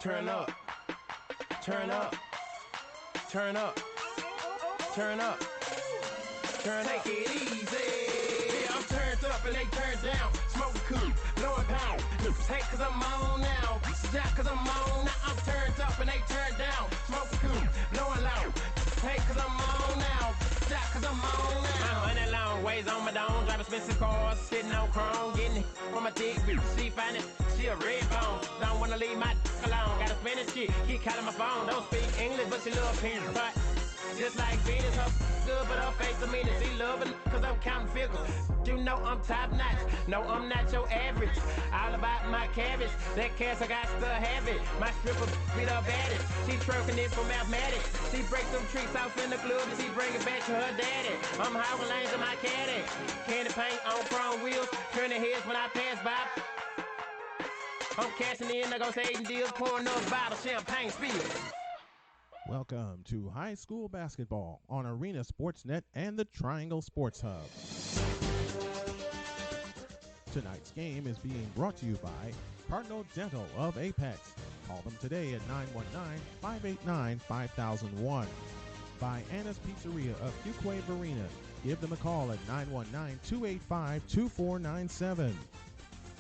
Turn up. Turn up. Turn up. Turn up. Turn up. Take it easy. Yeah, I'm turned up and they turned down. Smoke cool, blowing pound. Hey, cause I'm on now. Snap cause I'm on now. I'm turned up and they turned down. Smoke cool, blowing loud. Hey, cause I'm on now. Snap cause I'm on now. I'm running long ways on my dome. Driving expensive cars, sitting on chrome. Getting it from my dick. She find it, she a red bone. Don't wanna leave my alone. Gotta spend this shit. Keep calling my phone. Don't speak English, but she love pins. But just like Venus, her good, but her face a menace. She loving cause I'm counting figures. You know I'm top notch. No, I'm not your average. All about my cabbage. That cash I got to have it. My stripper be the baddest. She twerking it for mathematics. She break them tricks off in the club and she bring it back to her daddy. I'm hogging lanes in my caddy. Candy paint on chrome wheels. Turning heads when I pass by. I'm cashing in, negotiating deals, pouring up bottles, champagne spills. Welcome to high school basketball on Arena Sportsnet and the Triangle Sports Hub. Tonight's game is being brought to you by Cardinal Dental of Apex. Call them today at 919-589-5001. By Aniss Pizzeria of Fuquay Varina. Give them a call at 919-285-2497.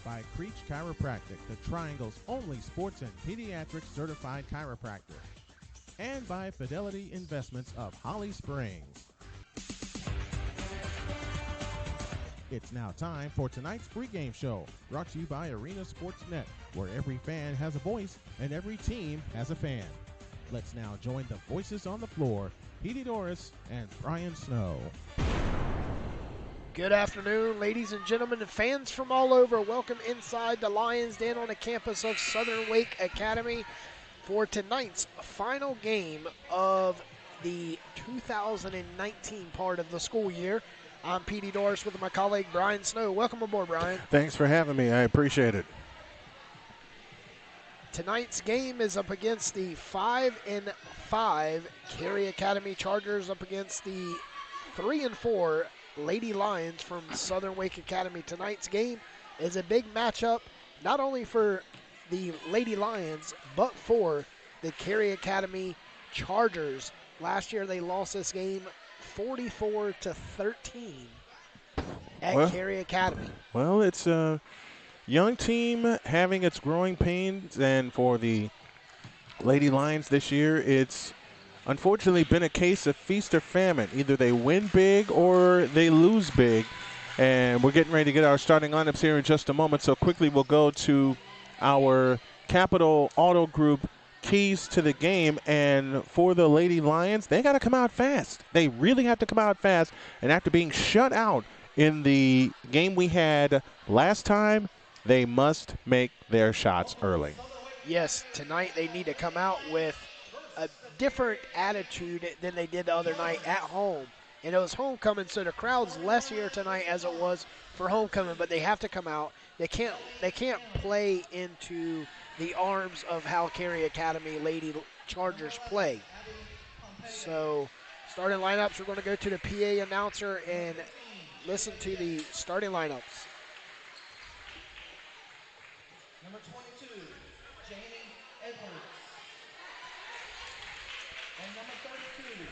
By Creech Chiropractic, the Triangle's only sports and pediatric certified chiropractor. And by Fidelity Investments of Holly Springs. It's now time for tonight's pregame show, brought to you by Arena Sportsnet, where every fan has a voice and every team has a fan. Let's now join the voices on the floor, Petey Doris and Brian Snow. Good afternoon, ladies and gentlemen, and fans from all over. Welcome inside the Lions Den on the campus of Southern Wake Academy for tonight's final game of the 2019 part of the school year. I'm Petey Doris with my colleague Brian Snow. Welcome aboard, Brian. Thanks for having me. I appreciate it. Tonight's game is up against the 5-5 Cary Academy Chargers up against the 3-4 Lady Lions from Southern Wake Academy. Tonight's game is a big matchup, not only for the Lady Lions, but for the Cary Academy Chargers. Last year they lost this game 44-13 at Cary Academy. Well, it's a young team having its growing pains, and for the Lady Lions this year, it's unfortunately been a case of feast or famine. Either they win big or they lose big. And we're getting ready to get our starting lineups here in just a moment. So quickly we'll go to our Capital Auto Group keys to the game. And for the Lady Lions, they got to come out fast. They really have to come out fast. And after being shut out in the game we had last time, they must make their shots early. Yes, tonight they need to come out with a different attitude than they did the other night at home. And it was homecoming, so the crowd's less here tonight as it was for homecoming, but they have to come out. They can't play into the arms of how Cary Academy Lady Chargers play. So starting lineups, we're going to go to the PA announcer and listen to the starting lineups. Number 22, Jamie Edwards. And number 32,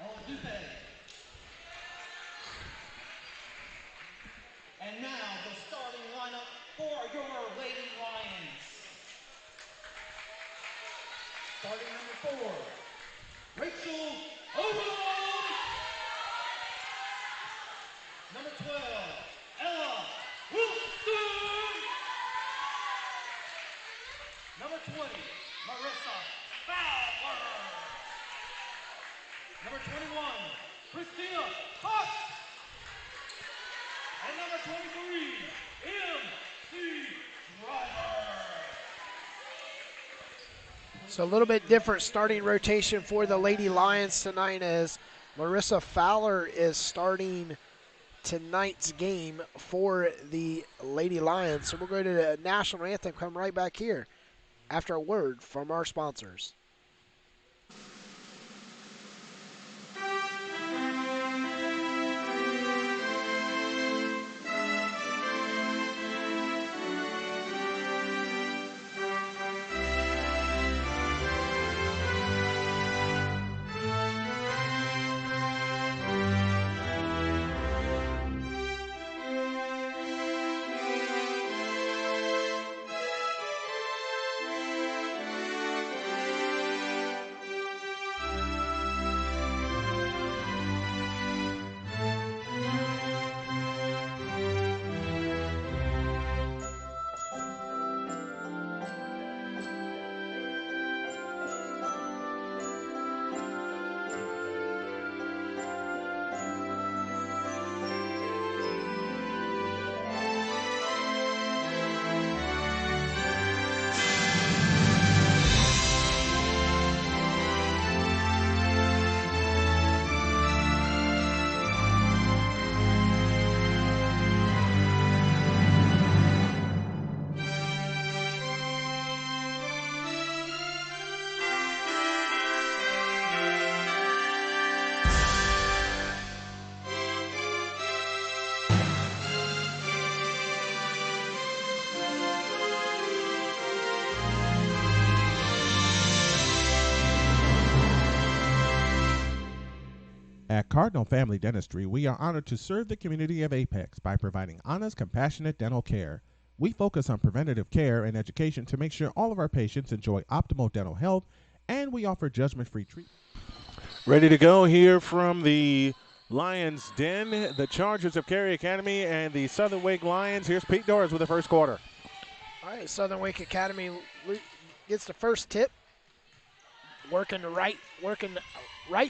Aldupe. And now the starting lineup for your Lady Lions. Starting number 4, Rachel Overall. Number 12, Ella Wilson. Number 20, Marissa Fowler. Number 21, Christina Huck. And number 23, MC Driver. So a little bit different starting rotation for the Lady Lions tonight as Marissa Fowler is starting tonight's game for the Lady Lions. So we'll go to the national anthem, come right back here after a word from our sponsors. Cardinal Family Dentistry, we are honored to serve the community of Apex by providing honest, compassionate dental care. We focus on preventative care and education to make sure all of our patients enjoy optimal dental health, and we offer judgment-free treatment. Ready to go here from the Lions Den, the Chargers of Cary Academy and the Southern Wake Lions. Here's Pete Doors with the first quarter. All right, Southern Wake Academy gets the first tip. Working right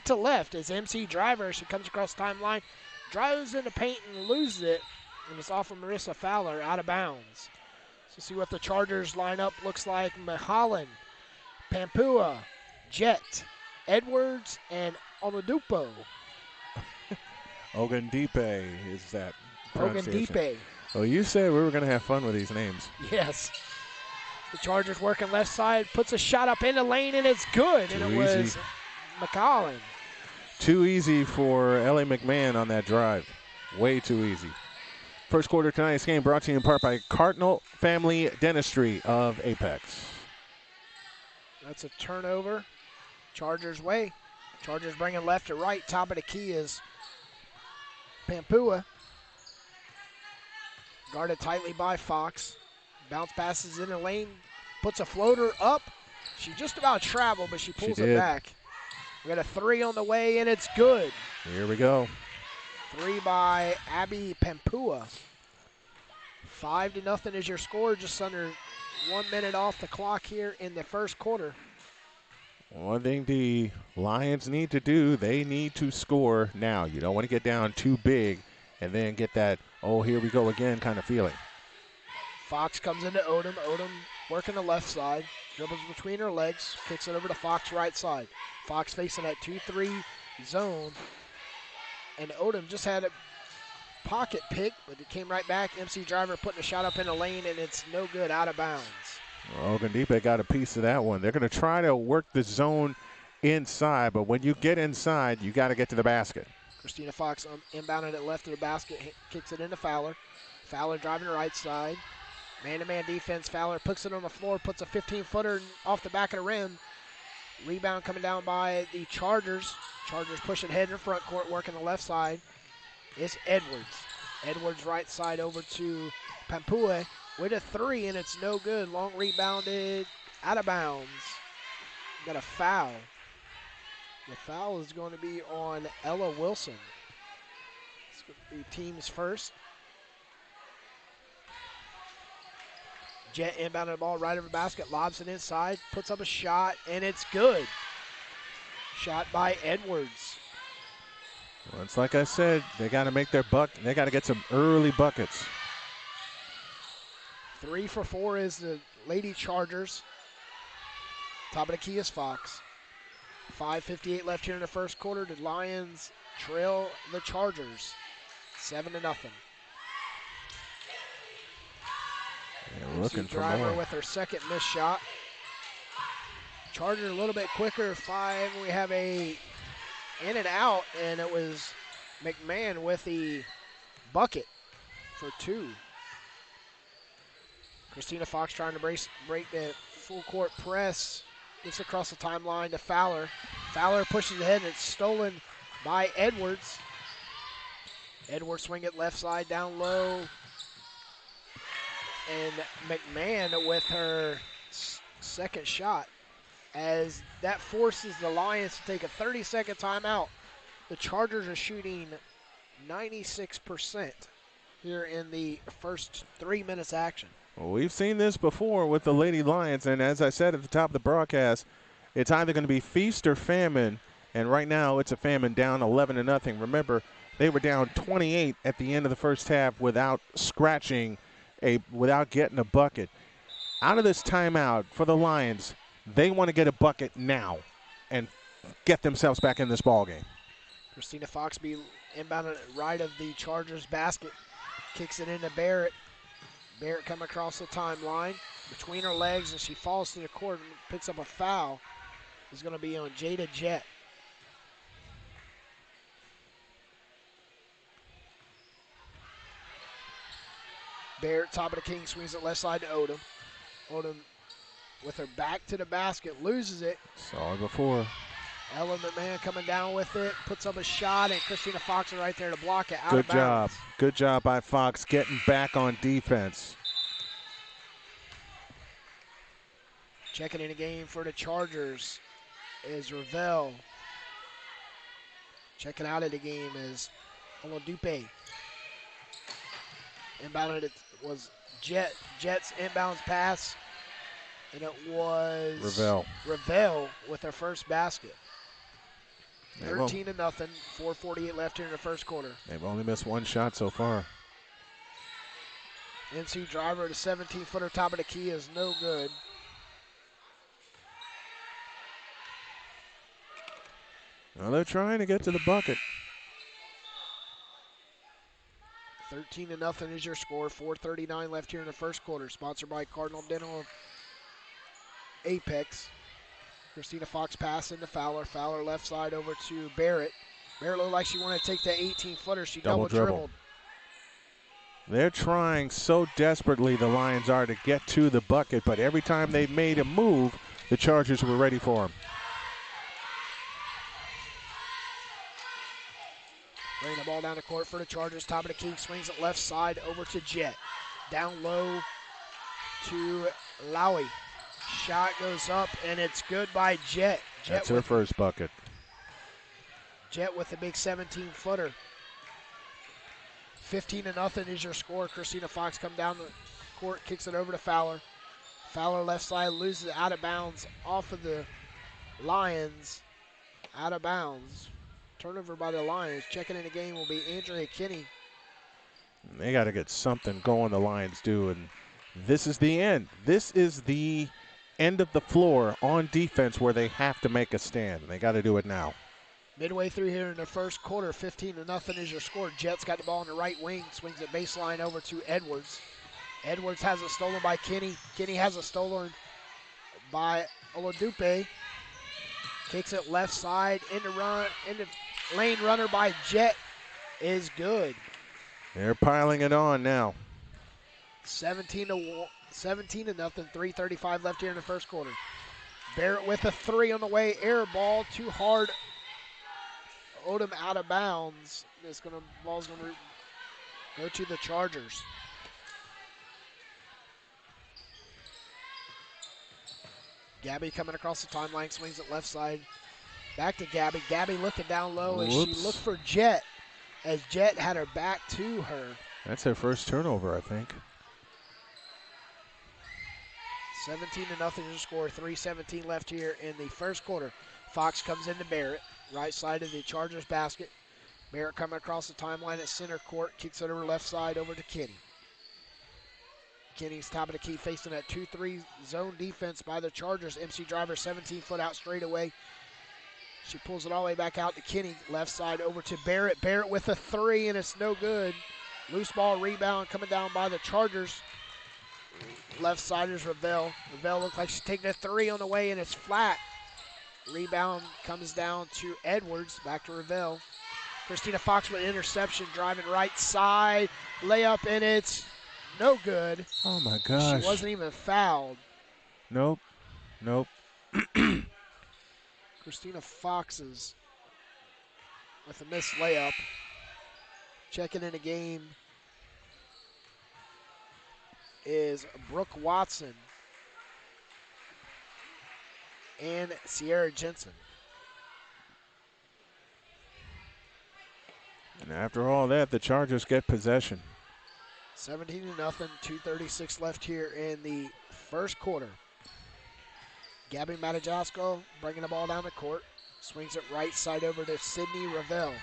to left as MC Driver. She comes across the timeline, drives into paint and loses it, and it's off of Marissa Fowler out of bounds. So see what the Chargers lineup looks like. Mahalan, Pampua, Jet, Edwards, and Oladupo. Ogundipe is that pronunciation. Ogundipe. Oh, you said we were going to have fun with these names. Yes. The Chargers working left side, puts a shot up in the lane, and it's good. Too and it was easy. McCollin. Too easy for Ellie McMahon on that drive. Way too easy. First quarter of tonight's game brought to you in part by Cardinal Family Dentistry of Apex. That's a turnover. Chargers way. Chargers bringing left to right. Top of the key is Pampua. Guarded tightly by Fox. Bounce passes in the lane. Puts a floater up. She just about traveled, but she pulls it back. We got a three on the way, and it's good. Here we go. Three by Abby Pampua. 5-0 is your score. Just under 1 minute off the clock here in the first quarter. One thing the Lions need to do, they need to score now. You don't want to get down too big and then get that, oh, here we go again kind of feeling. Fox comes into Odom. Odom working the left side. Dribbles between her legs. Kicks it over to Fox right side. Fox facing that 2-3 zone. And Odom just had a pocket pick, but it came right back. MC Driver putting a shot up in the lane, and it's no good, out of bounds. Well, Ogundipe got a piece of that one. They're going to try to work the zone inside, but when you get inside, you got to get to the basket. Christina Fox inbounded it left of the basket, kicks it into Fowler. Fowler driving the right side. Man-to-man defense. Fowler puts it on the floor, puts a 15-footer off the back of the rim. Rebound coming down by the Chargers. Chargers pushing ahead in the front court, working the left side. It's Edwards. Edwards right side over to Pampua with a three, and it's no good. Long rebounded, out of bounds. Got a foul. The foul is going to be on Ella Wilson. It's going to be team's first. Jet inbounded the ball right over the basket, lobs it inside, puts up a shot, and it's good. Shot by Edwards. Well, it's like I said, they got to make their buck. They got to get some early buckets. 3 for 4 is the Lady Chargers. Top of the key is Fox. 5:58 left here in the first quarter. The Lions trail the Chargers 7-0. They're looking for Driver more. with her second missed shot. Chargers a little bit quicker, 5. We have a in and out, and it was McMahon with the bucket for 2. Christina Fox trying to break the full court press. Gets across the timeline to Fowler. Fowler pushes ahead, and it's stolen by Edwards. Edwards swing it left side down low. And McMahon with her second shot, as that forces the Lions to take a 30-second timeout. The Chargers are shooting 96% here in the first 3 minutes action. Well, we've seen this before with the Lady Lions, and as I said at the top of the broadcast, it's either going to be feast or famine, and right now it's a famine, down 11-0. Remember, they were down 28 at the end of the first half without getting a bucket. Out of this timeout for the Lions, they want to get a bucket now and get themselves back in this ballgame. Christina Fox be inbounded right of the Chargers basket. Kicks it into Barrett. Barrett coming across the timeline between her legs, and she falls to the court and picks up a foul. It's going to be on Jada Jett. Barrett, top of the king, swings it left side to Odom. Odom with her back to the basket, loses it. Saw it before. Ella McMahon coming down with it, puts up a shot, and Christina Fox is right there to block it out Good of bounds. job. Good job by Fox getting back on defense. Checking in the game for the Chargers is Ravel. Checking out of the game is Oladupe. Inbounded it was Jets inbounds pass, and it was Ravel with their first basket. 13-0, 4:48 left here in the first quarter. They've only missed one shot so far. NC driver, the 17-footer top of the key is no good. Well, they're trying to get to the bucket. 13-0 is your score. 4:39 left here in the first quarter. Sponsored by Cardinal Dental of Apex. Christina Fox passing to Fowler. Fowler left side over to Barrett. Barrett looked like she wanted to take that 18-footer. She double dribbled. They're trying so desperately, the Lions are, to get to the bucket, but every time they made a move, the Chargers were ready for them. Bringing the ball down the court for the Chargers. Top of the key, swings it left side over to Jet. Down low to Lowy. Shot goes up, and it's good by Jet. That's her first bucket. Jet with a big 17-footer. 15-0 is your score. Christina Fox come down the court, kicks it over to Fowler. Fowler left side loses it out of bounds off of the Lions. Out of bounds. Turnover by the Lions. Checking in the game will be Andrea Kinney. They got to get something going, the Lions do, and this is the end. This is the end of the floor on defense where they have to make a stand. They got to do it now. Midway through here in the first quarter, 15-0 is your score. Jets got the ball on the right wing, swings it baseline over to Edwards. Edwards has it stolen by Kinney. Kinney has it stolen by Oladupe. Kicks it left side, into lane runner by Jet is good. They're piling it on now. 17-0, 3:35 left here in the first quarter. Barrett with a three on the way, air ball, too hard. Odom out of bounds. Ball's gonna go to the Chargers. Gabby coming across the timeline, swings it left side. Back to Gabby. Gabby looking down low as she looked for Jet, as Jet had her back to her. That's her first turnover, I think. 17-0 is the score. 3:17 left here in the first quarter. Fox comes into Barrett, right side of the Chargers basket. Barrett coming across the timeline at center court, kicks it over left side over to Kinney. Kinney's top of the key facing that 2-3 zone defense by the Chargers. MC Driver 17-foot out straight away. She pulls it all the way back out to Kinney. Left side over to Barrett. Barrett with a three, and it's no good. Loose ball rebound coming down by the Chargers. Left side is Ravel. Ravel looks like she's taking a three on the way, and it's flat. Rebound comes down to Edwards. Back to Ravel. Christina Fox with an interception, driving right side. Layup, and it's no good. Oh, my gosh. She wasn't even fouled. Nope. Christina Fox's with a missed layup. Checking in the game is Brooke Watson and Sierra Jensen. And after all that, the Chargers get possession. 17-0, 2:36 left here in the first quarter. Gabby Matajasko bringing the ball down the court. Swings it right side over to Sydney Ravel.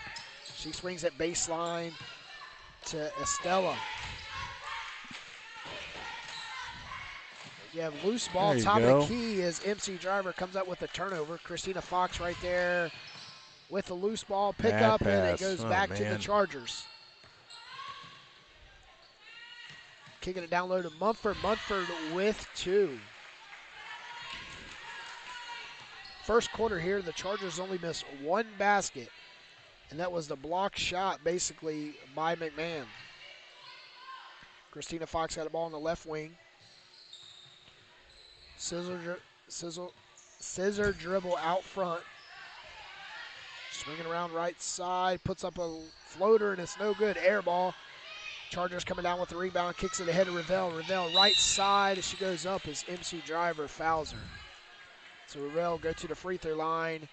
She swings it baseline to Estella. You have loose ball, top of the key as MC Driver comes up with a turnover. Christina Fox right there with the loose ball pick up, and it goes back to the Chargers. Kicking it down low to Mumford. Mumford with two. First quarter here, the Chargers only missed one basket, and that was the block shot basically by McMahon. Christina Fox got the ball on the left wing. Scissor dribble out front Swinging around right side, puts up a floater, and it's no good. Air ball. Chargers coming down with the rebound, kicks it ahead of Revelle. Revelle right side as she goes up as MC Driver fouls her. So Revelle go to the free throw line.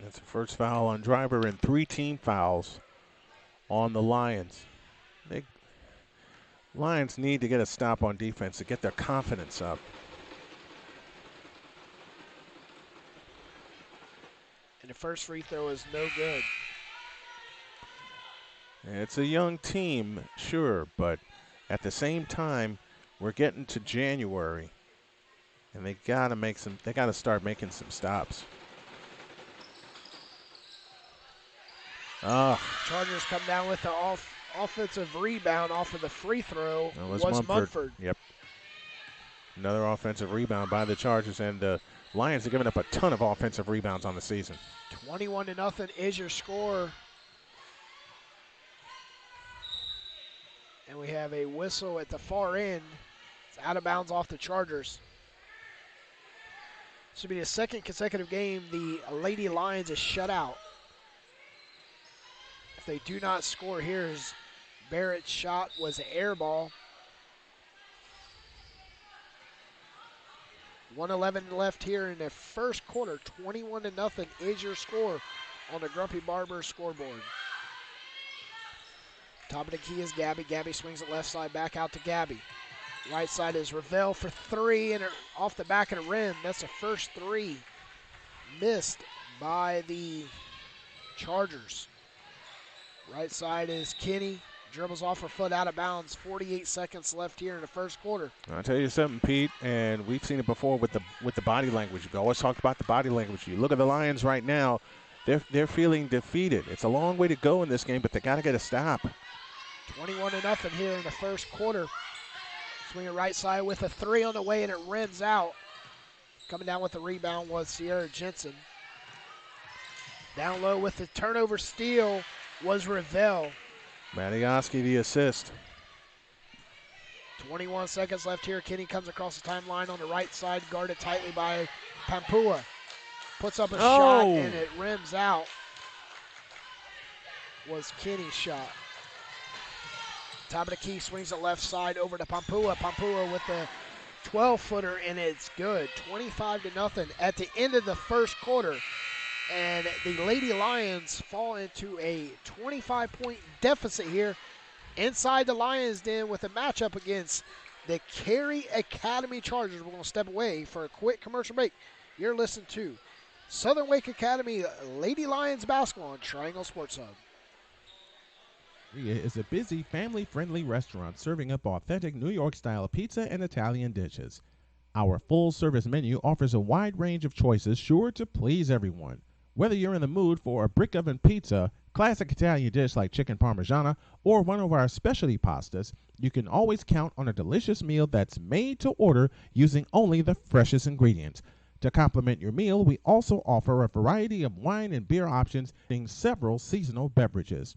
That's the first foul on Driver and 3 team fouls on the Lions. Lions need to get a stop on defense to get their confidence up. And the first free throw is no good. It's a young team, sure, but at the same time, we're getting to January, and they gotta start making some stops. Chargers come down with the offensive rebound off of the free throw. That was Mumford. Yep. Another offensive rebound by the Chargers, and the Lions are giving up a ton of offensive rebounds on the season. 21-0 is your score. And we have a whistle at the far end. It's out of bounds off the Chargers. This will be the second consecutive game the Lady Lions is shut out. If they do not score here, as Barrett's shot was an air ball. 1:11 left here in the first quarter. 21-0 is your score on the Grumpy Barber scoreboard. Top of the key is Gabby. Gabby swings it left side, back out to Gabby. Right side is Revelle for 3, and off the back of the rim. That's the first 3 missed by the Chargers. Right side is Kenny. Dribbles off her foot out of bounds. 48 seconds left here in the first quarter. I'll tell you something, Pete, and we've seen it before with the body language. We always talk about the body language. You look at the Lions right now, they're feeling defeated. It's a long way to go in this game, but they got to get a stop. 21-0 here in the first quarter. Swinging right side with a 3 on the way, and it rims out. Coming down with the rebound was Sierra Jensen. Down low with the turnover steal was Revelle. Matioski the assist. 21 seconds left here. Kenny comes across the timeline on the right side, guarded tightly by Pampua. Puts up a shot, and it rims out. Was Kenny's shot. Top of the key, swings it left side over to Pampua. Pampua with the 12-footer, and it's good. 25-0 at the end of the first quarter. And the Lady Lions fall into a 25-point deficit here inside the Lions Den with a matchup against the Cary Academy Chargers. We're going to step away for a quick commercial break. You're listening to Southern Wake Academy Lady Lions basketball on Triangle Sports Hub. Pizzeria is a busy, family-friendly restaurant serving up authentic New York-style pizza and Italian dishes. Our full-service menu offers a wide range of choices sure to please everyone. Whether you're in the mood for a brick oven pizza, classic Italian dish like chicken parmigiana, or one of our specialty pastas, you can always count on a delicious meal that's made to order using only the freshest ingredients. To complement your meal, we also offer a variety of wine and beer options in several seasonal beverages.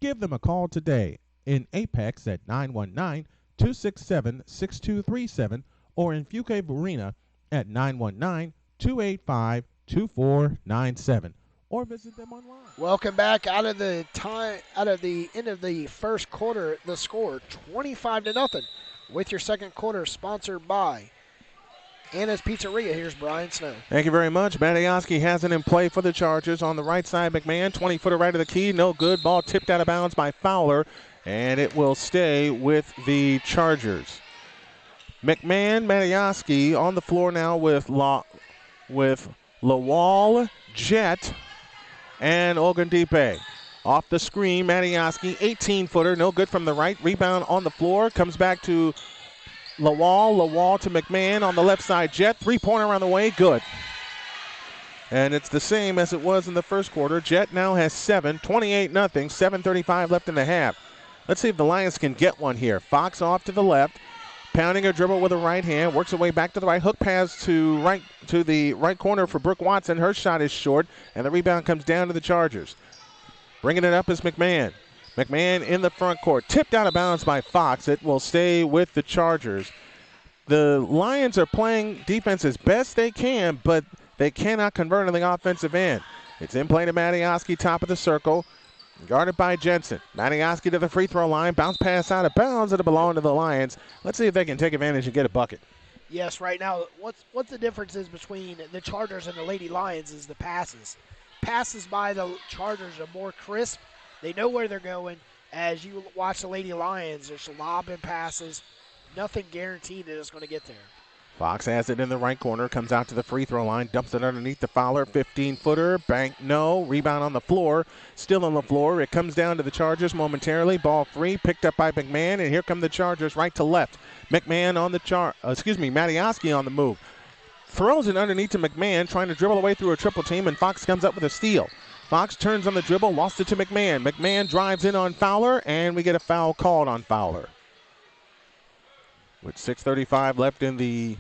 Give them a call today in Apex at 919-267-6237 or in Fuquay Varina at 919-285-2497 or visit them online. Welcome back. Out of the end of the first quarter, the score 25-0 with your second quarter sponsored by Aniss Pizzeria. Here's Brian Snow. Thank you very much. Matioski has it in play for the Chargers. On the right side, McMahon, 20-footer right of the key. No good. Ball tipped out of bounds by Fowler, and it will stay with the Chargers. McMahon, Matioski on the floor now with Lawal, Jet, and Ogundipe. Off the screen, Matioski, 18-footer, no good from the right. Rebound on the floor, comes back to Lawal to McMahon on the left side. Jet, three-pointer on the way, good. And it's the same as it was in the first quarter. Jet now has 7, 28-0, 7:35 left in the half. Let's see if the Lions can get one here. Fox off to the left, pounding a dribble with a right hand, works her way back to the right. Hook pass to the right corner for Brooke Watson. Her shot is short, and the rebound comes down to the Chargers. Bringing it up is McMahon. McMahon in the front court, tipped out of bounds by Fox. It will stay with the Chargers. The Lions are playing defense as best they can, but They cannot convert on the offensive end. It's in play to Matioski, top of the circle. Guarded by Jensen. Matioski to the free throw line. Bounce pass out of bounds. It'll belong to the Lions. Let's see if they can take advantage and get a bucket. Yes, right now, what the difference is between the Chargers and the Lady Lions is the passes. Passes by the Chargers are more crisp. They know where they're going. As you watch the Lady Lions, there's lobbing passes. Nothing guaranteed that it's going to get there. Fox has it in the right corner, comes out to the free throw line, dumps it underneath the Fowler, 15-footer, bank no, rebound on the floor, still on the floor. It comes down to the Chargers momentarily, ball free, picked up by McMahon, and here come the Chargers right to left. McMahon on the Matioski on the move. Throws it underneath to McMahon, trying to dribble away through a triple team, and Fox comes up with a steal. Fox turns on the dribble, lost it to McMahon. McMahon drives in on Fowler, and we get a foul called on Fowler. With 6:35 left in the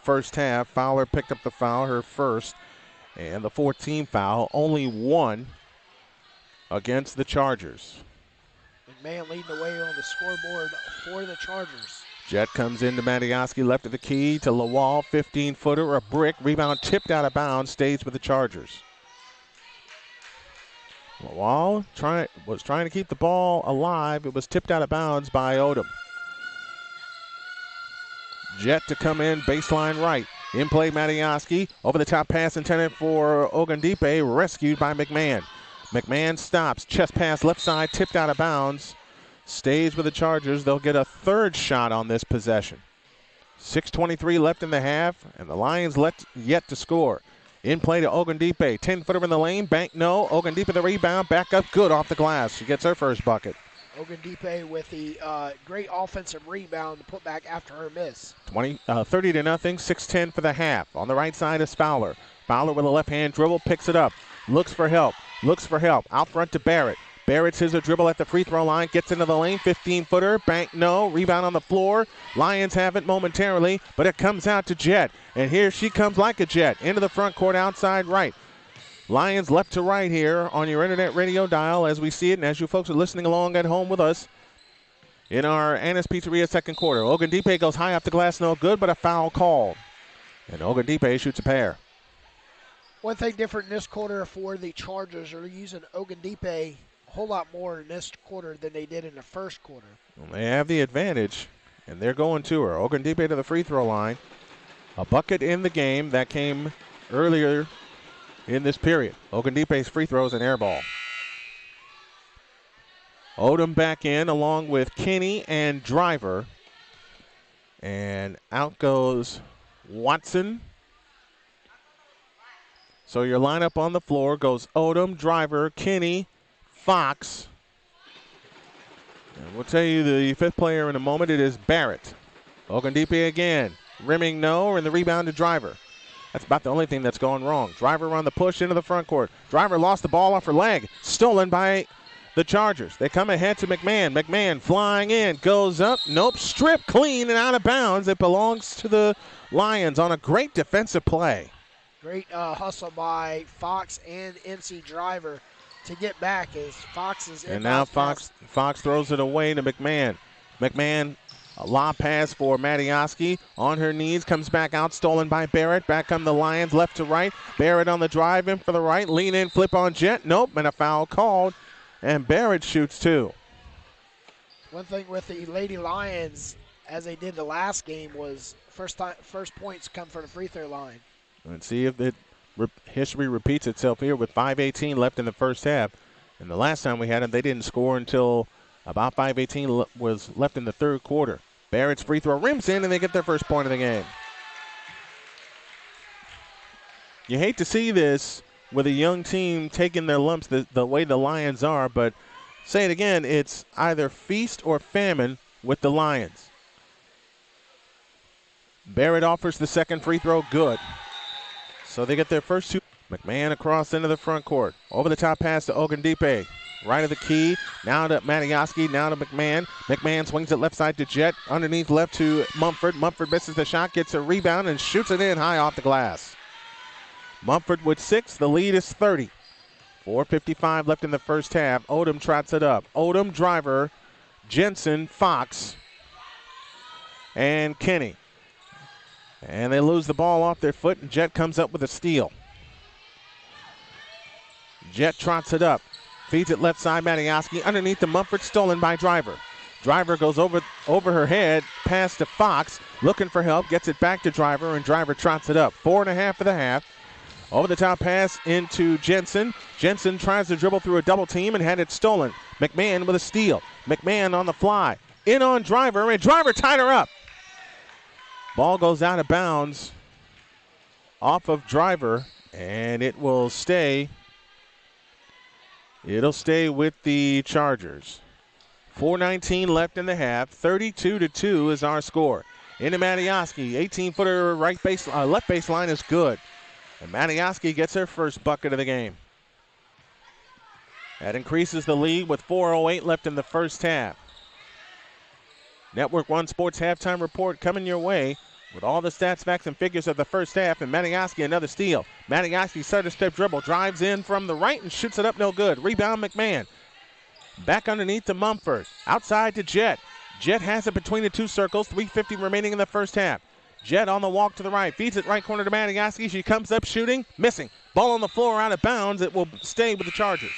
first half, Fowler picked up the foul, her first, and the 14 foul, only one against the Chargers. McMahon leading the way on the scoreboard for the Chargers. Jet comes into Matioski, left of the key to Lawal, 15-footer, a brick, rebound tipped out of bounds, stays with the Chargers. Lawal was trying to keep the ball alive. It was tipped out of bounds by Odom. Jet to come in, baseline right. In play, Matioski. Over the top pass intended for Ogundipe, rescued by McMahon. McMahon stops, chest pass left side, tipped out of bounds. Stays with the Chargers. They'll get a third shot on this possession. 6:23 left in the half, and the Lions yet to score. In play to Ogundipe, 10-footer in the lane, bank no. Ogundipe the rebound, back up good off the glass. She gets her first bucket. Ogundipe with the great offensive rebound to put back after her miss. 30-0, 6:10 for the half. On the right side is Fowler. Fowler with a left-hand dribble, picks it up, looks for help. Out front to Barrett. Barrett sees a dribble at the free throw line, gets into the lane, 15-footer, bank no, rebound on the floor. Lions have it momentarily, but it comes out to Jet. And here she comes like a jet, into the front court, outside right. Lions left to right here on your internet radio dial as we see it, and as you folks are listening along at home with us in our Aniss Pizzeria second quarter. Ogundipe goes high off the glass, no good, but a foul called. And Ogundipe shoots a pair. One thing different in this quarter for the Chargers are using Ogundipe a whole lot more in this quarter than they did in the first quarter. Well, they have the advantage, and they're going to her. Ogundipe to the free throw line. A bucket in the game that came earlier in this period. Ogundipe's free throw is an air ball. Odom back in along with Kinney and Driver. And out goes Watson. So your lineup on the floor goes Odom, Driver, Kinney, Fox. And we'll tell you the fifth player in a moment. It is Barrett. Ogundipe again. Rimming no, and the rebound to Driver. That's about the only thing that's gone wrong. Driver on the push into the front court. Driver lost the ball off her leg. Stolen by the Chargers. They come ahead to McMahon. McMahon flying in. Goes up. Nope. Stripped clean and out of bounds. It belongs to the Lions on a great defensive play. Great hustle by Fox and NC Driver to get back as Fox is in. And now Fox throws it away to McMahon. McMahon, a lob pass for Matioski. On her knees, comes back out, stolen by Barrett. Back come the Lions, left to right. Barrett on the drive in for the right. Lean in, flip on Jet. Nope, and a foul called. And Barrett shoots two. One thing with the Lady Lions, as they did the last game, was first points come from the free throw line. Let's see if history repeats itself here with 5:18 left in the first half. And the last time we had them, they didn't score until about 5:18 was left in the third quarter. Barrett's free throw rims in, and they get their first point of the game. You hate to see this with a young team taking their lumps the way the Lions are, but say it again, it's either feast or famine with the Lions. Barrett offers the second free throw, good. So they get their first two. McMahon across into the front court. Over the top pass to Ogundipe. Right of the key. Now to Matioski. Now to McMahon. McMahon swings it left side to Jet. Underneath left to Mumford. Mumford misses the shot. Gets a rebound and shoots it in high off the glass. Mumford with 6. The lead is 30. 4:55 left in the first half. Odom trots it up. Odom, Driver, Jensen, Fox, and Kinney. And they lose the ball off their foot, and Jet comes up with a steal. Jet trots it up. Feeds it left side, Matioski. Underneath the Mumford, stolen by Driver. Driver goes over her head, pass to Fox. Looking for help, gets it back to Driver, and Driver trots it up. 4.5 for the half. Over the top pass into Jensen. Jensen tries to dribble through a double team and had it stolen. McMahon with a steal. McMahon on the fly. In on Driver, and Driver tied her up. Ball goes out of bounds off of Driver, and it will stay. It'll stay with the Chargers. 4:19 left in the half. 32-2 is our score. Into Matioski. 18-footer left baseline is good. And Matioski gets her first bucket of the game. That increases the lead with 4:08 left in the first half. Network One Sports halftime report coming your way with all the stats, facts, and figures of the first half. And Matioski another steal. Matioski started step dribble, drives in from the right and shoots it up no good. Rebound McMahon. Back underneath to Mumford. Outside to Jet. Jet has it between the two circles. 3:50 remaining in the first half. Jet on the walk to the right. Feeds it right corner to Matioski. She comes up shooting. Missing. Ball on the floor out of bounds. It will stay with the Chargers.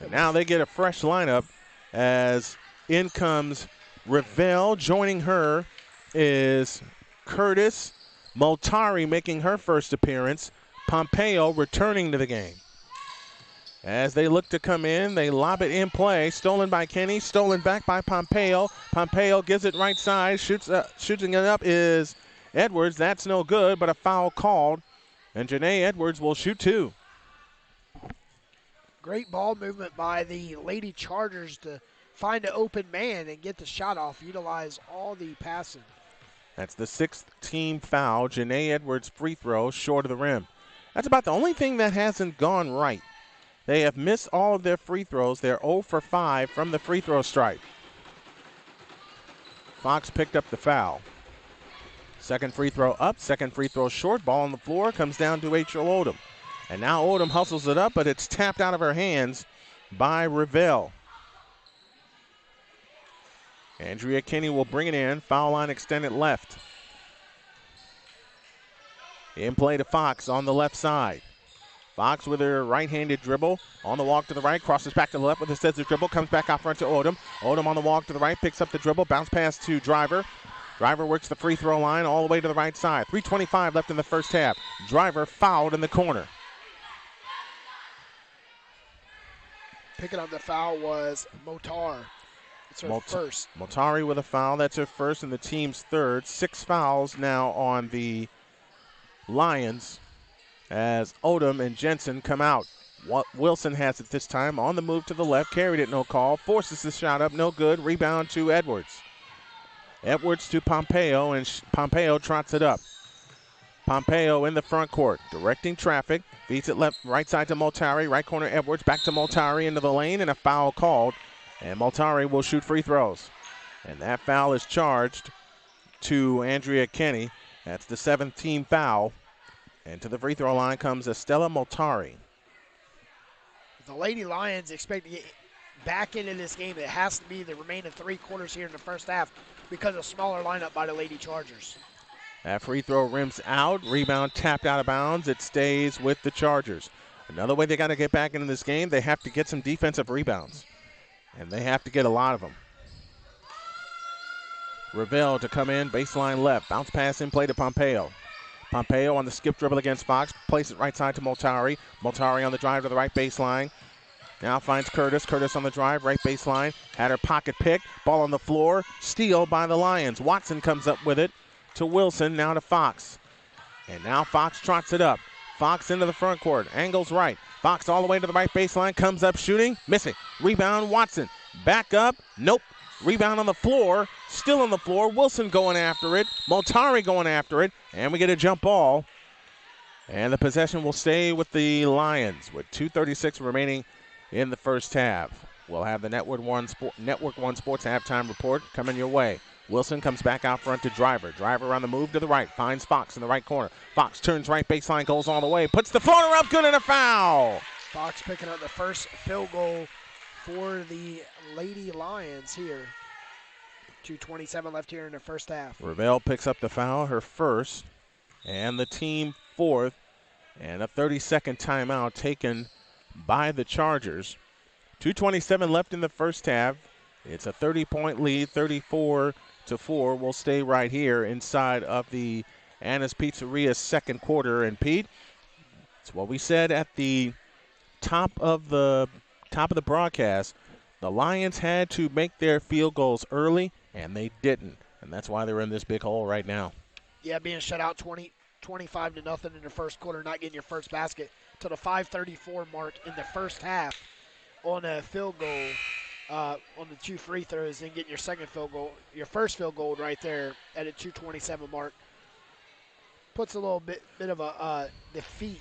And now they get a fresh lineup as in comes Revelle. Joining her is Curtis. Moltari making her first appearance. Pompeo returning to the game. As they look to come in, they lob it in play. Stolen by Kenny, stolen back by Pompeo. Pompeo gives it right side. Shooting it up is Edwards. That's no good, but a foul called. And Janae Edwards will shoot two. Great ball movement by the Lady Chargers to find an open man and get the shot off, utilize all the passing. That's the 6th team foul. Janae Edwards' free throw short of the rim. That's about the only thing that hasn't gone right. They have missed all of their free throws. They're 0 for 5 from the free throw stripe. Fox picked up the foul. Second free throw up, second free throw short. Ball on the floor comes down to H.O. Odom. And now Odom hustles it up, but it's tapped out of her hands by Revelle. Andrea Kinney will bring it in. Foul line extended left. In play to Fox on the left side. Fox with her right-handed dribble. On the walk to the right, crosses back to the left with a scissors dribble. Comes back out front to Odom. Odom on the walk to the right, picks up the dribble. Bounce pass to Driver. Driver works the free throw line all the way to the right side. 3:25 left in the first half. Driver fouled in the corner. Picking up the foul was Motar. It's her first. Motari with a foul. That's her first and the team's third. 6 fouls now on the Lions as Odom and Jensen come out. Wilson has it this time on the move to the left. Carried it, no call. Forces the shot up, no good. Rebound to Edwards. Edwards to Pompeo, and Pompeo trots it up. Pompeo in the front court, directing traffic. Feeds it right side to Moltari. Right corner Edwards, back to Moltari into the lane, and a foul called. And Moltari will shoot free throws. And that foul is charged to Andrea Kenny. That's the 7th team foul. And to the free throw line comes Estella Moltari. The Lady Lions expect to get back into this game. It has to be the remaining 3 quarters here in the first half because of smaller lineup by the Lady Chargers. That free throw rims out. Rebound tapped out of bounds. It stays with the Chargers. Another way they got to get back into this game, they have to get some defensive rebounds. And they have to get a lot of them. Revelle to come in, baseline left. Bounce pass in play to Pompeo. Pompeo on the skip dribble against Fox. Places it right side to Moltari. Moltari on the drive to the right baseline. Now finds Curtis. Curtis on the drive, right baseline. Had her pocket picked. Ball on the floor. Steal by the Lions. Watson comes up with it to Wilson. Now to Fox. And now Fox trots it up. Fox into the front court. Angles right. Fox all the way to the right baseline. Comes up shooting. Missing. Rebound Watson. Back up. Nope. Rebound on the floor. Still on the floor. Wilson going after it. Moltari going after it. And we get a jump ball. And the possession will stay with the Lions with 2:36 remaining in the first half. We'll have the Network One Sports halftime report coming your way. Wilson comes back out front to Driver. Driver on the move to the right. Finds Fox in the right corner. Fox turns right baseline, goes all the way. Puts the floater up, good, and a foul. Fox picking up the first field goal for the Lady Lions here. 2:27 left here in the first half. Revelle picks up the foul, her first, and the team fourth. And a 30-second timeout taken by the Chargers. 2:27 left in the first half. It's a 30-point lead, 34-4. We'll stay right here inside of the Aniss Pizzeria second quarter. And Pete, it's what we said at the top of the broadcast. The Lions had to make their field goals early, and they didn't. And that's why they're in this big hole right now. Yeah, being shut out 25-0 in the first quarter, not getting your first basket to the 5:34 mark in the first half on a field goal, on the 2 free throws, and getting your second field goal, your first field goal right there at a 2:27 mark. Puts a little bit of a defeat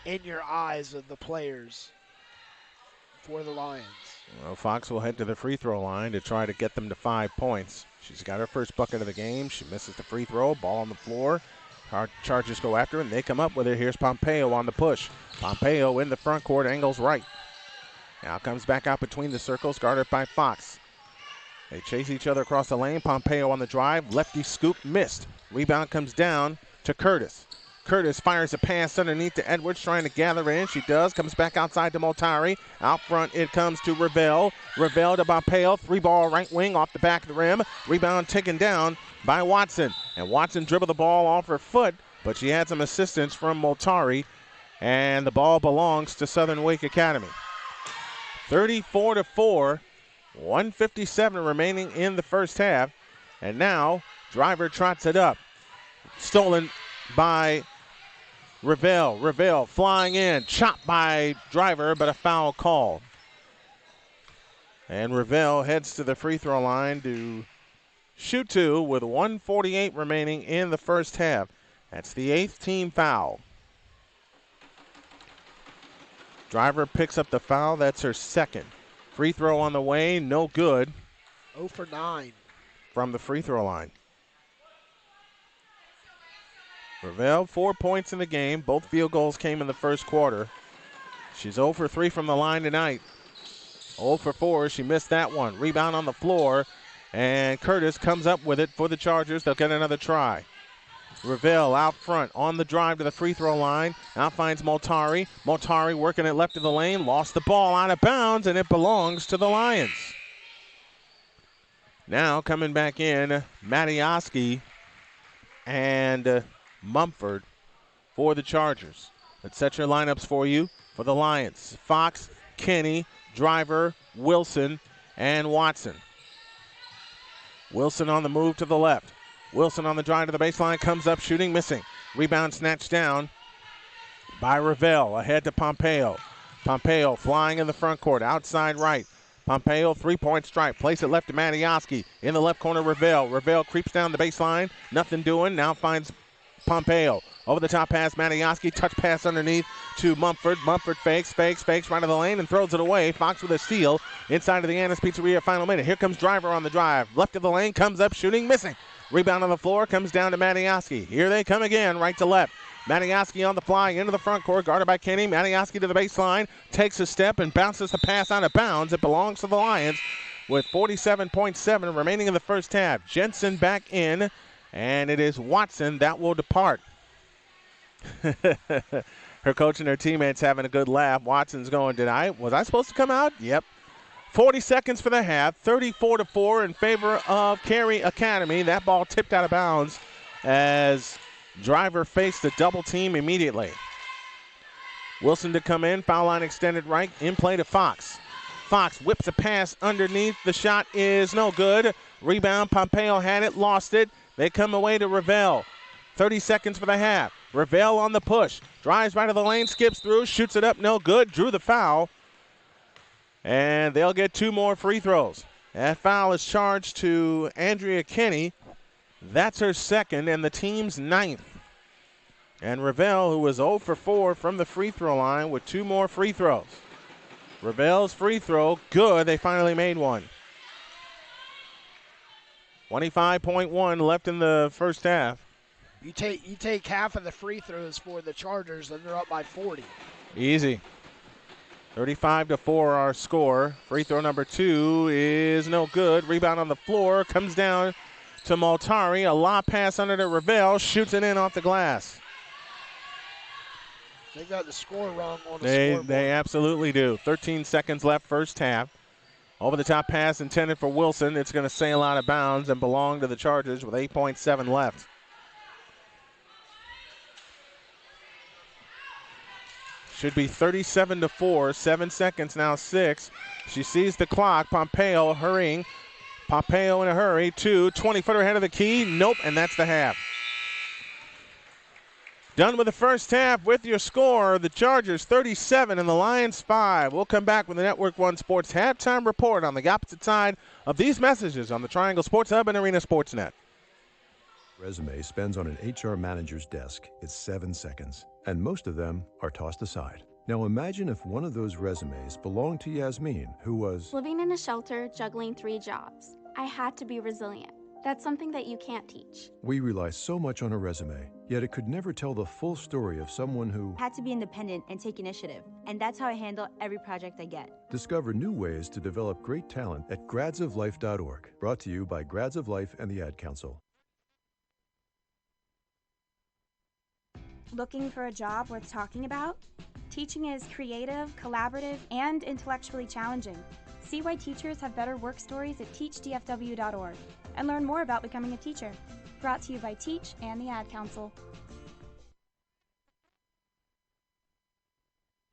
in your eyes of the players for the Lions. Well, Fox will head to the free throw line to try to get them to 5 points. She's got her first bucket of the game. She misses the free throw. Ball on the floor. Chargers go after her, and they come up with it. Here's Pompeo on the push. Pompeo in the front court, angles right. Now comes back out between the circles, guarded by Fox. They chase each other across the lane. Pompeo on the drive. Lefty scoop, missed. Rebound comes down to Curtis. Curtis fires a pass underneath to Edwards, trying to gather in. She does. Comes back outside to Moltari. Out front it comes to Ravel. Ravel to Pompeo. 3-ball right wing off the back of the rim. Rebound taken down by Watson. And Watson dribbled the ball off her foot, but she had some assistance from Moltari. And the ball belongs to Southern Wake Academy. 34-4. 1:57 remaining in the first half. And now Driver trots it up. Stolen by Ravel. Ravel flying in, chopped by Driver, but a foul call. And Ravel heads to the free throw line to shoot 2 with 1:48 remaining in the first half. That's the 8th team foul. Driver picks up the foul. That's her second. Free throw on the way, no good. 0 for 9 from the free throw line. Ravel, 4 points in the game. Both field goals came in the first quarter. She's 0 for 3 from the line tonight. 0 for 4. She missed that one. Rebound on the floor, and Curtis comes up with it for the Chargers. They'll get another try. Ravel out front on the drive to the free throw line. Now finds Moltari. Moltari working it left of the lane. Lost the ball out of bounds, and it belongs to the Lions. Now coming back in, Matioski and Mumford for the Chargers. Let's set your lineups for you for the Lions. Fox, Kenny, Driver, Wilson, and Watson. Wilson on the move to the left. Wilson on the drive to the baseline, comes up shooting, missing. Rebound snatched down by Ravel. Ahead to Pompeo. Pompeo flying in the front court, outside right. Pompeo, 3-point strike. Place it left to Matioski. In the left corner, Ravel. Ravel creeps down the baseline. Nothing doing. Now finds Pompeo. Over the top pass, Matioski. Touch pass underneath to Mumford. Mumford fakes right of the lane and throws it away. Fox with a steal inside of the Aniss Pizzeria final minute. Here comes Driver on the drive. Left of the lane, comes up shooting, missing. Rebound on the floor, comes down to Matioski. Here they come again, right to left. Matioski on the fly, into the front court, guarded by Kenny. Matioski to the baseline, takes a step and bounces the pass out of bounds. It belongs to the Lions with 47.7 remaining in the first half. Jensen back in, and it is Watson that will depart. Her coach and her teammates having a good laugh. Watson's going, was I supposed to come out? Yep. 40 seconds for the half, 34-4 in favor of Cary Academy. That ball tipped out of bounds as Driver faced the double team immediately. Wilson to come in, foul line extended right, in play to Fox. Fox whips a pass underneath. The shot is no good. Rebound, Pompeo had it, lost it. They come away to Ravel. 30 seconds for the half. Ravel on the push. Drives right of the lane, skips through, shoots it up, no good. Drew the foul. And they'll get 2 more free throws. That foul is charged to Andrea Kenny. That's her second and the team's 9th. And Ravel, who was 0 for 4 from the free throw line with 2 more free throws. Ravel's free throw, good. They finally made one. 25.1 left in the first half. You take half of the free throws for the Chargers, and they're up by 40. Easy. 35-4 our score. Free throw number 2 is no good. Rebound on the floor, comes down to Moltari. A lob pass under to Ravel, shoots it in off the glass. They got the score wrong on the They scoreboard. absolutely do. 13 seconds left first half. Over-the-top pass intended for Wilson. It's going to sail out of bounds and belong to the Chargers with 8.7 left. Should be 37-4. 7 seconds now, 6. She sees the clock. Pompeo hurrying. Pompeo in a hurry. 20-footer ahead of the key. Nope, and that's the half. Done with the first half with your score. The Chargers 37 and the Lions 5. We'll come back with the Network One Sports halftime report on the opposite side of these messages on the Triangle Sports Hub and Arena Sportsnet. Resume spends on an HR manager's desk. It's 7 seconds, and most of them are tossed aside. Now imagine if one of those resumes belonged to Yasmin, who was living in a shelter, juggling 3 jobs. I had to be resilient. That's something that you can't teach. We rely so much on a resume, yet it could never tell the full story of someone who had to be independent and take initiative. And that's how I handle every project I get. Discover new ways to develop great talent at gradsoflife.org. Brought to you by Grads of Life and the Ad Council. Looking for a job worth talking about? Teaching is creative, collaborative, and intellectually challenging. See why teachers have better work stories at teachdfw.org and learn more about becoming a teacher. Brought to you by Teach and the Ad Council.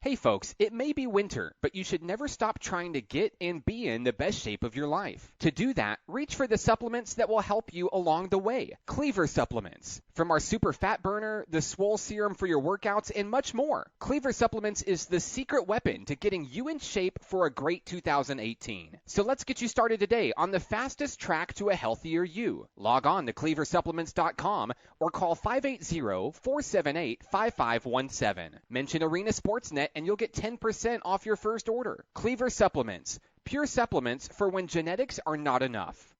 Hey folks, it may be winter, but you should never stop trying to get and be in the best shape of your life. To do that, reach for the supplements that will help you along the way. Cleaver Supplements. From our Super Fat Burner, the Swole Serum for your workouts, and much more. Cleaver Supplements is the secret weapon to getting you in shape for a great 2018. So let's get you started today on the fastest track to a healthier you. Log on to cleaversupplements.com or call 580-478-5517. Mention Arena Sportsnet and you'll get 10% off your first order. Cleaver Supplements. Pure supplements for when genetics are not enough.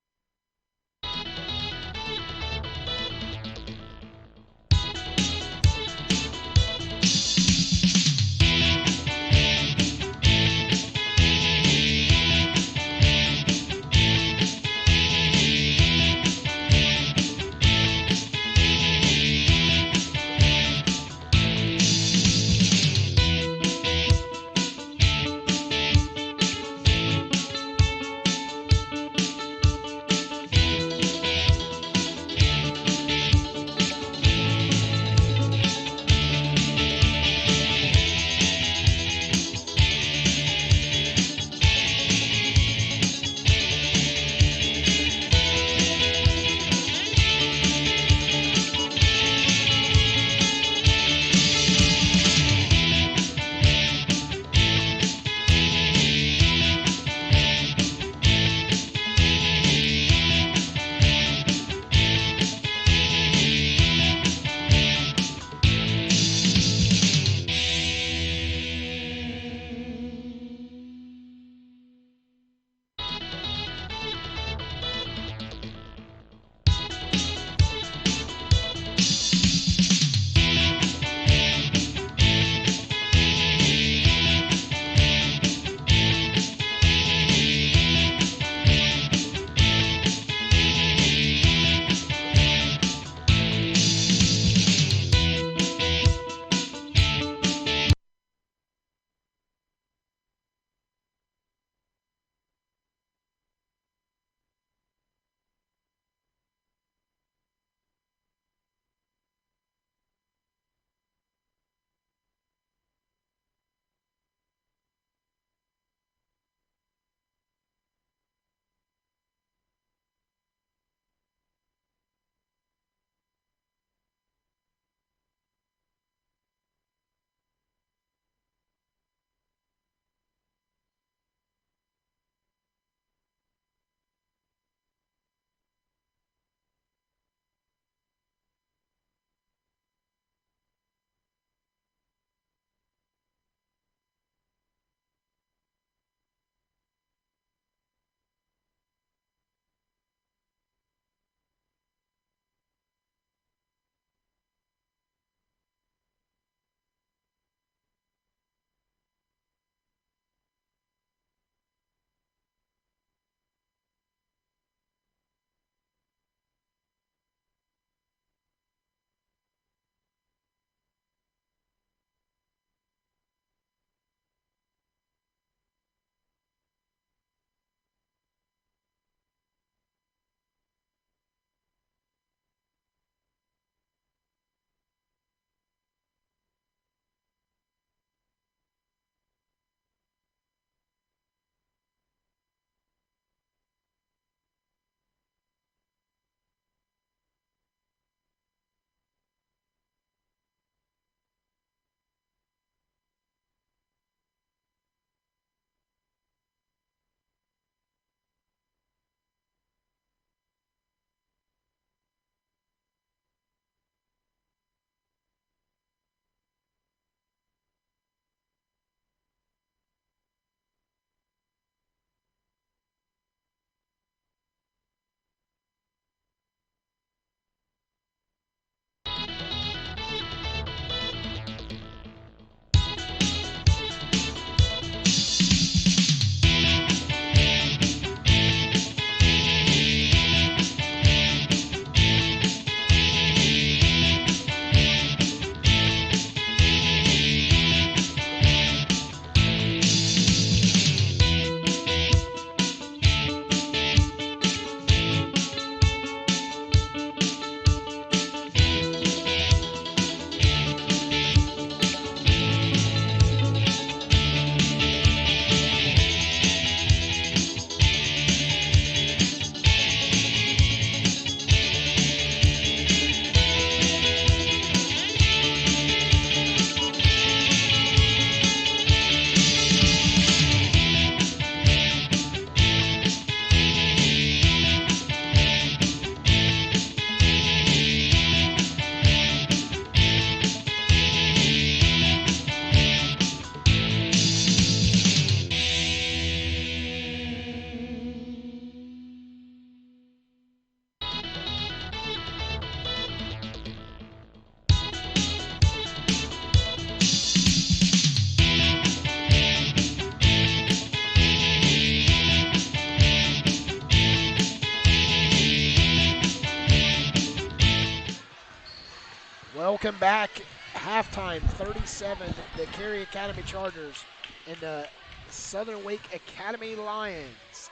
Welcome back. Halftime, 37, the Cary Academy Chargers and the Southern Wake Academy Lions,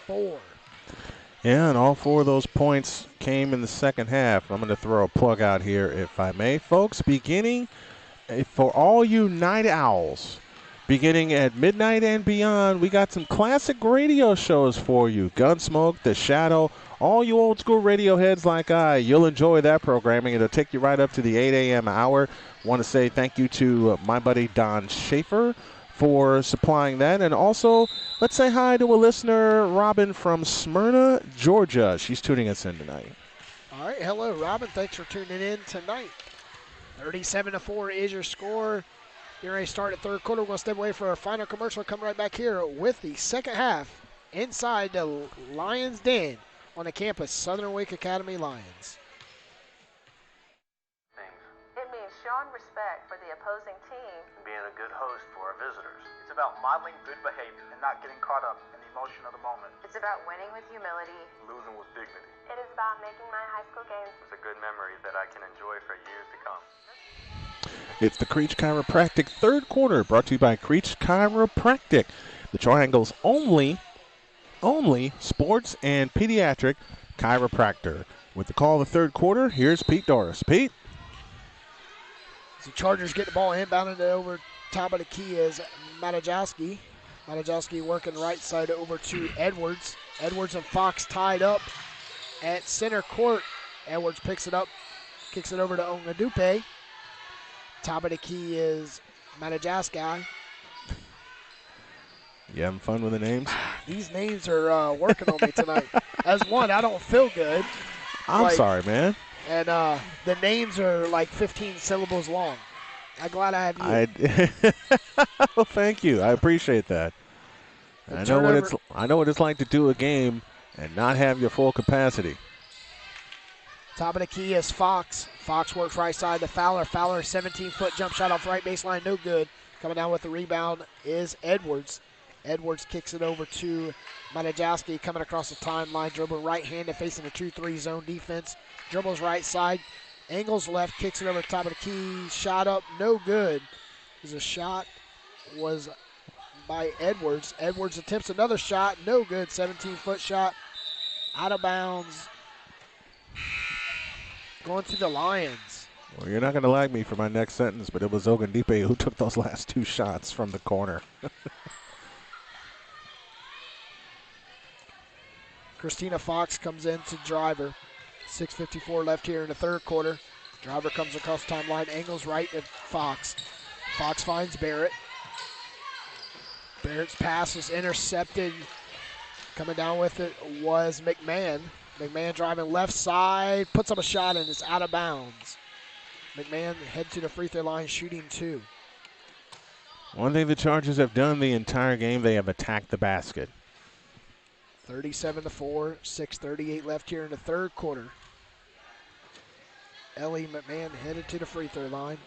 4. Yeah, and all 4 of those points came in the second half. I'm going to throw a plug out here, if I may. Folks, beginning for all you night owls, beginning at midnight and beyond, we got some classic radio shows for you. Gunsmoke, The Shadow, all you old school radio heads like I, you'll enjoy that programming. It'll take you right up to the 8 a.m. hour. Want to say thank you to my buddy Don Schaefer for supplying that. And also, let's say hi to a listener, Robin from Smyrna, Georgia. She's tuning us in tonight. All right, hello, Robin. Thanks for tuning in tonight. 37-4 is your score. You're ready to start at third quarter. We're going to step away for our final commercial. Come right back here with the second half inside the Lions Den on the campus, Southern Wake Academy Lions. It means showing respect for the opposing team and being a good host for our visitors. It's about modeling good behavior and not getting caught up in the emotion of the moment. It's about winning with humility. Losing with dignity. It is about making my high school games. It's a good memory that I can enjoy for years to come. It's the Creech Chiropractic third quarter, brought to you by Creech Chiropractic, the Triangle's only sports and pediatric chiropractor. With the call of the third quarter, here's Pete Doris. Pete? The Chargers get the ball inbounded over top of the key is Matajowski. Matajowski working right side over to Edwards. Edwards and Fox tied up at center court. Edwards picks it up, kicks it over to Ongadupe. Top of the key is Matajowski. You having fun with the names? These names are working on me tonight. As one, I don't feel good. I'm sorry, man. And the names are like 15 syllables long. I'm glad I have you. Well, thank you. I appreciate that. I know what it's like to do a game and not have your full capacity. Top of the key is Fox. Fox works right side to Fowler. Fowler, 17-foot jump shot off right baseline, no good. Coming down with the rebound is Edwards. Edwards kicks it over to Matajowski, coming across the timeline, dribbling right-handed, facing a 2-3 zone defense. Dribbles right side, angles left, kicks it over the top of the key, shot up, no good. The shot was by Edwards. Edwards attempts another shot, no good. 17-foot shot, out of bounds. Going to the Lions. Well, you're not going to like me for my next sentence, but it was Ogundipe who took those last 2 shots from the corner. Christina Fox comes in to Driver. 6:54 left here in the third quarter. Driver comes across the timeline, angles right at Fox. Fox finds Barrett. Barrett's pass was intercepted. Coming down with it was McMahon. McMahon driving left side, puts up a shot, and it's out of bounds. McMahon head to the free throw line, shooting 2. One thing the Chargers have done the entire game, they have attacked the basket. 37-4, 6:38 left here in the third quarter. Ellie McMahon headed to the free throw line.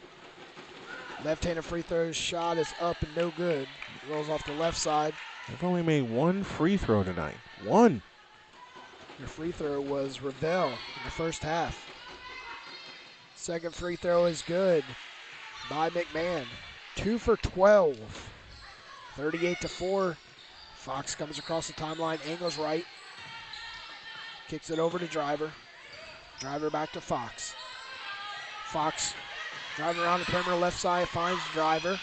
Left-handed free throw shot is up and no good. Rolls off the left side. They've only made 1 free throw tonight. 1. The free throw was Ravel in the first half. Second free throw is good by McMahon. 2 for 12. 38-4. Fox comes across the timeline, angles right. Kicks it over to Driver. Driver back to Fox. Fox driving around the perimeter left side, finds Driver.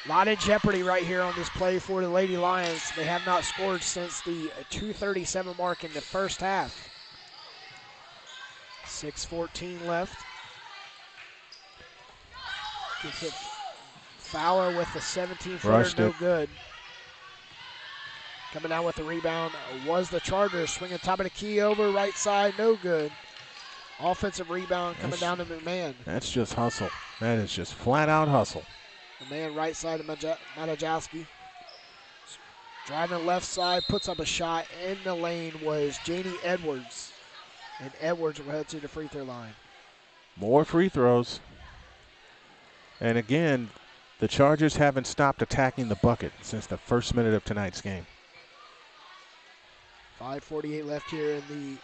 A lot of jeopardy right here on this play for the Lady Lions. They have not scored since the 2:37 mark in the first half. 6:14 left. Gets it Fowler with the 17-footer, no good. Coming down with the rebound was the Chargers. Swinging top of the key over, right side, no good. Offensive rebound coming down to McMahon. That's just hustle. That is just flat-out hustle. McMahon right side of Matajowski. Driving left side, puts up a shot. In the lane was Janie Edwards. And Edwards will head to the free throw line. More free throws. And again, the Chargers haven't stopped attacking the bucket since the first minute of tonight's game. 5:48 left here in the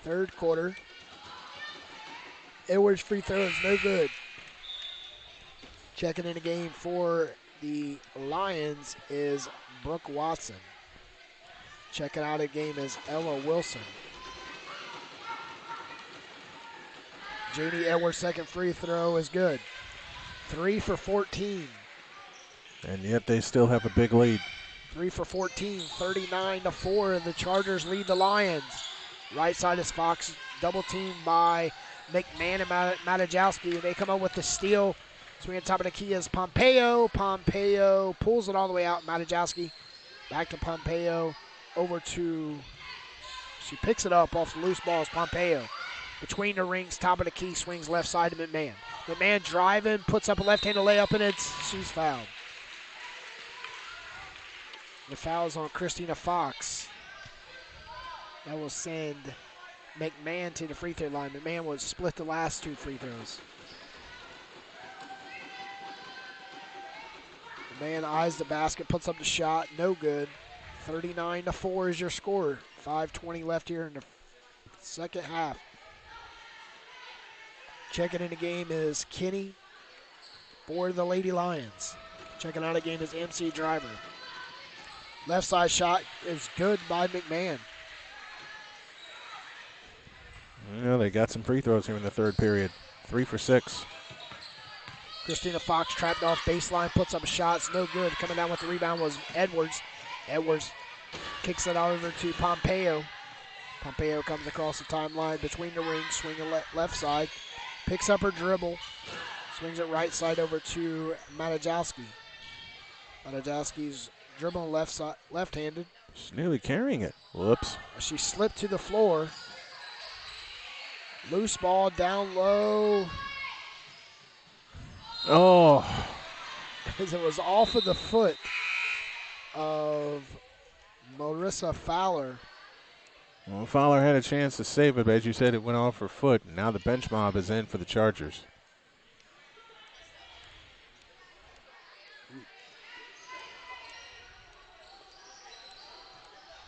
third quarter. Edwards' free throw is no good. Checking in the game for the Lions is Brooke Watson. Checking out of game is Ella Wilson. Janie Edwards' second free throw is good. 3 for 14. And yet they still have a big lead. 3 for 14, 39-4. The Chargers lead the Lions. Right side is Fox, double teamed by McMahon and Matajowski. They come up with the steal. Swing on top of the key is Pompeo. Pompeo pulls it all the way out. Matajowski back to Pompeo. Over to, she picks it up off the loose ball. It's Pompeo. Between the rings, top of the key, swings left side to McMahon. McMahon driving, puts up a left-handed layup, and she's fouled. The foul's on Christina Fox. That will send McMahon to the free throw line. McMahon will split the last 2 free throws. McMahon eyes the basket, puts up the shot, no good. 39-4 is your score. 5:20 left here in the second half. Checking in the game is Kenny for the Lady Lions. Checking out the game is MC Driver. Left side shot is good by McMahon. They got some free throws here in the third period. 3 for 6. Christina Fox trapped off baseline, puts up a shot. It's no good. Coming down with the rebound was Edwards. Edwards kicks it over to Pompeo. Pompeo comes across the timeline between the rings, swinging left side. Picks up her dribble. Swings it right side over to Matajowski. Matajowski's dribbling left-handed. She's nearly carrying it. Whoops. She slipped to the floor. Loose ball down low. Oh. As it was off of the foot of Marissa Fowler. Well, Fowler had a chance to save it, but as you said, it went off her foot. Now the bench mob is in for the Chargers.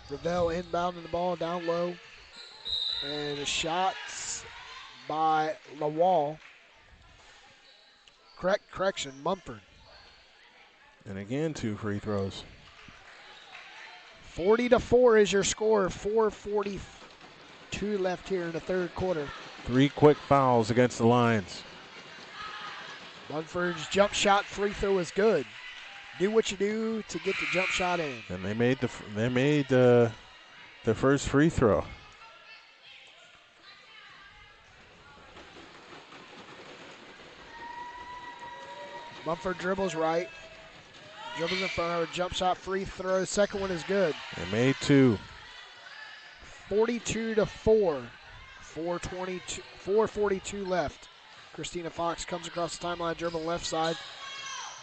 Ravel inbounding the ball down low. And the shots by Lawal. Correction, Mumford. And again, 2 free throws. 40-4 is your score. 4:42 left here in the third quarter. 3 quick fouls against the Lions. Mumford's jump shot free throw is good. Do what you do to get the jump shot in. And they made the first free throw. Mumford dribbles right. Dribbles in front of her. Jump shot free throw. Second one is good. They made 2. 42-4. 4:42 left. Christina Fox comes across the timeline, dribbling left side.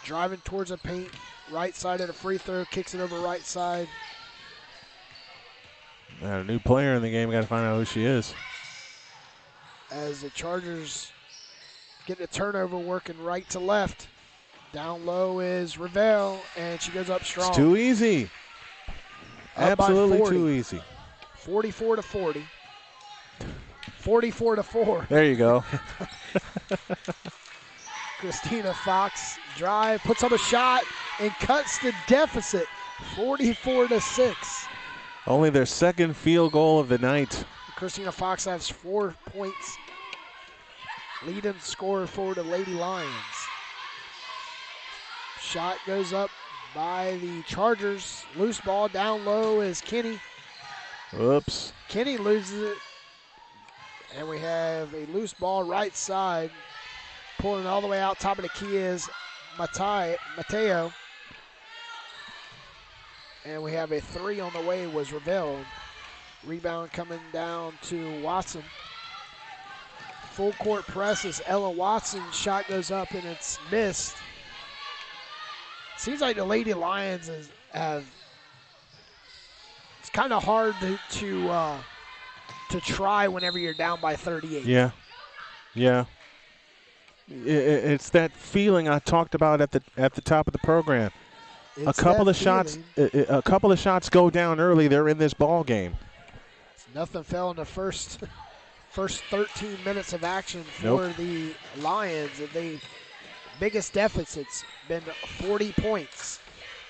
Driving towards the paint. Right side of the free throw. Kicks it over right side. A new player in the game. Got to find out who she is. As the Chargers get the turnover working right to left. Down low is Ravel, and she goes up strong. It's too easy. Up Absolutely too easy. 44-40. 44-4. There you go. Christina Fox drive, puts up a shot, and cuts the deficit. 44-6. Only their second field goal of the night. Christina Fox has 4 points. Leading scorer for the Lady Lions. Shot goes up by the Chargers. Loose ball down low is Kenny. Whoops. Kenny loses it. And we have a loose ball right side. Pulling all the way out top of the key is Mateo. And we have a 3 on the way was Ravel. Rebound coming down to Watson. Full court press is Ella Watson. Shot goes up and it's missed. Seems like the Lady Lions it's kind of hard to try whenever you're down by 38. Yeah. It's that feeling I talked about at the top of the program. A couple of shots go down early. They're in this ball game. Nothing fell in the first first 13 minutes of action for the Lions. The biggest deficit's been 40 points.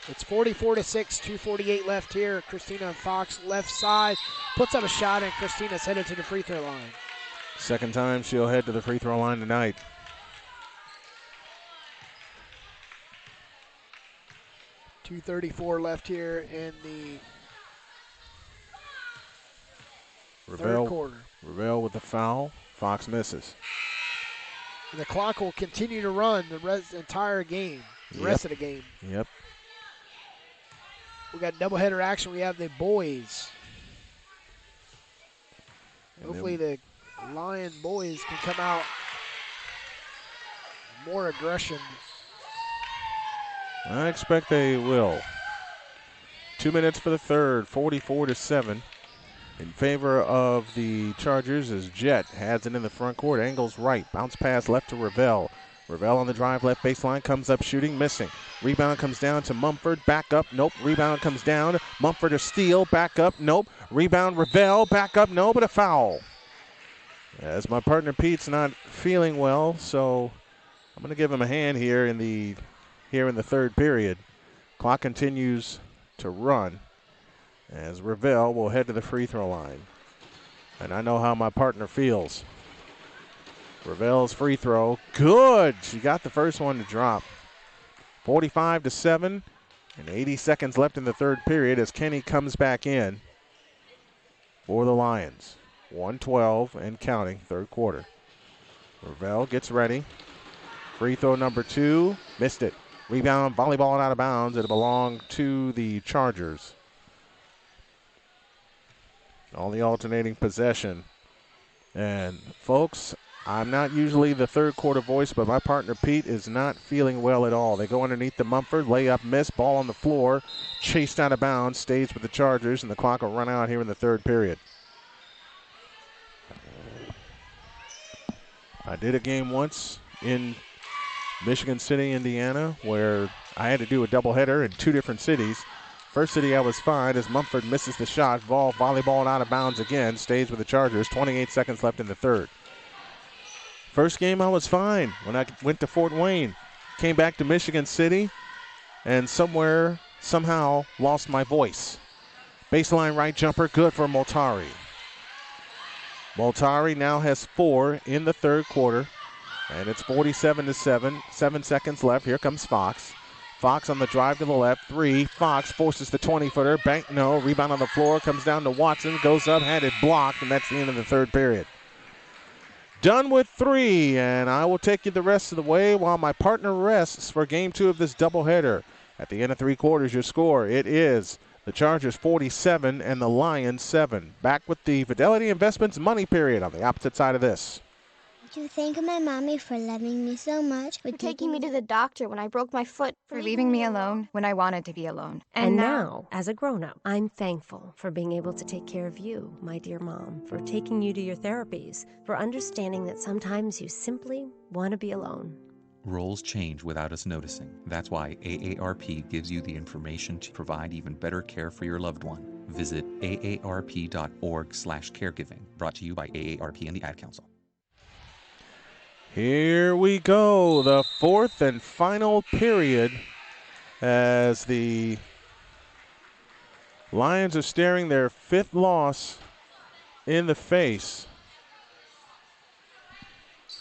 It's 44-6, 2:48 left here. Christina Fox, left side, puts up a shot, and Christina's headed to the free throw line. Second time she'll head to the free throw line tonight. .234 left here in the third quarter. Ravel with the foul. Fox misses. The clock will continue to run the entire game, the rest of the game. Yep. We got doubleheader action. We have the boys. Hopefully the Lion boys can come out more aggression. I expect they will. 2 minutes for the third, 44-7. In favor of the Chargers as Jet has it in the front court. Angles right. Bounce pass left to Ravel. Ravel on the drive, left baseline, comes up shooting, missing. Rebound comes down to Mumford, back up, nope. Rebound comes down. Mumford a steal, back up, nope. Rebound Ravel, back up, no, but a foul. As my partner Pete's not feeling well, so I'm going to give him a hand here in the third period. Clock continues to run as Ravel will head to the free throw line. And I know how my partner feels. Ravel's free throw, good. She got the first one to drop. 45-7, and 80 seconds left in the third period as Kenny comes back in for the Lions. 1:12 and counting, third quarter. Ravel gets ready. Free throw number 2, missed it. Rebound, volleyball out of bounds. It belonged to the Chargers. On the alternating possession. And folks, I'm not usually the third quarter voice, but my partner Pete is not feeling well at all. They go underneath the Mumford, layup miss, ball on the floor, chased out of bounds, stays with the Chargers, and the clock will run out here in the third period. I did a game once in Michigan City, Indiana, where I had to do a doubleheader in 2 different cities. First city I was fine as Mumford misses the shot, volleyball out of bounds again, stays with the Chargers, 28 seconds left in the third. First game I was fine when I went to Fort Wayne. Came back to Michigan City and somehow lost my voice. Baseline right jumper, good for Moltari. Moltari now has 4 in the third quarter, and it's 47-7. 7 seconds left. Here comes Fox. Fox on the drive to the left, 3. Fox forces the 20-footer. Bank, no. Rebound on the floor, comes down to Watson, goes up, had it blocked, and that's the end of the third period. Done with 3, and I will take you the rest of the way while my partner rests for game 2 of this doubleheader. At the end of 3 quarters, your score, it is the Chargers 47 and the Lions 7. Back with the Fidelity Investments money period on the opposite side of this. To thank my mommy for loving me so much, For taking me to the doctor when I broke my foot. For leaving me alone when I wanted to be alone. And now, as a grown-up, I'm thankful for being able to take care of you, my dear mom, for taking you to your therapies, for understanding that sometimes you simply want to be alone. Roles change without us noticing. That's why AARP gives you the information to provide even better care for your loved one. Visit aarp.org/caregiving. Brought to you by AARP and the Ad Council. Here we go, the fourth and final period as the Lions are staring their 5th loss in the face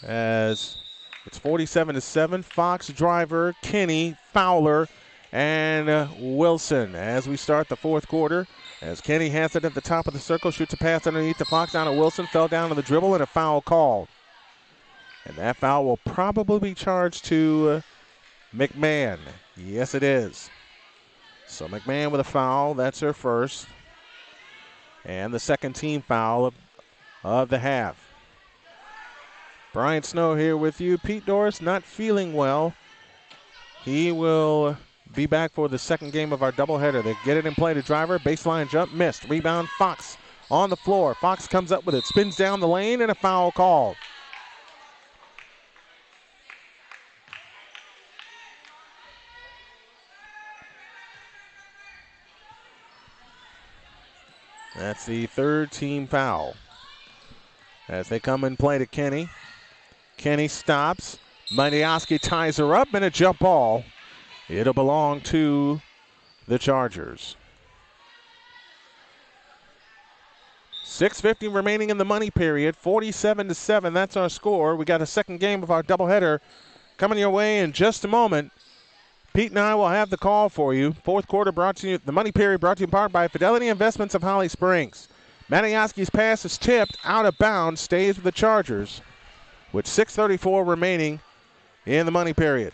as it's 47-7. Fox, Driver, Kenny, Fowler, and Wilson as we start the fourth quarter. As Kenny has it at the top of the circle, shoots a pass underneath the Fox down to Wilson, fell down to the dribble, and a foul called. And that foul will probably be charged to McMahon. Yes, it is. So McMahon with a foul. That's her first. And the second team foul of the half. Brian Snow here with you. Pete Doris not feeling well. He will be back for the second game of our doubleheader. They get it in play to Driver. Baseline jump missed. Rebound Fox on the floor. Fox comes up with it. Spins down the lane and a foul called. That's the third team foul. as they come and play to Kenny. Kenny stops. Matioski ties her up, and a jump ball. It'll belong to the Chargers. 6:50 remaining in the money period. 47-7. That's our score. We got a second game of our doubleheader coming your way in just a moment. Pete and I will have the call for you. Fourth quarter brought to you, the money period brought to you in part by Fidelity Investments of Holly Springs. Matioski's pass is tipped out of bounds, stays with the Chargers with 6:34 remaining in the money period.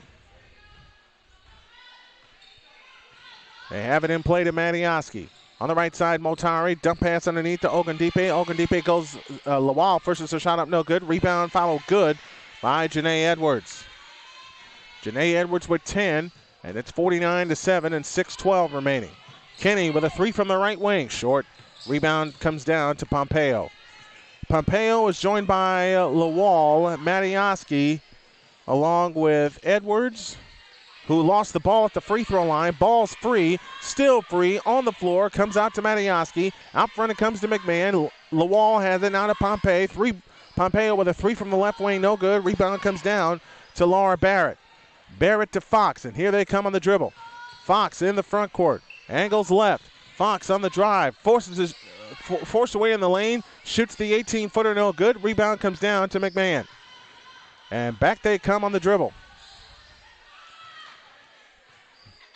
They have it in play to Matioski. On the right side, Motari, dump pass underneath to Ogundipe. Ogundipe goes, Lawal forces a shot up, no good. Rebound, follow good by Janae Edwards. Janae Edwards with 10, and it's 49-7 and 6:12 remaining. Kenny with a three from the right wing, short. Rebound comes down to Pompeo. Pompeo is joined by Lawal, Matioski, along with Edwards, who lost the ball at the free throw line. Ball's free, still free, on the floor, comes out to Matioski. Out front it comes to McMahon. Lawal has it out of Pompeo. Pompeo with a three from the left wing, no good. Rebound comes down to Laura Barrett. Barrett to Fox, and here they come on the dribble. Fox in the front court, angles left. Fox on the drive, forced away in the lane, shoots the 18-footer, no good. Rebound comes down to McMahon. And back they come on the dribble.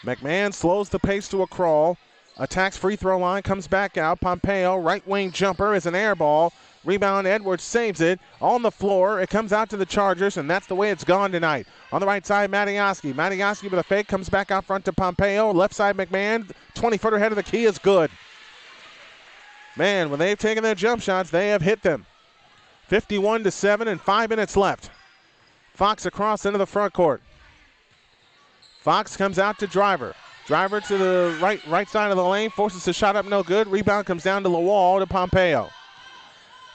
McMahon slows the pace to a crawl, attacks free throw line, comes back out. Pompeo, right wing jumper is an air ball. Rebound, Edwards saves it. On the floor, it comes out to the Chargers, and that's the way it's gone tonight. On the right side, Matioski. Matioski with a fake, comes back out front to Pompeo. Left side, McMahon, 20-footer head of the key is good. Man, when they've taken their jump shots, they have hit them. 51-7 and 5 minutes left. Fox across into the front court. Fox comes out to Driver. Driver to the right side of the lane, forces a shot up, no good. Rebound comes down to Lawal to Pompeo.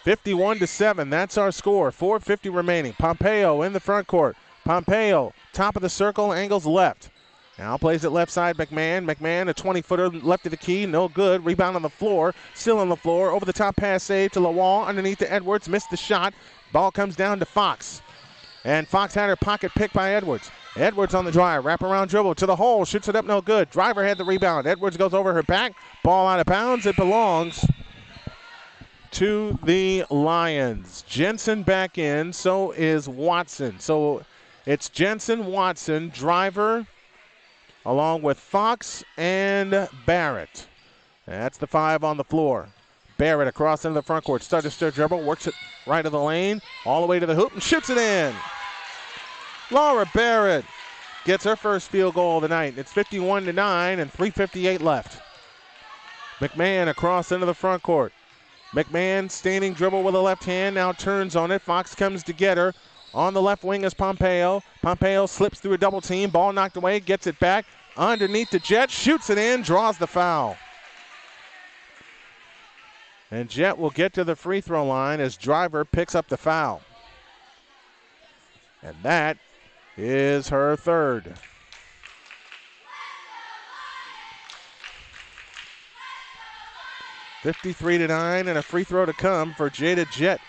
51-7, that's our score. 4:50 remaining. Pompeo in the front court. Pompeo, top of the circle, angles left. Now plays it left side, McMahon. McMahon, a 20-footer left of the key, no good. Rebound on the floor, still on the floor. Over the top pass save to Lawal, underneath to Edwards, missed the shot. Ball comes down to Fox. And Fox had her pocket picked by Edwards. Edwards on the drive, wraparound dribble to the hole, shoots it up, no good. Driver had the rebound. Edwards goes over her back, ball out of bounds. It belongs to the Lions. Jensen back in, so is Watson. So it's Jensen, Watson, Driver, along with Fox and Barrett. That's the five on the floor. Barrett across into the front court. Start to stir dribble, works it right of the lane, all the way to the hoop, and shoots it in. Laura Barrett gets her first field goal of the night. It's 51-9 and 3:58 left. McMahon across into the front court. McMahon standing dribble with a left hand, now turns on it. Fox comes to get her. On the left wing is Pompeo. Pompeo slips through a double team. Ball knocked away, gets it back. Underneath the Jet, shoots it in, draws the foul. And Jet will get to the free throw line as Driver picks up the foul. And that is her third. (53-9) and a free throw to come for Jada Jet.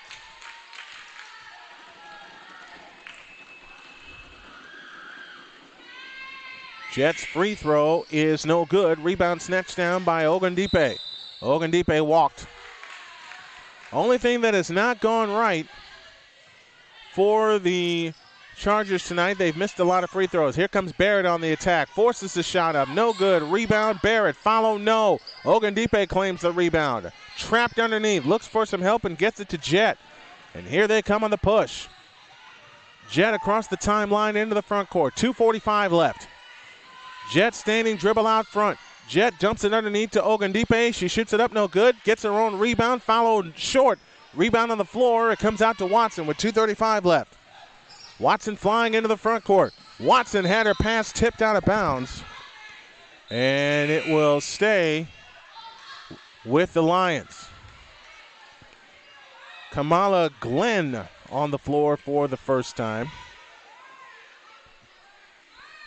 Jet's free throw is no good. Rebound snatched down by Ogundipe. Ogundipe walked. Only thing that has not gone right for the Chargers tonight, they've missed a lot of free throws. Here comes Barrett on the attack. Forces the shot up. No good. Rebound, Barrett. Follow, no. Ogundipe claims the rebound. Trapped underneath. Looks for some help and gets it to Jet. And here they come on the push. Jet across the timeline into the front court. 2:45 left. Jet standing dribble out front. Jet dumps it underneath to Ogundipe. She shoots it up, no good. Gets her own rebound. Followed short. Rebound on the floor. It comes out to Watson with 2:35 left. Watson flying into the front court. Watson had her pass tipped out of bounds. And it will stay with the Lions. Kamala Glenn on the floor for the first time.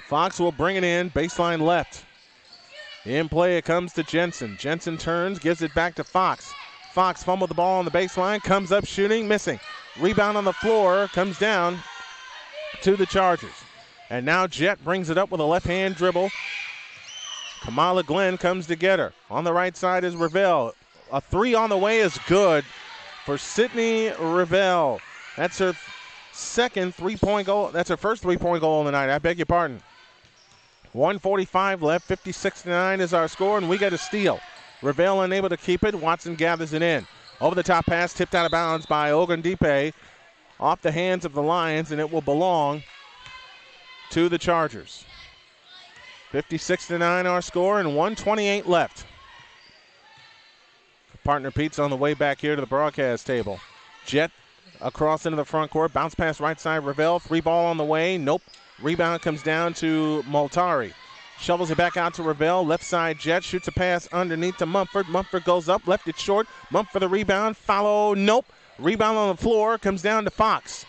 Fox will bring it in, baseline left. In play, it comes to Jensen. Jensen turns, gives it back to Fox. Fox fumbled the ball on the baseline, comes up shooting, missing. Rebound on the floor, comes down to the Chargers. And now Jet brings it up with a left-hand dribble. Kamala Glenn comes to get her. On the right side is Ravel. A three on the way is good for Sydney Ravel. That's her second three-point goal. That's her first three-point goal of the night. I beg your pardon. 1:45 left, 56-9 is our score, and we get a steal. Ravel unable to keep it. Watson gathers it in. Over the top pass, tipped out of bounds by Ogundipe. Off the hands of the Lions, and it will belong to the Chargers. 56-9 our score, and 1:28 left. Partner Pete's on the way back here to the broadcast table. Jet across into the front court. Bounce pass right side. Ravel. Three ball on the way. Nope. Rebound comes down to Multari. Shovels it back out to Ravel. Left side Jet. Shoots a pass underneath to Mumford. Mumford goes up. Left it short. Mumford for the rebound. Follow. Nope. Rebound on the floor. Comes down to Fox.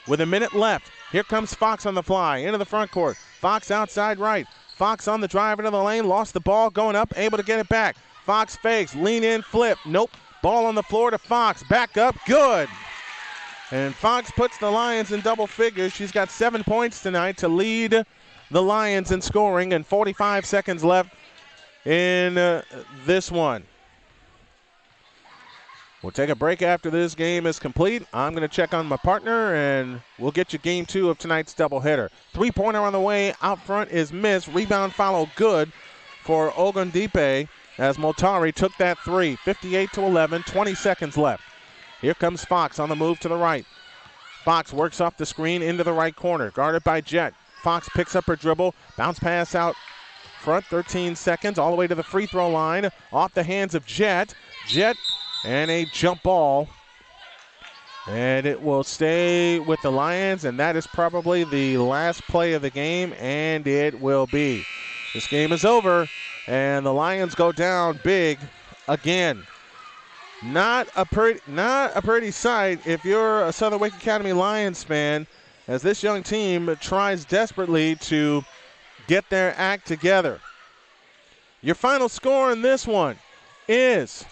With a minute left. Here comes Fox on the fly. Into the front court. Fox outside right. Fox on the drive into the lane. Lost the ball. Going up. Able to get it back. Fox fakes. Lean in. Flip. Nope. Ball on the floor to Fox. Back up. Good. And Fox puts the Lions in double figures. She's got 7 points tonight to lead the Lions in scoring, and 45 seconds left in this one. We'll take a break after this game is complete. I'm going to check on my partner, and we'll get you game 2 of tonight's doubleheader. Three-pointer on the way. Out front is missed. Rebound follow good for Ogundipe as Multari took that three. 58-11, 20 seconds left. Here comes Fox on the move to the right. Fox works off the screen into the right corner, guarded by Jet. Fox picks up her dribble, bounce pass out front, 13 seconds, all the way to the free throw line, off the hands of Jet. Jet, and a jump ball. And it will stay with the Lions, and that is probably the last play of the game, and it will be. This game is over, and the Lions go down big again. Not a pretty sight if you're a Southern Wake Academy Lions fan, as this young team tries desperately to get their act together. Your final score in this one is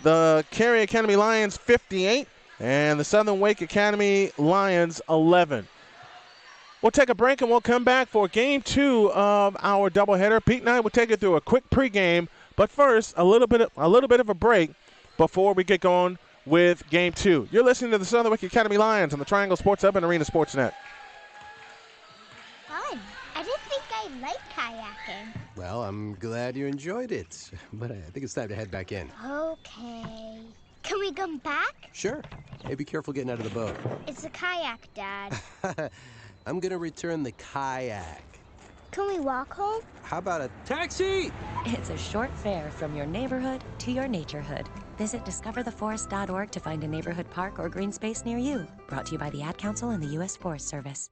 the Cary Academy Lions 58 and the Southern Wake Academy Lions 11. We'll take a break and we'll come back for game 2 of our doubleheader. Pete and I will take it through a quick pregame, but first a little bit of a break before we get going with game 2. You're listening to the Southern Wake Academy Lions on the Triangle Sports Hub and Arena Sports Net. Fun. I didn't think I liked kayaking. Well, I'm glad you enjoyed it, but I think it's time to head back in. Okay. Can we come back? Sure. Hey, be careful getting out of the boat. It's a kayak, Dad. I'm gonna return the kayak. Can we walk home? How about a taxi? It's a short fare from your neighborhood to your naturehood. Visit discovertheforest.org to find a neighborhood park or green space near you. Brought to you by the Ad Council and the U.S. Forest Service.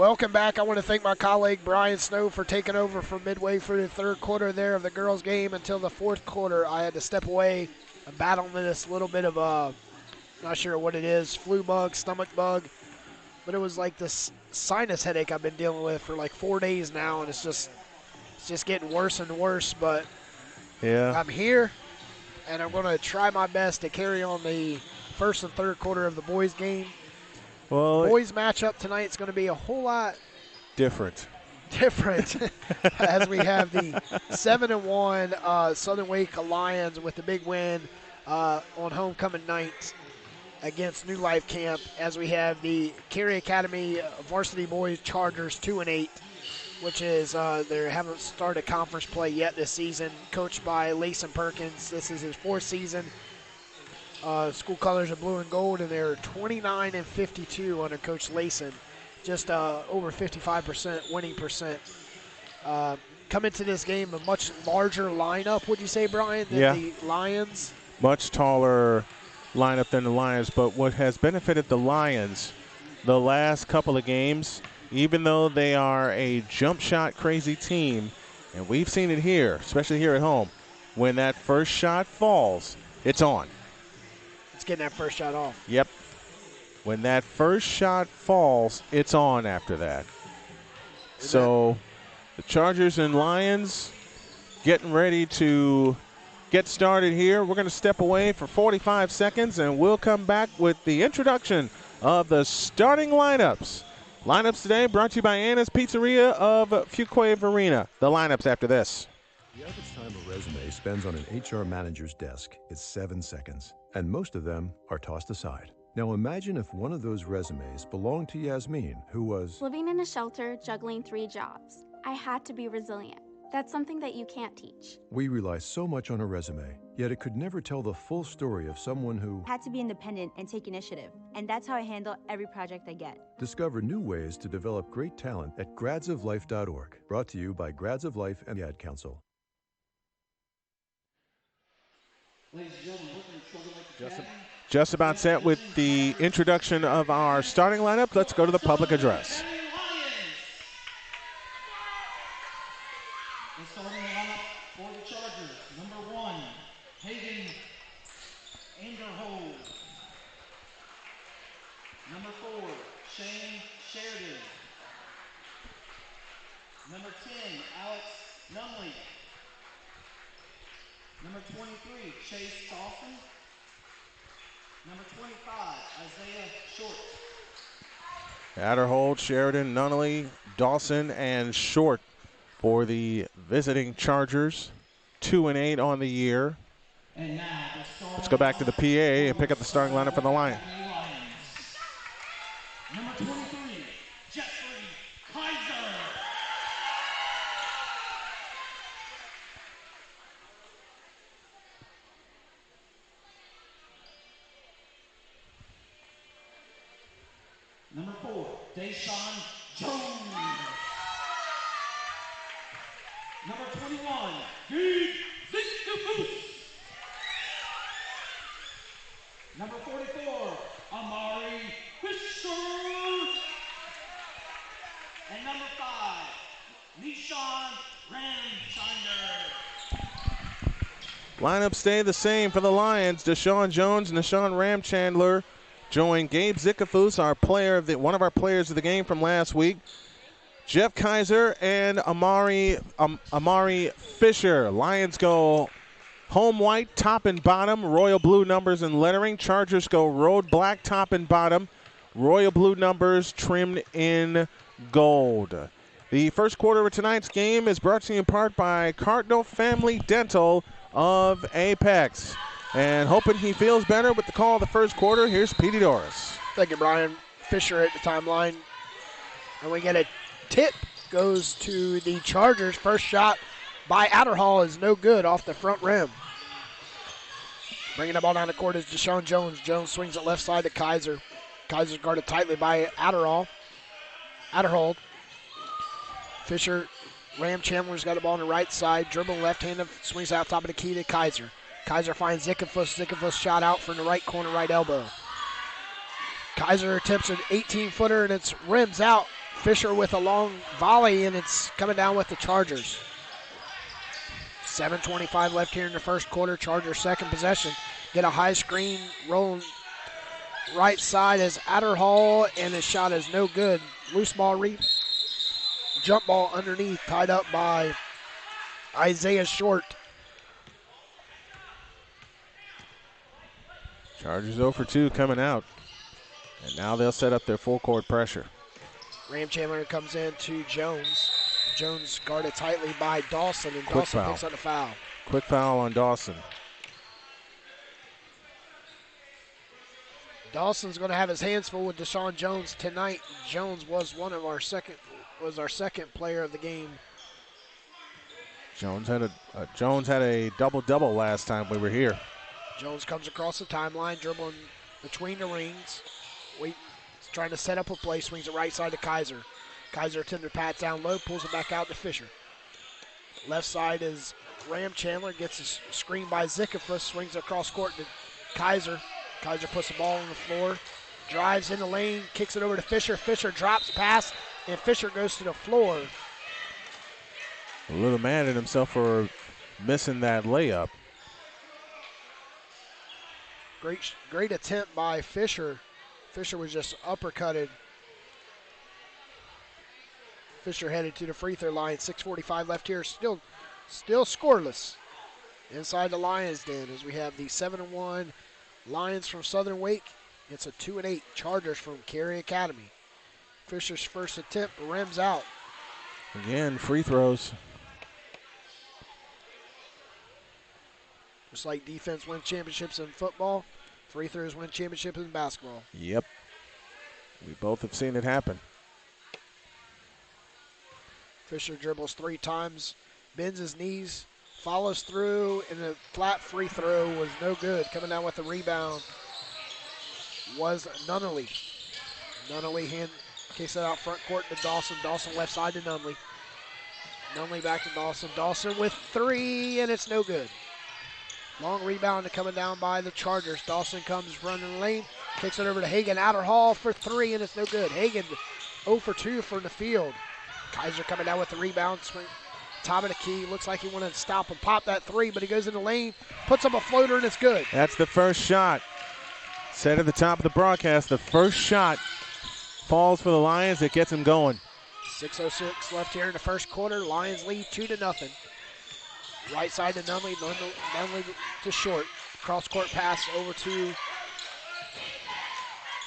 Welcome back. I want to thank my colleague Brian Snow for taking over from midway through the third quarter there of the girls' game until the fourth quarter. I had to step away and battle with this little bit of not sure what it is, flu bug, stomach bug, but it was like this sinus headache I've been dealing with for like 4 days now, and it's just getting worse and worse. But yeah, I'm here, and I'm going to try my best to carry on the first and third quarter of the boys' game. Well, boys matchup tonight is going to be a whole lot different as we have the 7-1 Southern Wake Lions with the big win on homecoming night against New Life Camp, as we have the Cary Academy varsity boys Chargers 2-8, which is they haven't started conference play yet this season, coached by Layson Perkins. This is his fourth season. School colors are blue and gold, and they're 29-52 under Coach Layson, just over 55% winning percent. Come into this game a much larger lineup, would you say, Brian, than the Lions? Much taller lineup than the Lions, but what has benefited the Lions the last couple of games, even though they are a jump shot crazy team, and we've seen it here, especially here at home, when that first shot falls, it's on. Getting that first shot off. Yep. When that first shot falls, it's on after that. So the Chargers and Lions getting ready to get started here. We're going to step away for 45 seconds, and we'll come back with the introduction of the starting lineups. Lineups today brought to you by Aniss Pizzeria of Fuquay Arena. The lineups after this. The average time a resume spends on an HR manager's desk is 7 seconds, and most of them are tossed aside. Now imagine if one of those resumes belonged to Yasmin, who was living in a shelter, juggling 3 jobs. I had to be resilient. That's something that you can't teach. We rely so much on a resume, yet it could never tell the full story of someone who had to be independent and take initiative, and that's how I handle every project I get. Discover new ways to develop great talent at gradsoflife.org. Brought to you by Grads of Life and the Ad Council. Just about set with the introduction of our starting lineup. Let's go to the public address. The starting lineup for the Chargers. Number 1, Hayden Anderhold. Number 4, Shane Sheridan. Number 10, Alex Numley. Number 23, Chase Dawson. Number 25, Isaiah Short. Adderhold, Sheridan, Nunnally, Dawson, and Short for the visiting Chargers. 2-8 on the year. And now let's go back to the PA and pick up the starting lineup for the Lions. Number 23, Jeffrey Kaiser. Number 4, Deshaun Jones. Number 21, Gabe Zickaboos. Number 44, Amari Fisher. And number 5, Nishan Ramchinder. Lineup stay the same for the Lions. Deshaun Jones and Nishan Ramchandler join Gabe Zickafoos, one of our players of the game from last week. Jeff Kaiser and Amari Fisher. Lions go home white, top and bottom, royal blue numbers and lettering. Chargers go road black, top and bottom, royal blue numbers trimmed in gold. The first quarter of tonight's game is brought to you in part by Cardinal Family Dental of Apex. And hoping he feels better with the call of the first quarter, here's Petey Doris. Thank you, Brian. Fisher at the timeline. And we get a tip, goes to the Chargers. First shot by Adderhall is no good off the front rim. Bringing the ball down the court is Deshaun Jones. Jones swings it left side to Kaiser. Kaiser's guarded tightly by Adderhold. Fisher, Chandler's got the ball on the right side. Dribbling left-handed, swings out top of the key to Kaiser. Kaiser finds Zickafoos. Zickafoos shot out from the right corner, right elbow. Kaiser attempts an 18-footer, and it's rims out Fisher with a long volley, and it's coming down with the Chargers. 7:25 left here in the first quarter. Chargers second possession. Get a high screen rolling right side as Adderhall, and his shot is no good. Loose ball jump ball underneath, tied up by Isaiah Short. Chargers 0 for 2 coming out. And now they'll set up their full court pressure. Ram Chandler comes in to Jones. Jones guarded tightly by Dawson, and Quick Dawson foul. picks up the foul. Quick foul on Dawson. Dawson's going to have his hands full with Deshaun Jones tonight. Jones was our second player of the game. Jones had a double-double last time we were here. Jones comes across the timeline, dribbling between the rings. Trying to set up a play, swings it right side to Kaiser. Kaiser attempted to pat down low, pulls it back out to Fisher. Left side is Ram Chandler, gets a screen by Zikafus, swings across court to Kaiser. Kaiser puts the ball on the floor, drives in the lane, kicks it over to Fisher. Fisher drops pass, and Fisher goes to the floor. A little mad at himself for missing that layup. Great attempt by Fisher. Fisher was just uppercutted. Fisher headed to the free throw line. 6:45 left here. Still scoreless inside the Lions den as we have the 7-1 Lions from Southern Wake. It's a 2-8 Chargers from Cary Academy. Fisher's first attempt rims out. Again, free throws. Just like defense wins championships in football, free throws win championships in basketball. Yep. We both have seen it happen. Fisher dribbles 3 times, bends his knees, follows through, and the flat free throw was no good. Coming down with the rebound was Nunnally. Nunnally kicks it out front court to Dawson. Dawson left side to Nunnally. Nunnally back to Dawson. Dawson with 3, and it's no good. Long rebound coming down by the Chargers. Dawson comes running the lane, kicks it over to Hagan. Outer Hall for 3, and it's no good. Hagan 0 for 2 from the field. Kaiser coming down with the rebound. Swing, top of the key. Looks like he wanted to stop and pop that 3, but he goes in the lane, puts up a floater, and it's good. That's the first shot. Said at the top of the broadcast, the first shot falls for the Lions. It gets them going. 6:06 left here in the first quarter. Lions lead 2-0. Right side to Nunnally. Nunnally to Short. Cross court pass over to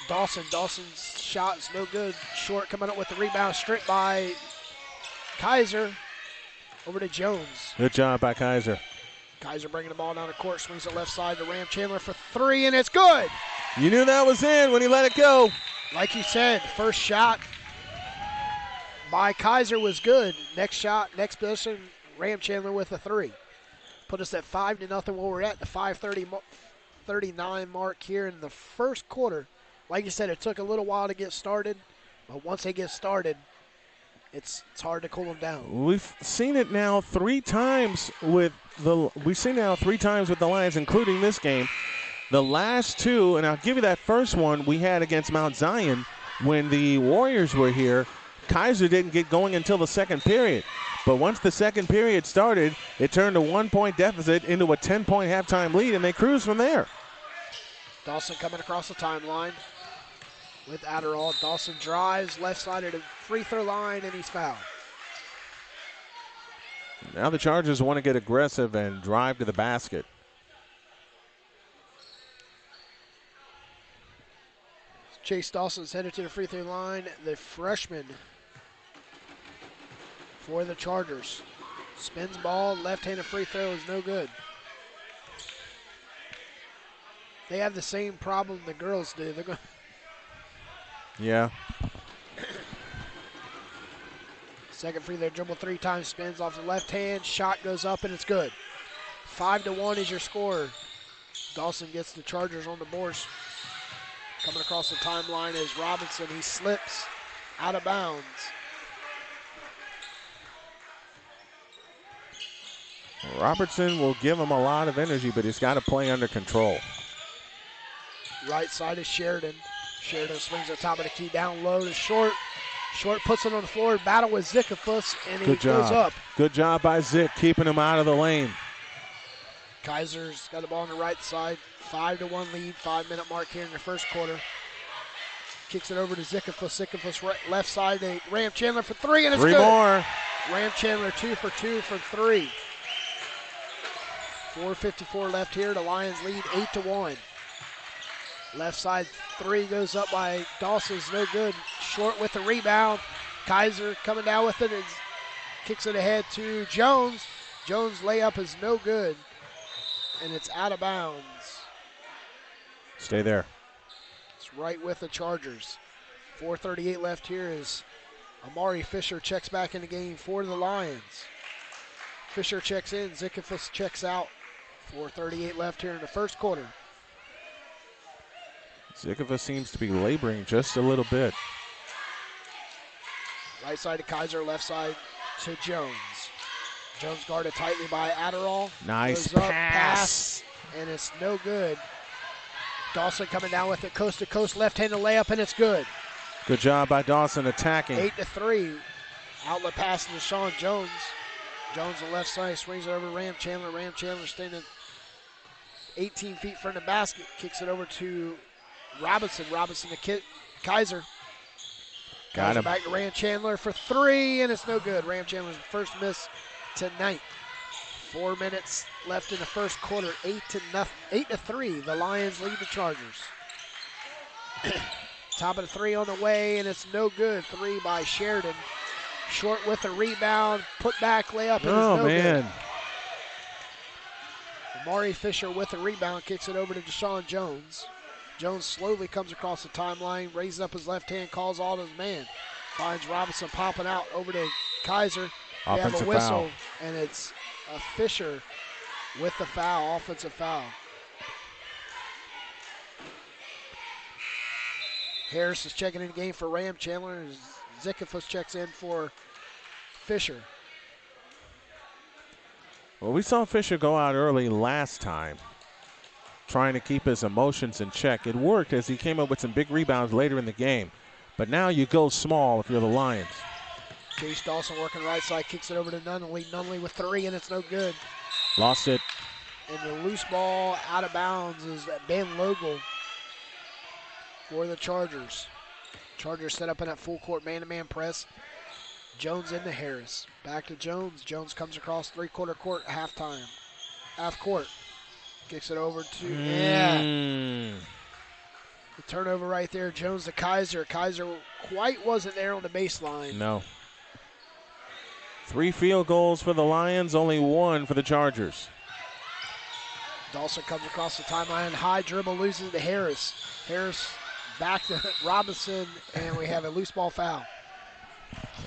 Dawson. Dawson's shot is no good. Short coming up with the rebound. Stripped by Kaiser. Over to Jones. Good job by Kaiser. Kaiser bringing the ball down the court. Swings it left side to Ram Chandler for 3, and it's good. You knew that was in when he let it go. Like you said, first shot by Kaiser was good. Next shot, next possession, Ram Chandler with a 3. Put us at 5-0 where we're at the 5:39 mark here in the first quarter. Like you said, it took a little while to get started, but once they get started, it's hard to cool them down. We've seen it now 3 times with the Lions, including this game. The last 2, and I'll give you that first one we had against Mount Zion when the Warriors were here. Kaiser didn't get going until the second period. But once the second period started, it turned a 1-point deficit into a 10-point halftime lead, and they cruised from there. Dawson coming across the timeline with Adderall. Dawson drives left side of the free throw line, and he's fouled. Now the Chargers want to get aggressive and drive to the basket. Chase Dawson's headed to the free throw line. The freshman for the Chargers. Spins ball, left-handed free throw is no good. They have the same problem the girls do. They're going. Yeah. Second free throw, dribble 3 times, spins off the left hand, shot goes up, and it's good. 5-1 is your score. Dawson gets the Chargers on the boards. Coming across the timeline is Robinson. He slips out of bounds. Robertson will give him a lot of energy, but he's got to play under control. Right side is Sheridan. Sheridan swings the top of the key down low to Short. Short puts it on the floor, battle with Zikafus, and he Good job. goes up. Good job by Zick, keeping him out of the lane. Kaiser's got the ball on the right side. 5-1 lead, 5-minute mark here in the first quarter. Kicks it over to Zikafus. Zikafus right, left side. They Ram Chandler for three, and it's Three good. more. Ram Chandler 2 for 2 for three. 4:54 left here. The Lions lead 8-1. Left side three goes up by Dawson's no good. Short with the rebound. Kaiser coming down with it. Kicks it ahead to Jones. Jones' layup is no good, and it's out of bounds. Stay there. It's right with the Chargers. 4:38 left here as Amari Fisher checks back in the game for the Lions. Fisher checks in. Zikafus checks out. 4:38 left here in the first quarter. Zikafus seems to be laboring just a little bit. Right side to Kaiser, left side to Jones. Jones guarded tightly by Adderall. Nice Goes up, pass. And it's no good. Dawson coming down with it, coast to coast, left-handed layup, and it's good. Good job by Dawson attacking. 8-3. Outlet pass to Sean Jones. Jones on the left side swings it over to Ram Chandler. Ram Chandler standing 18 feet from the basket. Kicks it over to Robinson. Robinson to Kaiser. Got him. Back to Ram Chandler for three, and it's no good. Ram Chandler's first miss tonight. 4 minutes left in the first quarter. 8-3. The Lions lead the Chargers. Top of the three on the way, and it's no good. Three by Sheridan. Short with a rebound. Put back layup, and it's no good. Amari Fisher with a rebound. Kicks it over to Deshaun Jones. Jones slowly comes across the timeline, raises up his left hand, calls all his man. Finds Robinson popping out over to Kaiser. They have a whistle, and it's Fisher with the foul, offensive foul. Harris is checking in the game for Ram Chandler. Zikafus checks in for Fisher. Well, we saw Fisher go out early last time, trying to keep his emotions in check. It worked as he came up with some big rebounds later in the game. But now you go small if you're the Lions. Chase Dawson working right side, kicks it over to Nunley. Nunley with three, and it's no good. Lost it. And the loose ball out of bounds is Ben Logal for the Chargers. Chargers set up in that full court man-to-man press. Jones into Harris. Back to Jones. Jones comes across three-quarter court, half court. Kicks it over to, the turnover right there. Jones to Kaiser. Kaiser quite wasn't there on the baseline. No. 3 field goals for the Lions, only 1 for the Chargers. Dawson comes across the timeline. High dribble, loses to Harris. Harris back to Robinson, and we have a loose ball foul.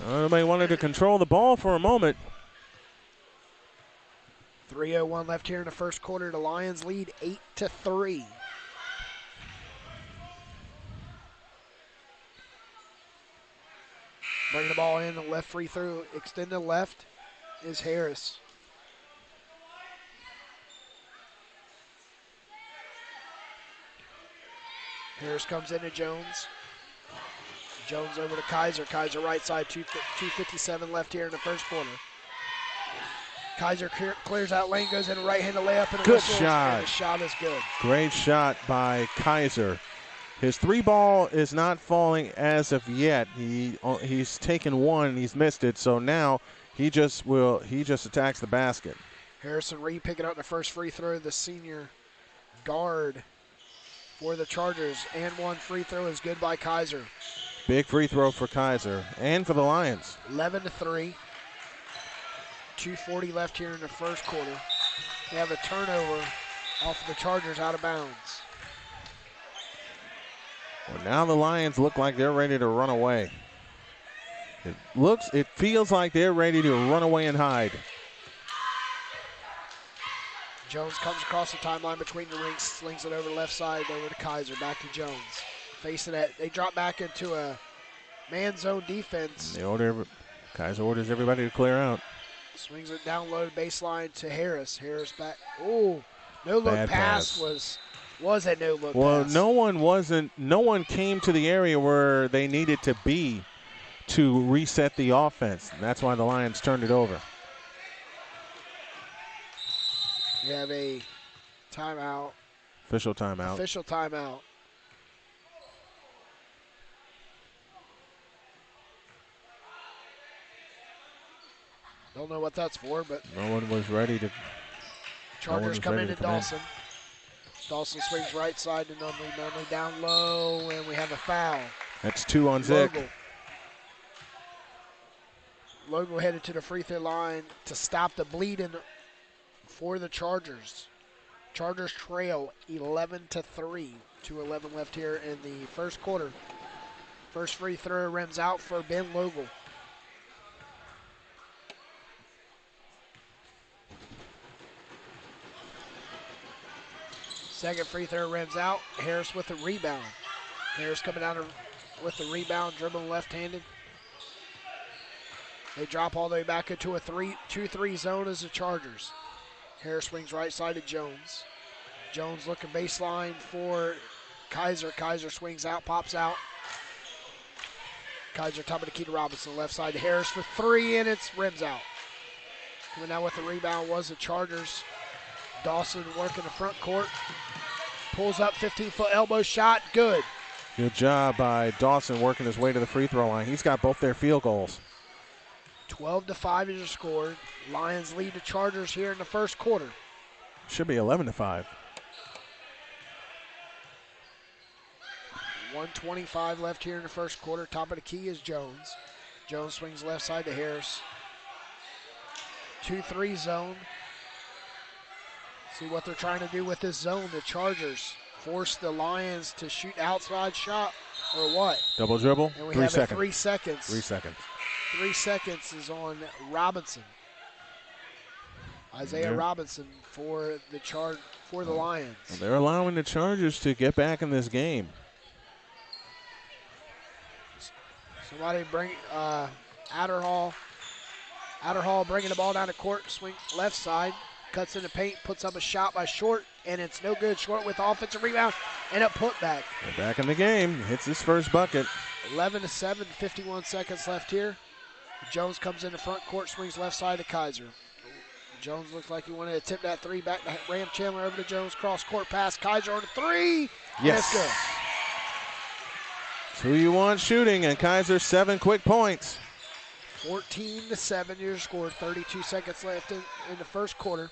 Everybody wanted to control the ball for a moment. 3:01 left here in the first quarter. The Lions lead 8-3. Bring the ball in, the left free throw, extend to left is Harris. Harris comes into Jones. Jones over to Kaiser. Kaiser right side, 2:57 left here in the first quarter. Kaiser clears out lane, goes in a right-handed layup, and a Good whistle, shot. and the shot is good. Great shot by Kaiser. His 3 ball is not falling as of yet. He's taken one, he's missed it, so now he just attacks the basket. Harrison Reed picking up the first free throw, the senior guard for the Chargers, and one free throw is good by Kaiser. Big free throw for Kaiser and for the Lions. 11-3. 2:40 left here in the first quarter. They have a turnover off of the Chargers out of bounds. Well, now the Lions look like they're ready to run away. It feels like they're ready to run away and hide. Jones comes across the timeline between the rings, slings it over left side, over to Kaiser, back to Jones. Facing that, they drop back into a man zone defense. Kaiser orders everybody to clear out. Swings it down low baseline to Harris. Harris back. Oh, no look pass was a no look pass. Well, no one came to the area where they needed to be to reset the offense. And that's why the Lions turned it over. We have a timeout. Official timeout. Official timeout. Don't know what that's for, but no one was ready to. Chargers come into Dawson. Dawson swings right side to Nunley down low, and we have a foul. That's 2 on Zick. Logo headed to the free throw line to stop the bleeding for the Chargers. Chargers trail 11-3. 2:11 left here in the first quarter. First free throw rims out for Ben Logal. Second free throw rims out. Harris with the rebound. Harris coming out with the rebound, dribbling left-handed. They drop all the way back into a 2-3 zone as the Chargers. Harris swings right side to Jones. Jones looking baseline for Kaiser. Kaiser swings out, pops out. Kaiser top of the key to Robinson. Left side to Harris for 3, and it's rims out. Coming out with the rebound was the Chargers. Dawson working the front court. Pulls up, 15-foot elbow shot. Good. Good job by Dawson working his way to the free throw line. He's got both their field goals. 12-5 is your score. Lions lead the Chargers here in the first quarter. Should be 11-5. 1:25 left here in the first quarter. Top of the key is Jones. Jones swings left side to Harris. 2-3 zone. See what they're trying to do with this zone. The Chargers force the Lions to shoot outside shot or what? Double dribble. And we 3 have seconds. 3 seconds. 3 seconds. 3 seconds is on Robinson. Isaiah Robinson for the Lions. Well, they're allowing the Chargers to get back in this game. Somebody bring Adderhall. Adderhall bringing the ball down the court, swing left side, cuts in the paint, puts up a shot by Short, and it's no good. Short with offensive rebound and a putback. They're back in the game. Hits his first bucket. 11-7, 51 seconds left here. Jones comes in the front court, swings left side to Kaiser. Jones looks like he wanted to tip that 3 back to Ram Chandler over to Jones. Cross court pass. Kaiser on the 3. Yes. That's good. It's who you want shooting, and Kaiser 7 quick points. 14-7, your score. 32 seconds left in the first quarter.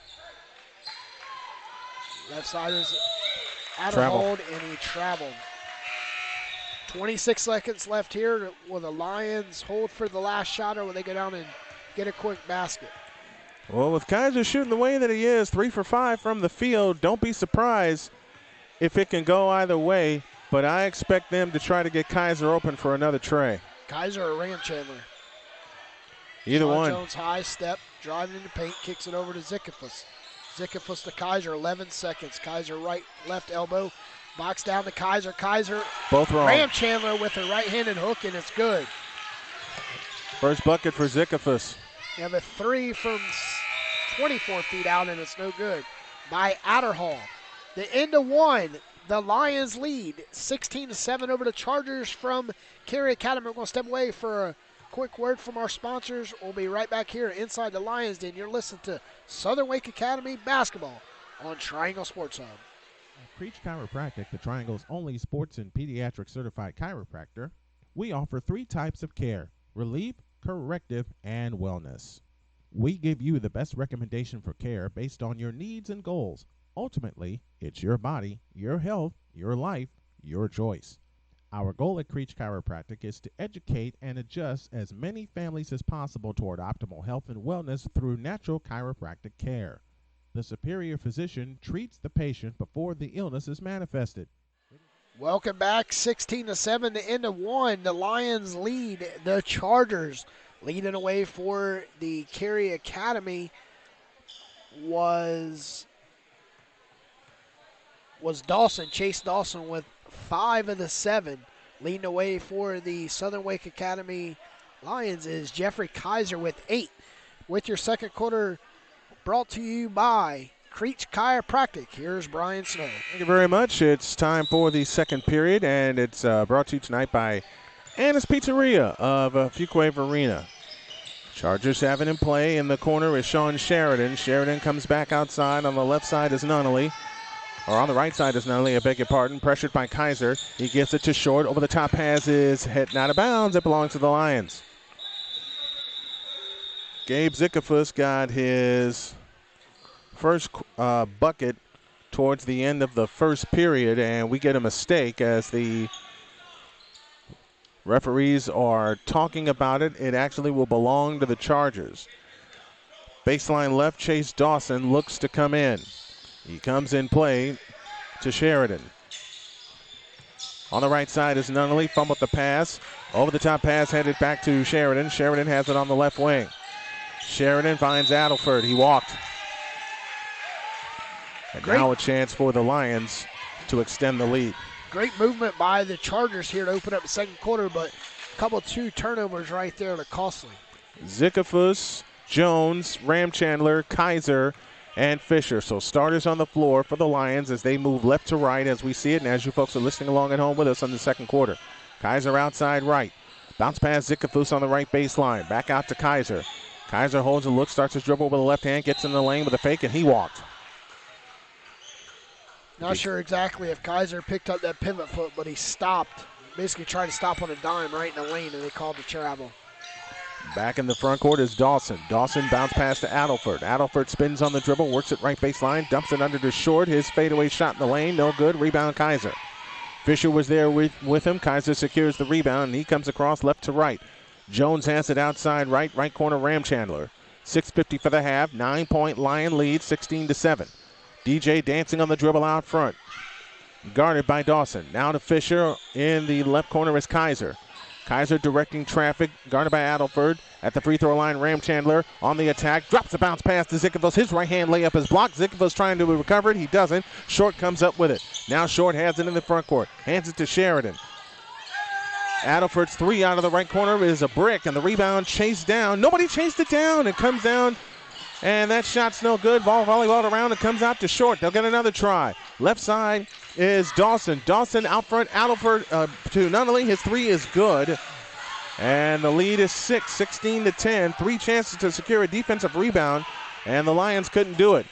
Left side is Adderhold, and he traveled. 26 seconds left here. Will the Lions hold for the last shot, or will they go down and get a quick basket? Well, with Kaiser shooting the way that he is, 3 for 5 from the field, don't be surprised if it can go either way, but I expect them to try to get Kaiser open for another tray. Kaiser or Ram Chandler? Either one. Jones high step, driving into paint, kicks it over to Zikafus. Zikafus to Kaiser, 11 seconds. Kaiser right, left elbow, box down to Kaiser. Kaiser, both wrong. Ram Chandler with a right-handed hook, and it's good. First bucket for Zikafus. You have a 3 from 24 feet out, and it's no good by Adderhall. The end of 1, the Lions lead 16-7 over the Chargers from Cary Academy. We're going to step away for a quick word from our sponsors. We'll be right back here inside the Lions Den. You're listening to Southern Wake Academy basketball on Triangle Sports Hub. At Creech Chiropractic, the Triangle's only sports and pediatric certified chiropractor, we offer 3 types of care: relief, corrective, and wellness. We give you the best recommendation for care based on your needs and goals. Ultimately, it's your body, your health, your life, your choice. Our goal at Creech Chiropractic is to educate and adjust as many families as possible toward optimal health and wellness through natural chiropractic care. The superior physician treats the patient before the illness is manifested. Welcome back, 16-7, the end of 1. The Lions lead the Chargers. Leading away for the Cary Academy was Dawson, Chase Dawson with 5 of the 7. Leading away for the Southern Wake Academy Lions is Jeffrey Kaiser with 8. With your second quarter brought to you by Creech Chiropractic. Here's Brian Snow. Thank you very much. It's time for the second period, and it's brought to you tonight by Aniss Pizzeria of Fuquay Arena. Chargers have it in play. In the corner is Sean Sheridan. Sheridan comes back outside. On the left side is Nunnally. Or on the right side is Nunnally, I beg your pardon. Pressured by Kaiser. He gives it to Short. Over the top pass is hit out of bounds. It belongs to the Lions. Gabe Zickafuss got his first bucket towards the end of the first period, and we get a mistake as the referees are talking about it. It actually will belong to the Chargers. Baseline left, Chase Dawson looks to come in. He comes in play to Sheridan. On the right side is Nunnally, fumbled the pass. Over the top pass headed back to Sheridan. Sheridan has it on the left wing. Sheridan finds Adelford. He walked. And now a chance for the Lions to extend the lead. Great movement by the Chargers here to open up the second quarter, but a couple 2 turnovers right there that are costly. Zickafuss, Jones, Ramchandler, Kaiser, and Fisher. So starters on the floor for the Lions as they move left to right as we see it, and as you folks are listening along at home with us on the second quarter. Kaiser outside right. Bounce pass Zickafuss on the right baseline. Back out to Kaiser. Kaiser holds a look, starts his dribble with the left hand, gets in the lane with a fake, and he walked. Not sure exactly if Kaiser picked up that pivot foot, but he stopped. Basically tried to stop on a dime right in the lane, and they called the travel. Back in the front court is Dawson. Dawson bounce pass to Adelford. Adelford spins on the dribble, works it right baseline, dumps it under to Short. His fadeaway shot in the lane, no good. Rebound Kaiser. Fisher was there with him. Kaiser secures the rebound, and he comes across left to right. Jones has it outside right corner Ramchandler. 6:50 for the half, 9-point Lion lead, 16-7. DJ dancing on the dribble out front. Guarded by Dawson. Now to Fisher. In the left corner is Kaiser. Kaiser directing traffic, guarded by Adelford. At the free throw line, Ramchandler on the attack. Drops a bounce pass to Zickafuss. His right hand layup is blocked. Zickafuss trying to recover it. He doesn't. Short comes up with it. Now Short has it in the front court. Hands it to Sheridan. Adelford's 3 out of the right corner is a brick, and the rebound chased down. Nobody chased it down. It comes down, and that shot's no good. Ball volleyball around. It comes out to Short. They'll get another try. Left side is Dawson. Dawson out front. Adelford to Nunnally. His 3 is good. And the lead is 16-10. 3 chances to secure a defensive rebound, and the Lions couldn't do it.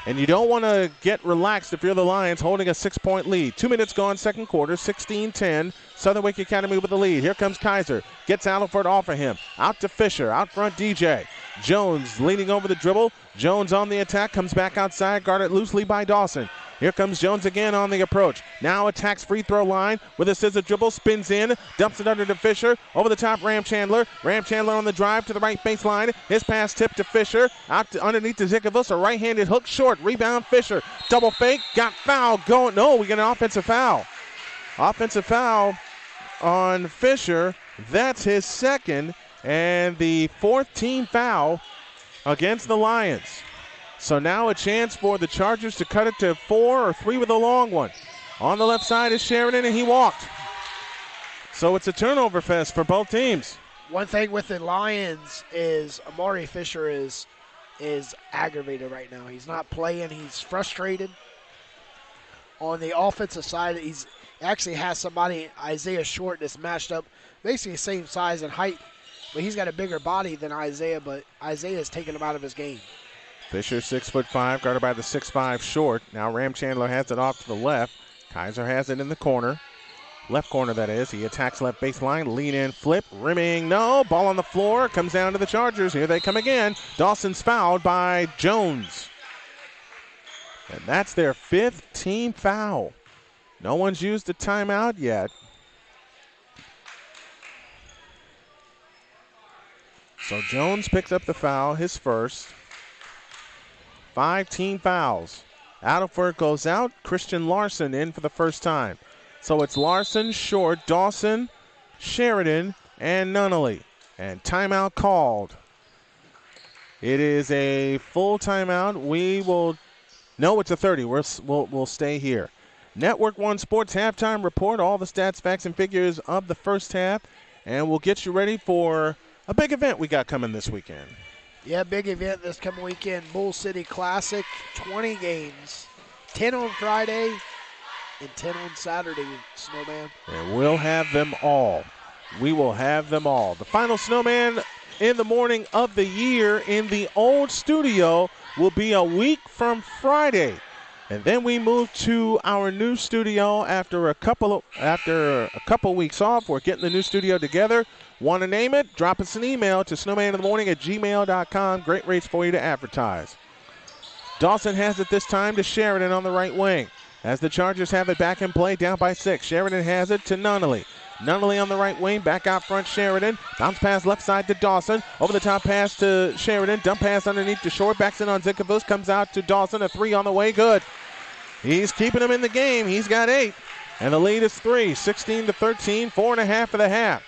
And you don't want to get relaxed if you're the Lions holding a 6-point lead. 2 minutes gone, second quarter, 16-10. Southern Wake Academy with the lead. Here comes Kaiser. Gets Adelford off of him. Out to Fisher. Out front, DJ. Jones leading over the dribble. Jones on the attack. Comes back outside. Guarded loosely by Dawson. Here comes Jones again on the approach. Now attacks free throw line with a scissor dribble. Spins in. Dumps it under to Fisher. Over the top, Ramchandler. Ramchandler on the drive to the right baseline. His pass tipped to Fisher. Out to underneath to Zickafuss. A right-handed hook short. Rebound Fisher. Double fake. Got fouled. Going. No, we get an offensive foul. Offensive foul on Fisher. That's his second. And the 4th team foul against the Lions. So now a chance for the Chargers to cut it to 4 or 3 with a long one. On the left side is Sheridan, and he walked. So it's a turnover fest for both teams. One thing with the Lions is Amari Fisher is aggravated right now. He's not playing. He's frustrated. On the offensive side, he's actually has somebody, Isaiah Short, that's matched up basically the same size and height, but he's got a bigger body than Isaiah, but Isaiah is taking him out of his game. Fisher 6'5", guarded by the 6'5" Short. Now Ramchandler has it off to the left. Kaiser has it in the corner. Left corner, that is. He attacks left baseline. Lean in, flip, rimming. No, ball on the floor. Comes down to the Chargers. Here they come again. Dawson's fouled by Jones. And that's their 5th team foul. No one's used a timeout yet. So Jones picks up the foul, his first. 5 team fouls. Adelford goes out. Christian Larson in for the first time. So it's Larson, Short, Dawson, Sheridan, and Nunnally. And timeout called. It is a full timeout. No, it's a 30. We'll stay here. Network 1 Sports halftime report. All the stats, facts, and figures of the first half. And we'll get you ready for a big event we got coming this weekend. Yeah, big event this coming weekend. Bull City Classic, 20 games. 10 on Friday and 10 on Saturday, Snowman. And we'll have them all. we will have them all. The final snowman in the morning of the year in the old studio will be a week from Friday. And then we move to our new studio after a couple weeks off. We're getting the new studio together. Want to name it? Drop us an email to snowmaninthemorning@gmail.com. Great rates for you to advertise. Dawson has it this time to Sheridan on the right wing. As the Chargers have it back in play, down by 6. Sheridan has it to Nunnally. Nunnally on the right wing, back out front, Sheridan. Bounce pass left side to Dawson. Over the top pass to Sheridan. Dump pass underneath to Short. Backs in on Zickafoos. Comes out to Dawson. A 3 on the way. Good. He's keeping him in the game. He's got 8. And the lead is 3. 16-13. 4.5 for the half.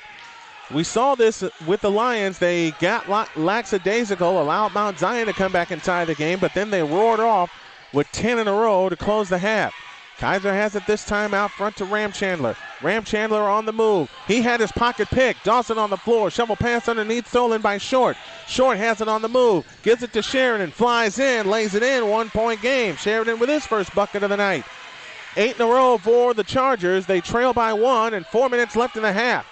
We saw this with the Lions. They got lackadaisical, allowed Mount Zion to come back and tie the game, but then they roared off with 10 in a row to close the half. Kaiser has it this time out front to Ram Chandler. Ram Chandler on the move. He had his pocket picked. Dawson on the floor. Shovel pass underneath, stolen by Short. Short has it on the move. Gives it to Sheridan. Flies in, lays it in. 1-point game. Sheridan with his first bucket of the night. 8 in a row for the Chargers. They trail by 1 and 4 minutes left in the half.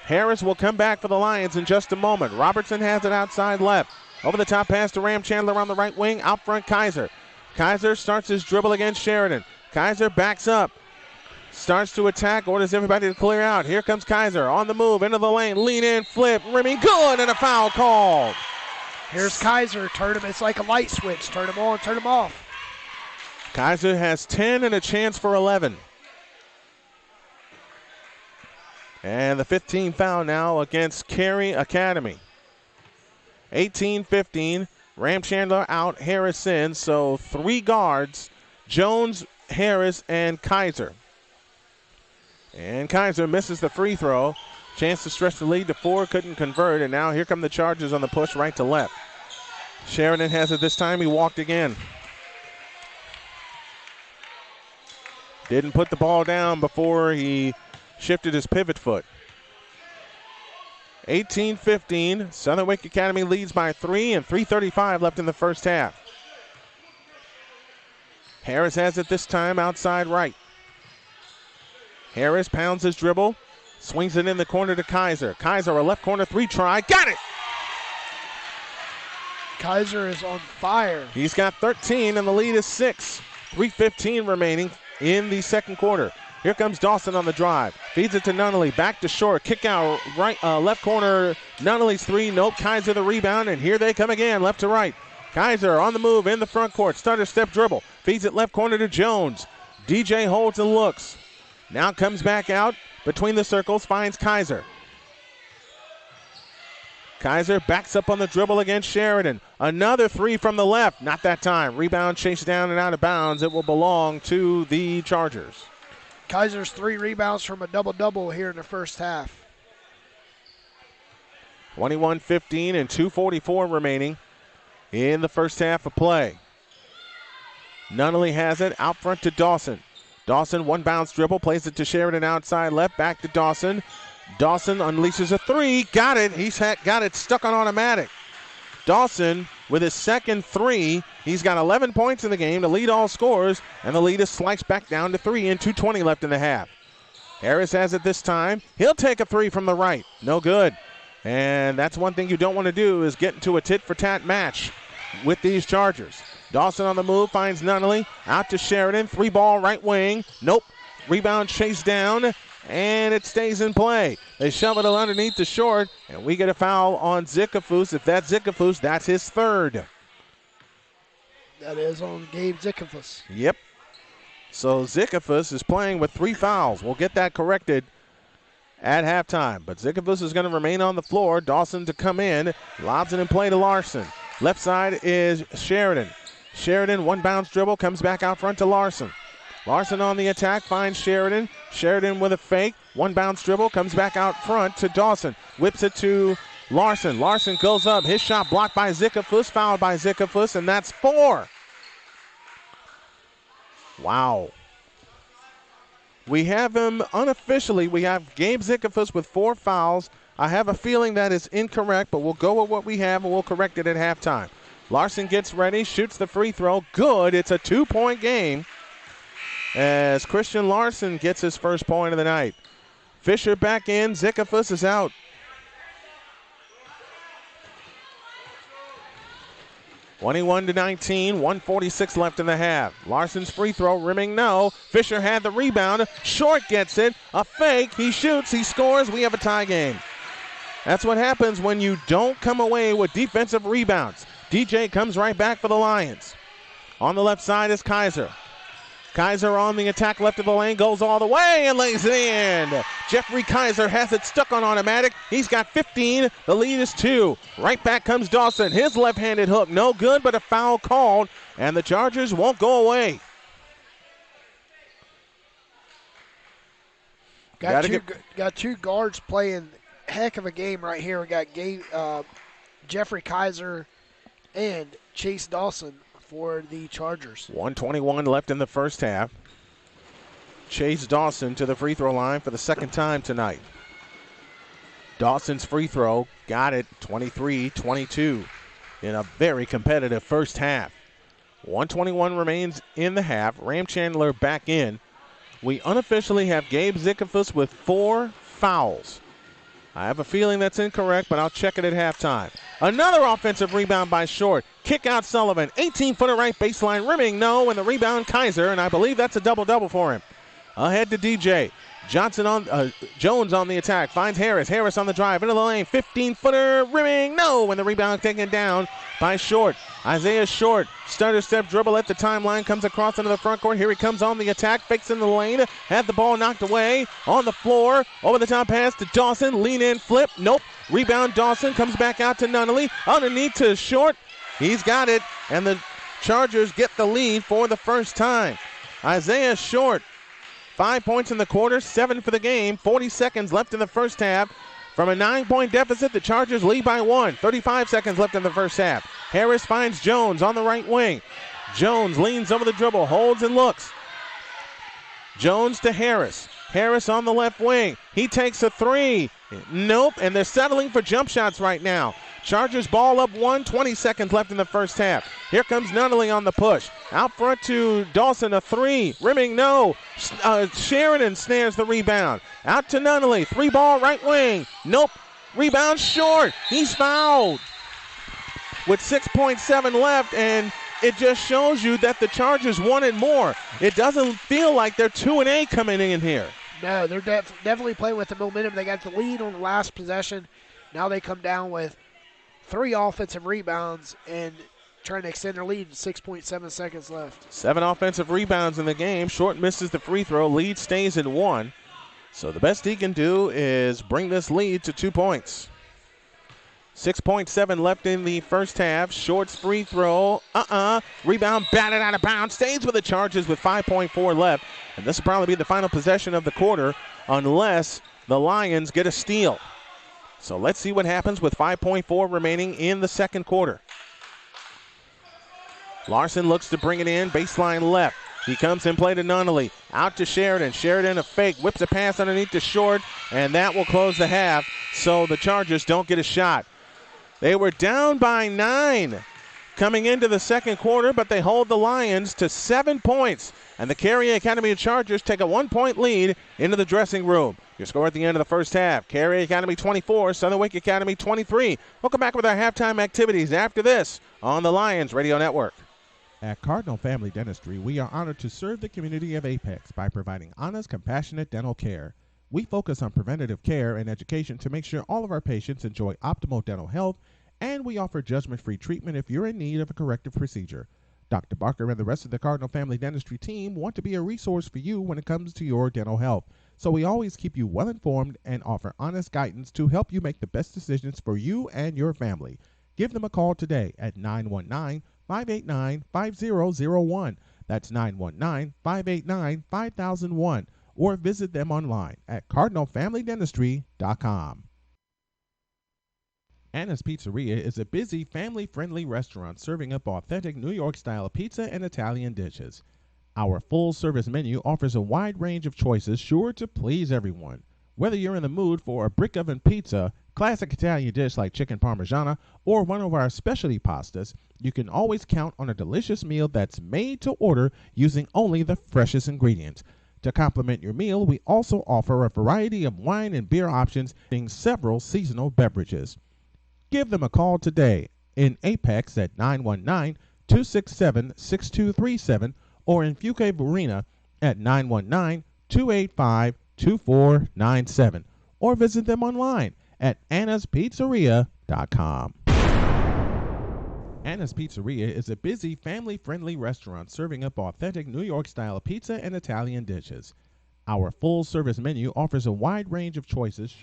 Harris will come back for the Lions in just a moment. Robertson has it outside left. Over the top pass to Ram Chandler on the right wing. Out front, Kaiser. Kaiser starts his dribble against Sheridan. Kaiser backs up. Starts to attack. Orders everybody to clear out. Here comes Kaiser on the move. Into the lane. Lean in. Flip. Rimming. Good. And a foul called. Here's Kaiser. Turn him. It's like a light switch. Turn him on. Turn him off. Kaiser has 10 and a chance for 11. And the 15th foul now against Cary Academy. 18-15. Ram Chandler out, Harris in. So 3 guards, Jones, Harris, and Kaiser. And Kaiser misses the free throw. Chance to stretch the lead to 4, couldn't convert. And now here come the Chargers on the push right to left. Sheridan has it this time. He walked again. Didn't put the ball down before he shifted his pivot foot. 18-15. Southern Wake Academy leads by 3 and 3:35 left in the first half. Harris has it this time outside right. Harris pounds his dribble. Swings it in the corner to Kaiser. Kaiser, a left corner 3 try. Got it! Kaiser is on fire. He's got 13 and the lead is 6. 3:15 remaining in the second quarter. Here comes Dawson on the drive. Feeds it to Nunnally. Back to Short. Kick out right, left corner. Nunnally's 3. Nope. Kaiser the rebound. And here they come again. Left to right. Kaiser on the move in the front court. Stutter step dribble. Feeds it left corner to Jones. DJ holds and looks. Now comes back out between the circles. Finds Kaiser. Kaiser backs up on the dribble against Sheridan. Another 3 from the left. Not that time. Rebound chased down and out of bounds. It will belong to the Chargers. Kaiser's 3 rebounds from a double-double here in the first half. 21-15 and 2:44 remaining in the first half of play. Nunnally has it out front to Dawson. Dawson, 1 bounce dribble, plays it to Sheridan outside left, back to Dawson. Dawson unleashes a 3, got it. He's got it stuck on automatic. Dawson with his second 3. He's got 11 points in the game to lead all scorers, and the lead is sliced back down to 3 and 2:20 left in the half. Harris has it this time. He'll take a 3 from the right. No good. And that's one thing you don't want to do is get into a tit-for-tat match with these Chargers. Dawson on the move, finds Nunnally. Out to Sheridan. 3-ball right wing. Nope. Rebound chased down, and it stays in play. They shove it underneath the Short, and we get a foul on Zickafoos. If that's Zickafoos, that's his 3rd. That is on Gabe Zickafoos. Yep. So Zickafoos is playing with 3 fouls. We'll get that corrected at halftime. But Zickafoos is going to remain on the floor. Dawson to come in. Lobs it in play to Larson. Left side is Sheridan. Sheridan, 1 bounce dribble, comes back out front to Larson. Larson on the attack, finds Sheridan. Sheridan with a fake. 1 bounce dribble, comes back out front to Dawson. Whips it to Larson. Larson goes up. His shot blocked by Zickafoos, fouled by Zickafoos, and that's 4. Wow. We have him unofficially. We have Gabe Zickafoos with 4 fouls. I have a feeling that is incorrect, but we'll go with what we have and we'll correct it at halftime. Larson gets ready, shoots the free throw. Good. It's a 2-point game as Christian Larson gets his first point of the night. Fisher back in. Zickafuss is out. (21-19), 1:46 left in the half. Larson's free throw, rimming no. Fisher had the rebound. Short gets it. A fake. He shoots. He scores. We have a tie game. That's what happens when you don't come away with defensive rebounds. DJ comes right back for the Lions. On the left side is Kaiser. Kaiser on the attack left of the lane, goes all the way and lays it in. Jeffrey Kaiser has it stuck on automatic. He's got 15. The lead is 2. Right back comes Dawson. His left-handed hook, no good, but a foul called, and the Chargers won't go away. Got two guards playing heck of a game right here. We got Jeffrey Kaiser and Chase Dawson for the Chargers. 1:21 left in the first half. Chase Dawson to the free throw line for the second time tonight. Dawson's free throw got it, 23-22 in a very competitive first half. 1:21 remains in the half. Ram Chandler back in. We unofficially have Gabe Zickafuss with 4 fouls. I have a feeling that's incorrect, but I'll check it at halftime. Another offensive rebound by Short. Kick out Sullivan. 18-footer right baseline, rimming no, and the rebound Kaiser, and I believe that's a double-double for him. Ahead to DJ. Jones on the attack. Finds Harris. Harris on the drive. Into the lane. 15-footer, rimming no, and the rebound taken down by Short. Isaiah Short. Stutter step dribble at the timeline. Comes across into the front court. Here he comes on the attack. Fakes in the lane. Had the ball knocked away. On the floor. Over the top pass to Dawson. Lean in. Flip. Nope. Rebound Dawson. Comes back out to Nunnally. Underneath to Short. He's got it. And the Chargers get the lead for the first time. Isaiah Short. 5 points in the quarter, 7 for the game. 40 seconds left in the first half. From a 9-point deficit, the Chargers lead by 1. 35 seconds left in the first half. Harris finds Jones on the right wing. Jones leans over the dribble, holds and looks. Jones to Harris. Harris on the left wing. He takes a 3. Nope, and they're settling for jump shots right now. Chargers ball up 1, 20 seconds left in the first half. Here comes Nunnally on the push. Out front to Dawson, a 3. Rimming no. Sheridan snares the rebound. Out to Nunnally. 3-ball right wing. Nope. Rebound Short. He's fouled. With 6.7 left, and it just shows you that the Chargers wanted more. It doesn't feel like they're 2-8 coming in here. No, they're definitely playing with the momentum. They got the lead on the last possession. Now they come down with 3 offensive rebounds and trying to extend their lead. 6.7 seconds left. 7 offensive rebounds in the game. Short misses the free throw. Lead stays at 1. So the best he can do is bring this lead to 2 points. 6.7 left in the first half. Short's free throw. Rebound batted out of bounds. Stays with the Chargers with 5.4 left. And this will probably be the final possession of the quarter unless the Lions get a steal. So let's see what happens with 5.4 remaining in the second quarter. Larson looks to bring it in. Baseline left. He comes in play to Nunnally. Out to Sheridan. Sheridan a fake. Whips a pass underneath to Short. And that will close the half. So the Chargers don't get a shot. They were down by 9 coming into the second quarter, but they hold the Lions to 7 points. And the Cary Academy Chargers take a 1-point lead into the dressing room. Your score at the end of the first half. Cary Academy 24, Southern Wake Academy 23. We'll come back with our halftime activities after this on the Lions Radio Network. At Cardinal Family Dentistry, we are honored to serve the community of Apex by providing honest, compassionate dental care. We focus on preventative care and education to make sure all of our patients enjoy optimal dental health, and we offer judgment-free treatment if you're in need of a corrective procedure. Dr. Barker and the rest of the Cardinal Family Dentistry team want to be a resource for you when it comes to your dental health. So we always keep you well informed and offer honest guidance to help you make the best decisions for you and your family. Give them a call today at 919-589-5001. That's 919-589-5001. Or visit them online at cardinalfamilydentistry.com. Aniss Pizzeria is a busy, family-friendly restaurant serving up authentic New York-style pizza and Italian dishes. Our full-service menu offers a wide range of choices sure to please everyone. Whether you're in the mood for a brick oven pizza, classic Italian dish like chicken parmigiana, or one of our specialty pastas, you can always count on a delicious meal that's made to order using only the freshest ingredients. To complement your meal, we also offer a variety of wine and beer options in several seasonal beverages. Give them a call today in Apex at 919-267-6237 or in Fuquay Arena at 919-285-2497 or visit them online at annispizzeria.com. Aniss Pizzeria is a busy, family-friendly restaurant serving up authentic New York-style pizza and Italian dishes. Our full-service menu offers a wide range of choices.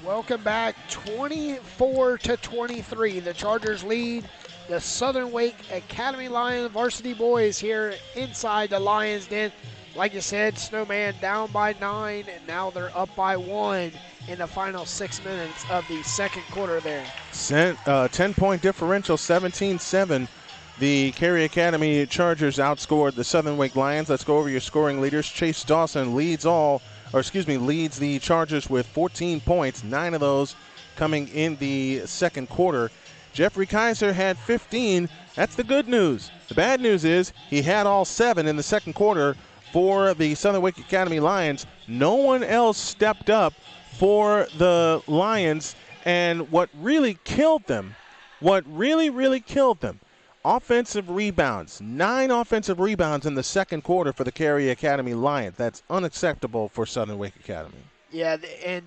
Welcome back, 24-23. The Chargers lead the Southern Wake Academy Lions varsity boys here inside the Lions Den. Like you said, Snowman down by 9, and now they're up by 1 in the final 6 minutes of the second quarter there. 10-point differential, 17-7. The Cary Academy Chargers outscored the Southern Wake Lions. Let's go over your scoring leaders. Chase Dawson leads the Chargers with 14 points, 9 of those coming in the second quarter. Jeffrey Kaiser had 15. That's the good news. The bad news is he had all 7 in the second quarter for the Southern Wake Academy Lions. No one else stepped up for the Lions, and what really killed them, offensive rebounds. 9 offensive rebounds in the second quarter for the Cary Academy Lions. That's unacceptable for Southern Wake Academy. Yeah, and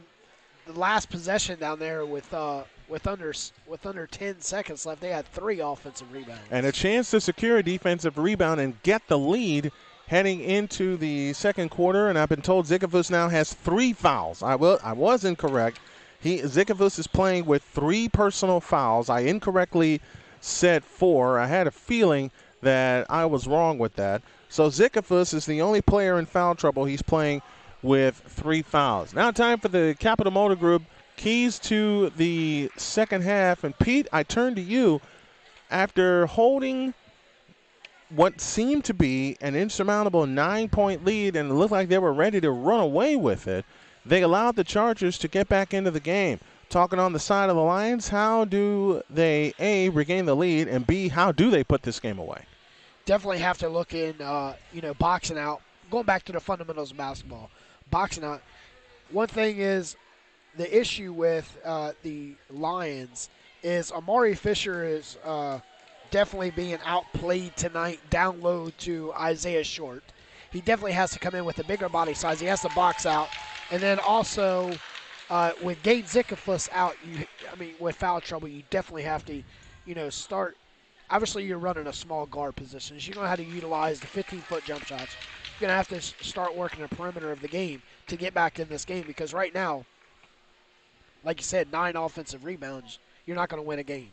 the last possession down there with under 10 seconds left, they had 3 offensive rebounds. And a chance to secure a defensive rebound and get the lead heading into the second quarter, and I've been told Zikavus now has 3 fouls. I was incorrect. Zikavus is playing with 3 personal fouls. I incorrectly said 4. I had a feeling that I was wrong with that. So Zikavus is the only player in foul trouble. He's playing with 3 fouls. Now time for the Capital Motor Group keys to the second half. And Pete, I turn to you. After holding what seemed to be an insurmountable 9-point lead, and it looked like they were ready to run away with it, they allowed the Chargers to get back into the game. Talking on the side of the Lions, how do they, A, regain the lead, and B, how do they put this game away? Definitely have to look in, boxing out. Going back to the fundamentals of basketball, boxing out. One thing is the issue with the Lions is Amari Fisher is definitely being outplayed tonight down low to Isaiah Short. He definitely has to come in with a bigger body size. He has to box out. And then also with Gabe Zikafus out, with foul trouble, you definitely have to, start. Obviously, you're running a small guard position. So you're going to have to utilize the 15-foot jump shots. You're going to have to start working the perimeter of the game to get back in this game because right now, like you said, 9 offensive rebounds, you're not going to win a game.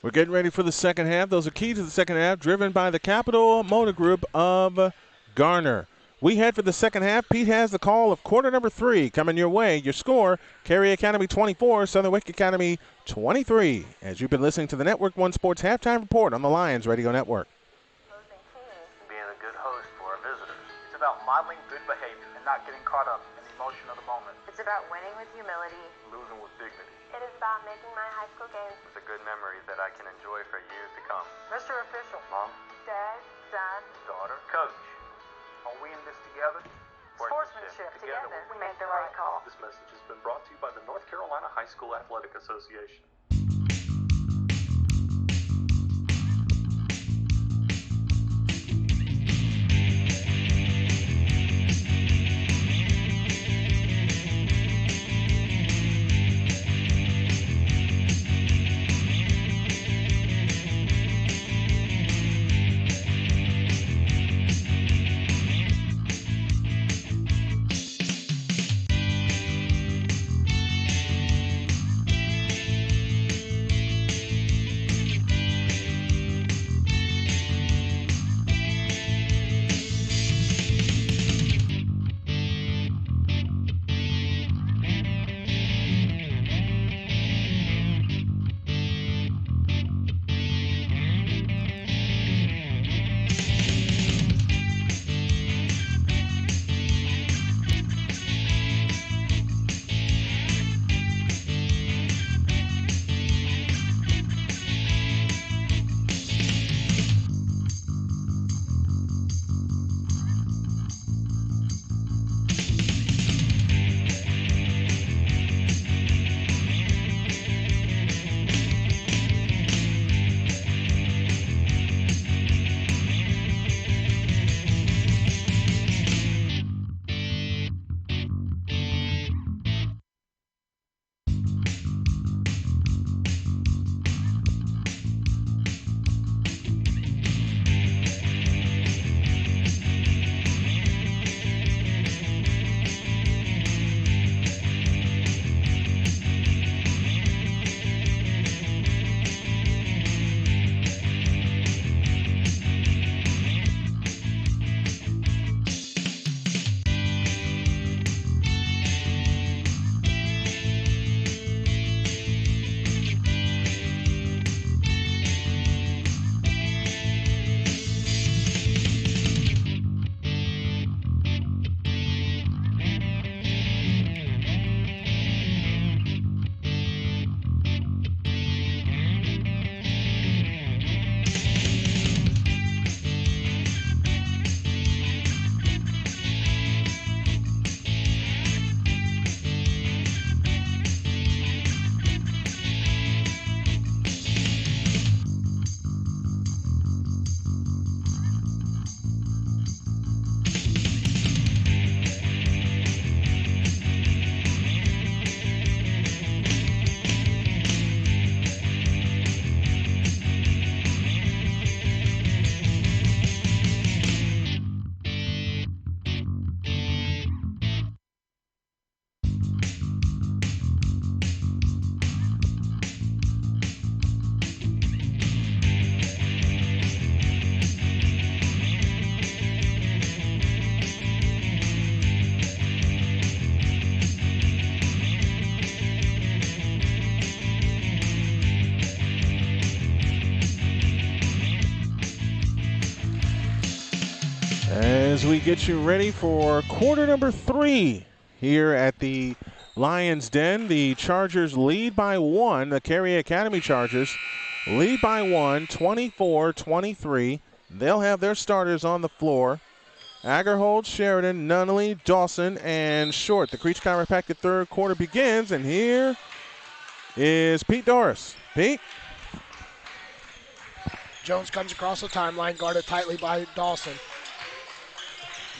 We're getting ready for the second half. Those are keys to the second half, driven by the Capital Motor Group of Garner. We head for the second half. Pete has the call of quarter number 3 coming your way. Your score, Cary Academy 24, Southern Wake Academy 23. As you've been listening to the Network One Sports Halftime Report on the Lions Radio Network. Being a good host for our visitors. It's about modeling good behavior and not getting caught up in the emotion of the moment. It's about winning with humility. Losing with dignity. It is about making my high school games It's a good memory that I can enjoy for years to come. Mr. Official. Mom. Dad, son, Daughter. Coach. Are we in this together? sportsmanship. Together, we make the right call. This message has been brought to you by the North Carolina High School Athletic Association. as we get you ready for quarter number 3 here at the Lions Den. The Chargers lead by 1. The Cary Academy Chargers lead by 1, 24-23. They'll have their starters on the floor. Agerhold, Sheridan, Nunnally, Dawson, and Short. The Creech Chiropractic third quarter begins, and here is Pete Doris. Pete? Jones comes across the timeline, guarded tightly by Dawson.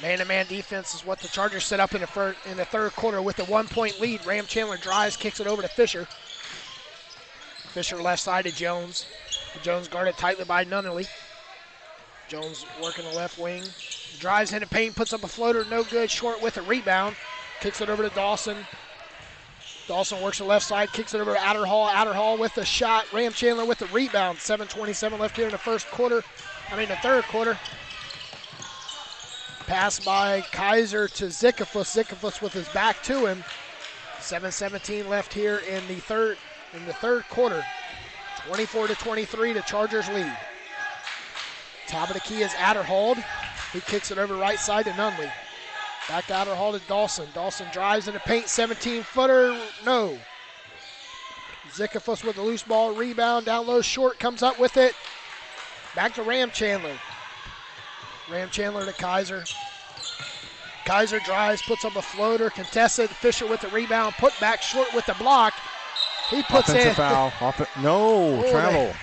Man-to-man defense is what the Chargers set up in the third quarter with a 1-point lead. Ram Chandler drives, kicks it over to Fisher. Fisher left side to Jones. Jones guarded tightly by Nunnally. Jones working the left wing. Drives into paint, puts up a floater, no good. Short with a rebound. Kicks it over to Dawson. Dawson works the left side, kicks it over to Adderhall. Adderhall with the shot. Ram Chandler with the rebound. 7:27 left here in the third quarter. Pass by Kaiser to Zickafuss. Zickafuss with his back to him. 7:17 left here in the third quarter. 24-23, the Chargers lead. Top of the key is Adderhold. He kicks it over right side to Nunnally. Back to Adderhold to Dawson. Dawson drives in the paint, 17-footer, no. Zickafuss with the loose ball, rebound, down low, Short comes up with it. Back to Ram Chandler. Ram Chandler to Kaiser. Kaiser drives, puts up a floater, contested. Fisher with the rebound, put back, Short with the block. He puts Offensive foul. Travel.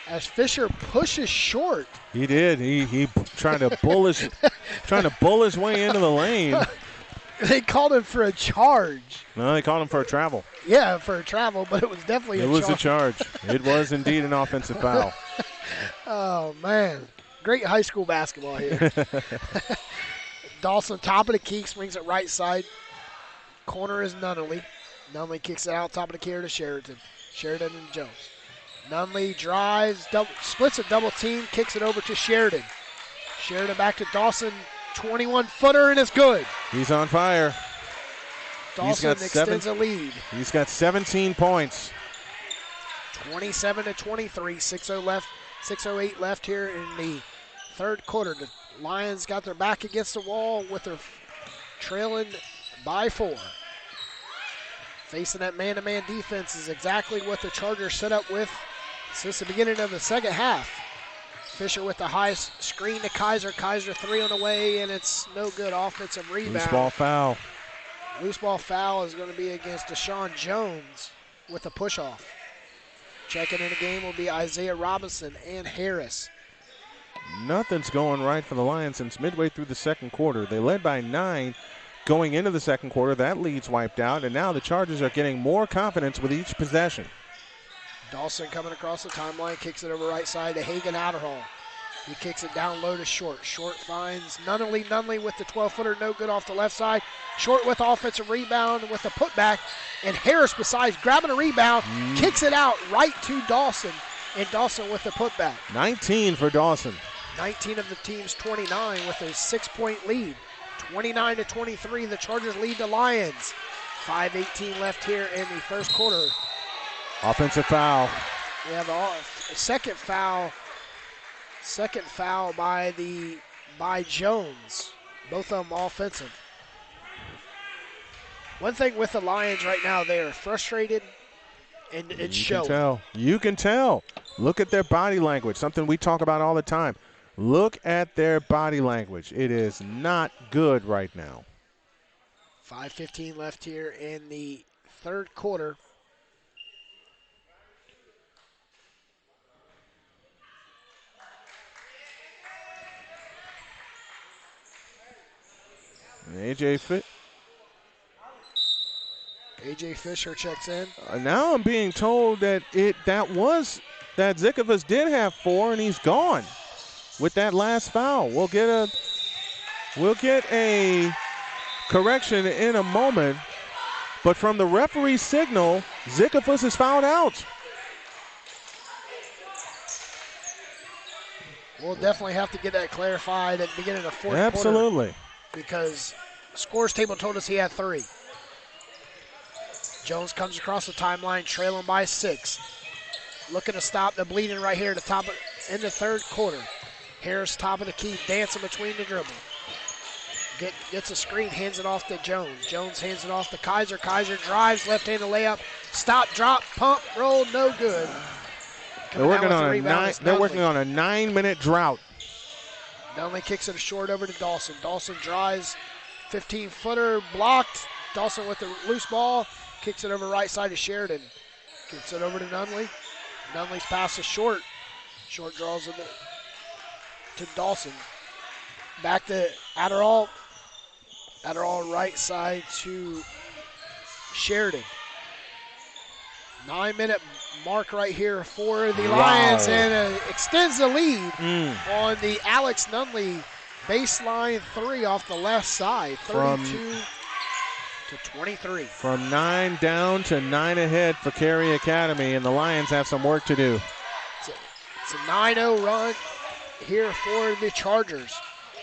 As Fisher pushes Short. He did. He trying to bull his way into the lane. They called him for a charge. No, they called him for a travel. Yeah, for a travel, but it was definitely It was a charge. It was indeed an offensive foul. Oh, man. Great high school basketball here. Dawson, top of the key, swings it right side. Corner is Nunnally. Nunnally kicks it out, top of the key to Sheridan. Sheridan and Jones. Nunnally drives, splits a double team, kicks it over to Sheridan. Sheridan back to Dawson, 21-footer, and it's good. He's on fire. Dawson extends a lead. He's got 17 points. 27-23, 6:08 left here in the third quarter. The Lions got their back against the wall with their trailing by 4. Facing that man-to-man defense is exactly what the Chargers set up with since the beginning of the second half. Fisher with the high screen to Kaiser. Kaiser 3 on the way, and it's no good. Offensive rebound. Loose ball foul. Loose ball foul is going to be against Deshaun Jones with a push-off. Checking in the game will be Isaiah Robinson and Harris. Nothing's going right for the Lions since midway through the second quarter. They led by 9 going into the second quarter. That lead's wiped out, and now the Chargers are getting more confidence with each possession. Dawson coming across the timeline, kicks it over right side to Hagan Adderhall. He kicks it down low to Short. Short finds Nunnally. Nunnally with the 12-footer, no good off the left side. Short with offensive rebound with the putback. And Harris, besides grabbing a rebound, kicks it out right to Dawson. And Dawson with the putback. 19 for Dawson. 19 of the team's 29 with a 6-point lead. 29-23, the Chargers lead the Lions. 5:18 left here in the first quarter. Offensive foul. We have a second foul by Jones. Both of them offensive. One thing with the Lions right now, they are frustrated, and it's showing. You can tell. Look at their body language, something we talk about all the time. Look at their body language. It is not good right now. 5:15 left here in the third quarter. AJ Fisher checks in. Now I'm being told that Zickafuss did have 4 and he's gone with that last foul. We'll get a correction in a moment, but from the referee's signal, Zickafuss is fouled out. We'll definitely have to get that clarified at the beginning of the fourth quarter. Absolutely. Because scores table told us he had 3. Jones comes across the timeline, trailing by 6. Looking to stop the bleeding right here at the top in the third quarter. Harris, top of the key, dancing between the dribble. Gets a screen, hands it off to Jones. Jones hands it off to Kaiser. Kaiser drives, left-handed layup. Stop, drop, pump, roll, no good. They're working on a 9-minute drought. Nunley kicks it short over to Dawson. Dawson drives, 15-footer blocked. Dawson with the loose ball, kicks it over right side to Sheridan. Gets it over to Nunley. Nunley's pass is short. Short draws it to Dawson. Back to Adderall. Adderall right side to Sheridan. 9-minute mark right here for the Lions, and extends the lead on the Alex Nunley baseline 3 off the left side, 32-23. From 9 down to 9 ahead for Cary Academy, and the Lions have some work to do. It's a 9-0 run here for the Chargers.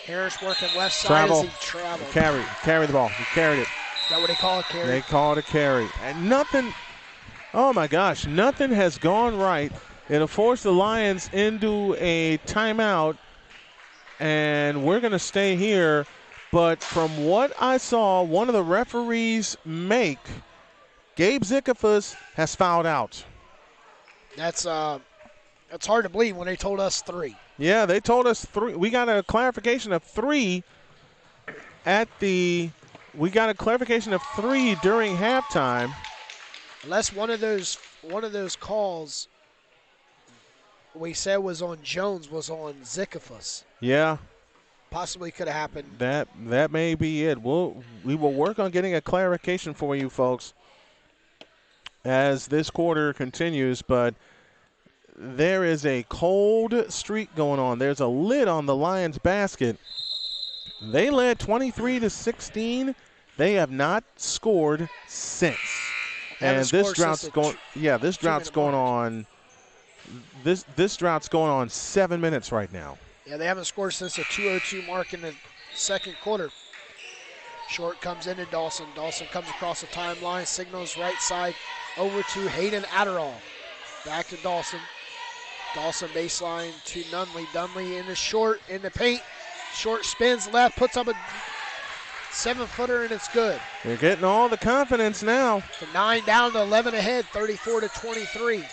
Harris working left side as he travels. Carry the ball. He carried it. Is that what they call it, carry? They call it a carry. And nothing, oh my gosh, nothing has gone right. It'll force the Lions into a timeout, and we're going to stay here. But from what I saw, one of the referees make, Gabe Zikafus has fouled out. That's hard to believe when they told us 3. Yeah, they told us 3. We got a clarification of 3 during halftime. Unless one of those calls we said was on Jones was on Zikafus. Yeah. Possibly could have happened. That may be it. We will work on getting a clarification for you folks as this quarter continues, but there is a cold streak going on. There's a lid on the Lions basket. They led 23-16. They have not scored since. And this drought's going. Yeah, this drought's going on. This drought's going on 7 minutes right now. Yeah, they haven't scored since the 2:02 mark in the second quarter. Short comes into Dawson. Dawson comes across the timeline, signals right side over to Hayden Adderall. Back to Dawson. Dawson baseline to Nunley. Nunley in the paint. Short spins left, puts up a 7-footer, and it's good. They're getting all the confidence now. From 9 down to 11 ahead, 34-23.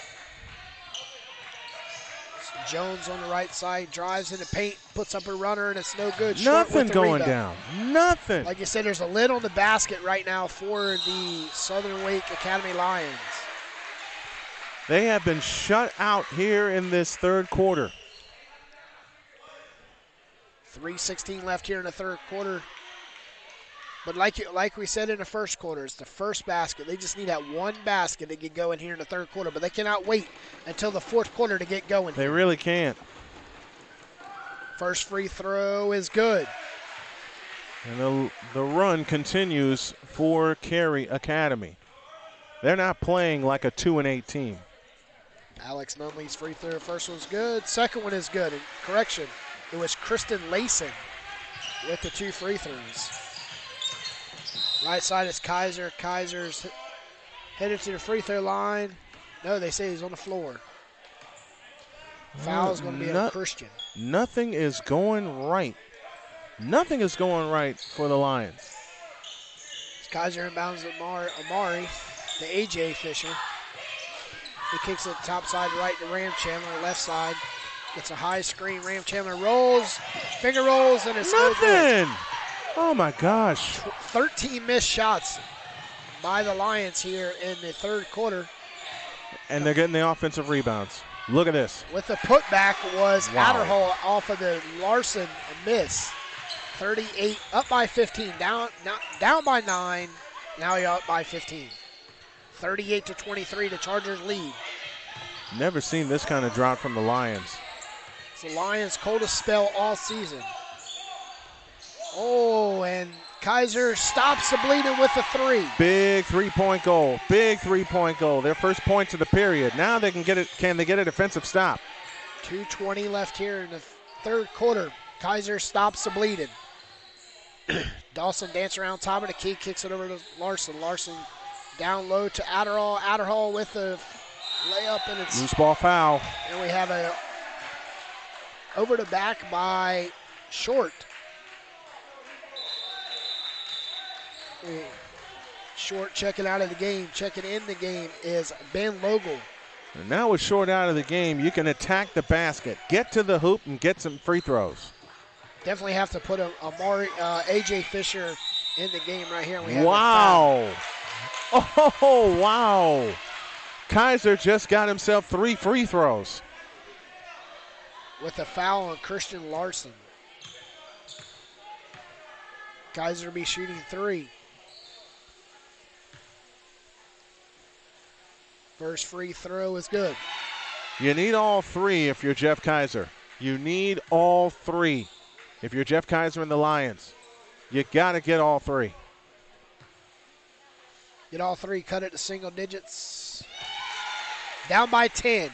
Jones on the right side, drives in the paint, puts up a runner, and it's no good. Nothing going down. Nothing. Like you said, there's a lid on the basket right now for the Southern Wake Academy Lions. They have been shut out here in this third quarter. 3:16 left here in the third quarter. But like we said in the first quarter, it's the first basket. They just need that one basket to get going here in the third quarter. But they cannot wait until the fourth quarter to get going. They really can't. First free throw is good. And the run continues for Cary Academy. They're not playing like a 2-8 team. Alex Nunley's free throw. First one's good. Second one is good. And correction, it was Kristen Layson with the 2 free throws. Right side is Kaiser. Kaiser's headed to the free throw line. No, they say he's on the floor. Foul is going to be on Christian. Nothing is going right. Nothing is going right for the Lions. Kaiser inbounds Amari to A.J. Fisher. He kicks it top side right to Ram Chandler, left side. Gets a high screen. Ram Chandler rolls, finger rolls, and it's nothing. Oh, my gosh. 13 missed shots by the Lions here in the third quarter. And they're getting the offensive rebounds. Look at this. With the putback was Adderall off of the Larson miss. 38, up by 15, down by 9. Now you're up by 15. 38-23, the Chargers lead. Never seen this kind of drought from the Lions. It's the Lions' coldest spell all season. Oh, and Kaiser stops the bleeding with a 3. Big three-point goal. Big three-point goal. Their first points of the period. Now they can get it. Can they get a defensive stop? 2:20 left here in the third quarter. Kaiser stops the bleeding. Dawson dances around top of the key, kicks it over to Larson. Larson down low to Adderall. Adderall with the layup, and it's loose ball foul. And we have a over to back by Short. Short checking out of the game. Checking in the game is Ben Logal. And now with Short out of the game, you can attack the basket, get to the hoop, and get some free throws. Definitely have to put A.J. Fisher in the game right here. We have wow. Oh, wow. Kaiser just got himself 3 free throws. With a foul on Christian Larson. Kaiser will be shooting 3. First free throw is good. You need all 3 if you're Jeff Kaiser. You need all 3 if you're Jeff Kaiser and the Lions. You got to get all 3. Get all 3, cut it to single digits. Down by 10.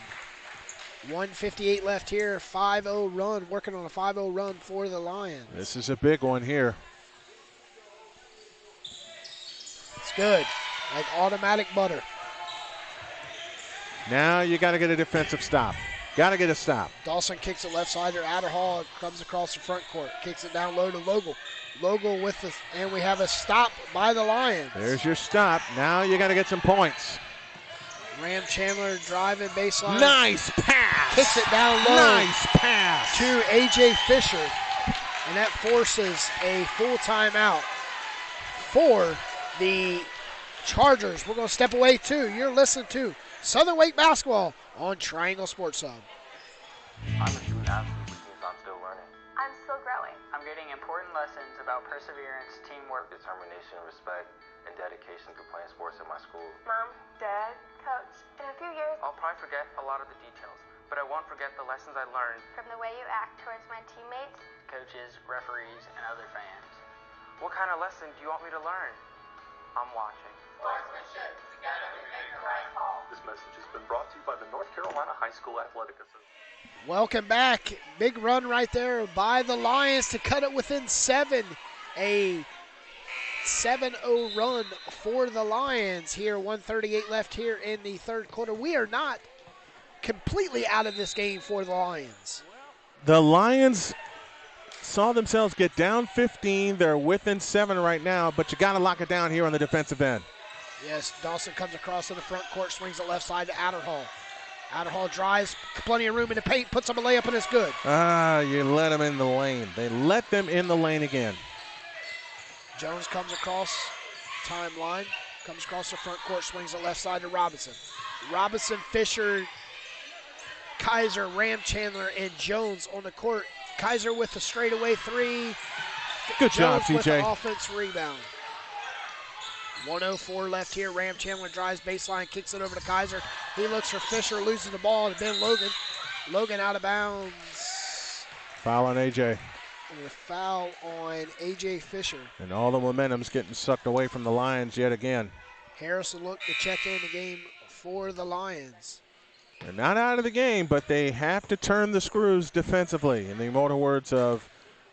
1:58 left here, 5-0 run, working on a 5-0 run for the Lions. This is a big one here. It's good, like automatic butter. Now you got to get a defensive stop. Got to get a stop. Dawson kicks it left side to Adderhall. It comes across the front court. Kicks it down low to Logal. Logal with the, and we have a stop by the Lions. There's your stop. Now you got to get some points. Ram Chandler driving baseline. Nice pass. Kicks it down low. Nice pass. To A.J. Fisher. And that forces a full timeout for the Chargers. We're going to step away too. You're listening to Southern Wake Basketball on Triangle Sports Hub. I'm a student athlete, which means I'm still learning. I'm still growing. I'm getting important lessons about perseverance, teamwork, determination, respect, and dedication to playing sports at my school. Mom, Dad, Coach, in a few years, I'll probably forget a lot of the details, but I won't forget the lessons I learned from the way you act towards my teammates, coaches, referees, and other fans. What kind of lesson do you want me to learn? I'm watching. Sportsmanship, together we make the right call. This message has been brought to you by the North Carolina High School Athletic Association. Welcome back. Big run right there by the Lions to cut it within 7. A 7-0 run for the Lions here. 1:38 left here in the third quarter. We are not completely out of this game for the Lions. The Lions saw themselves get down 15. They're within 7 right now, but you got to lock it down here on the defensive end. Yes, Dawson comes across in the front court, swings it left side to Adderhall. Adderhall drives, plenty of room in the paint, puts up a layup, and it's good. You let them in the lane. They let them in the lane again. Jones comes across timeline, comes across the front court, swings it left side to Robinson. Robinson, Fisher, Kaiser, Ram Chandler, and Jones on the court. Kaiser with the straightaway 3. Good job, Jones with CJ. the offense rebound. 1:04 left here. Ram Chandler drives baseline, kicks it over to Kaiser. He looks for Fisher, loses the ball to Ben Logan. Logan out of bounds. Foul on AJ. And a foul on A.J. Fisher. And all the momentum's getting sucked away from the Lions yet again. Harris will look to check in the game for the Lions. They're not out of the game, but they have to turn the screws defensively. In the immortal words of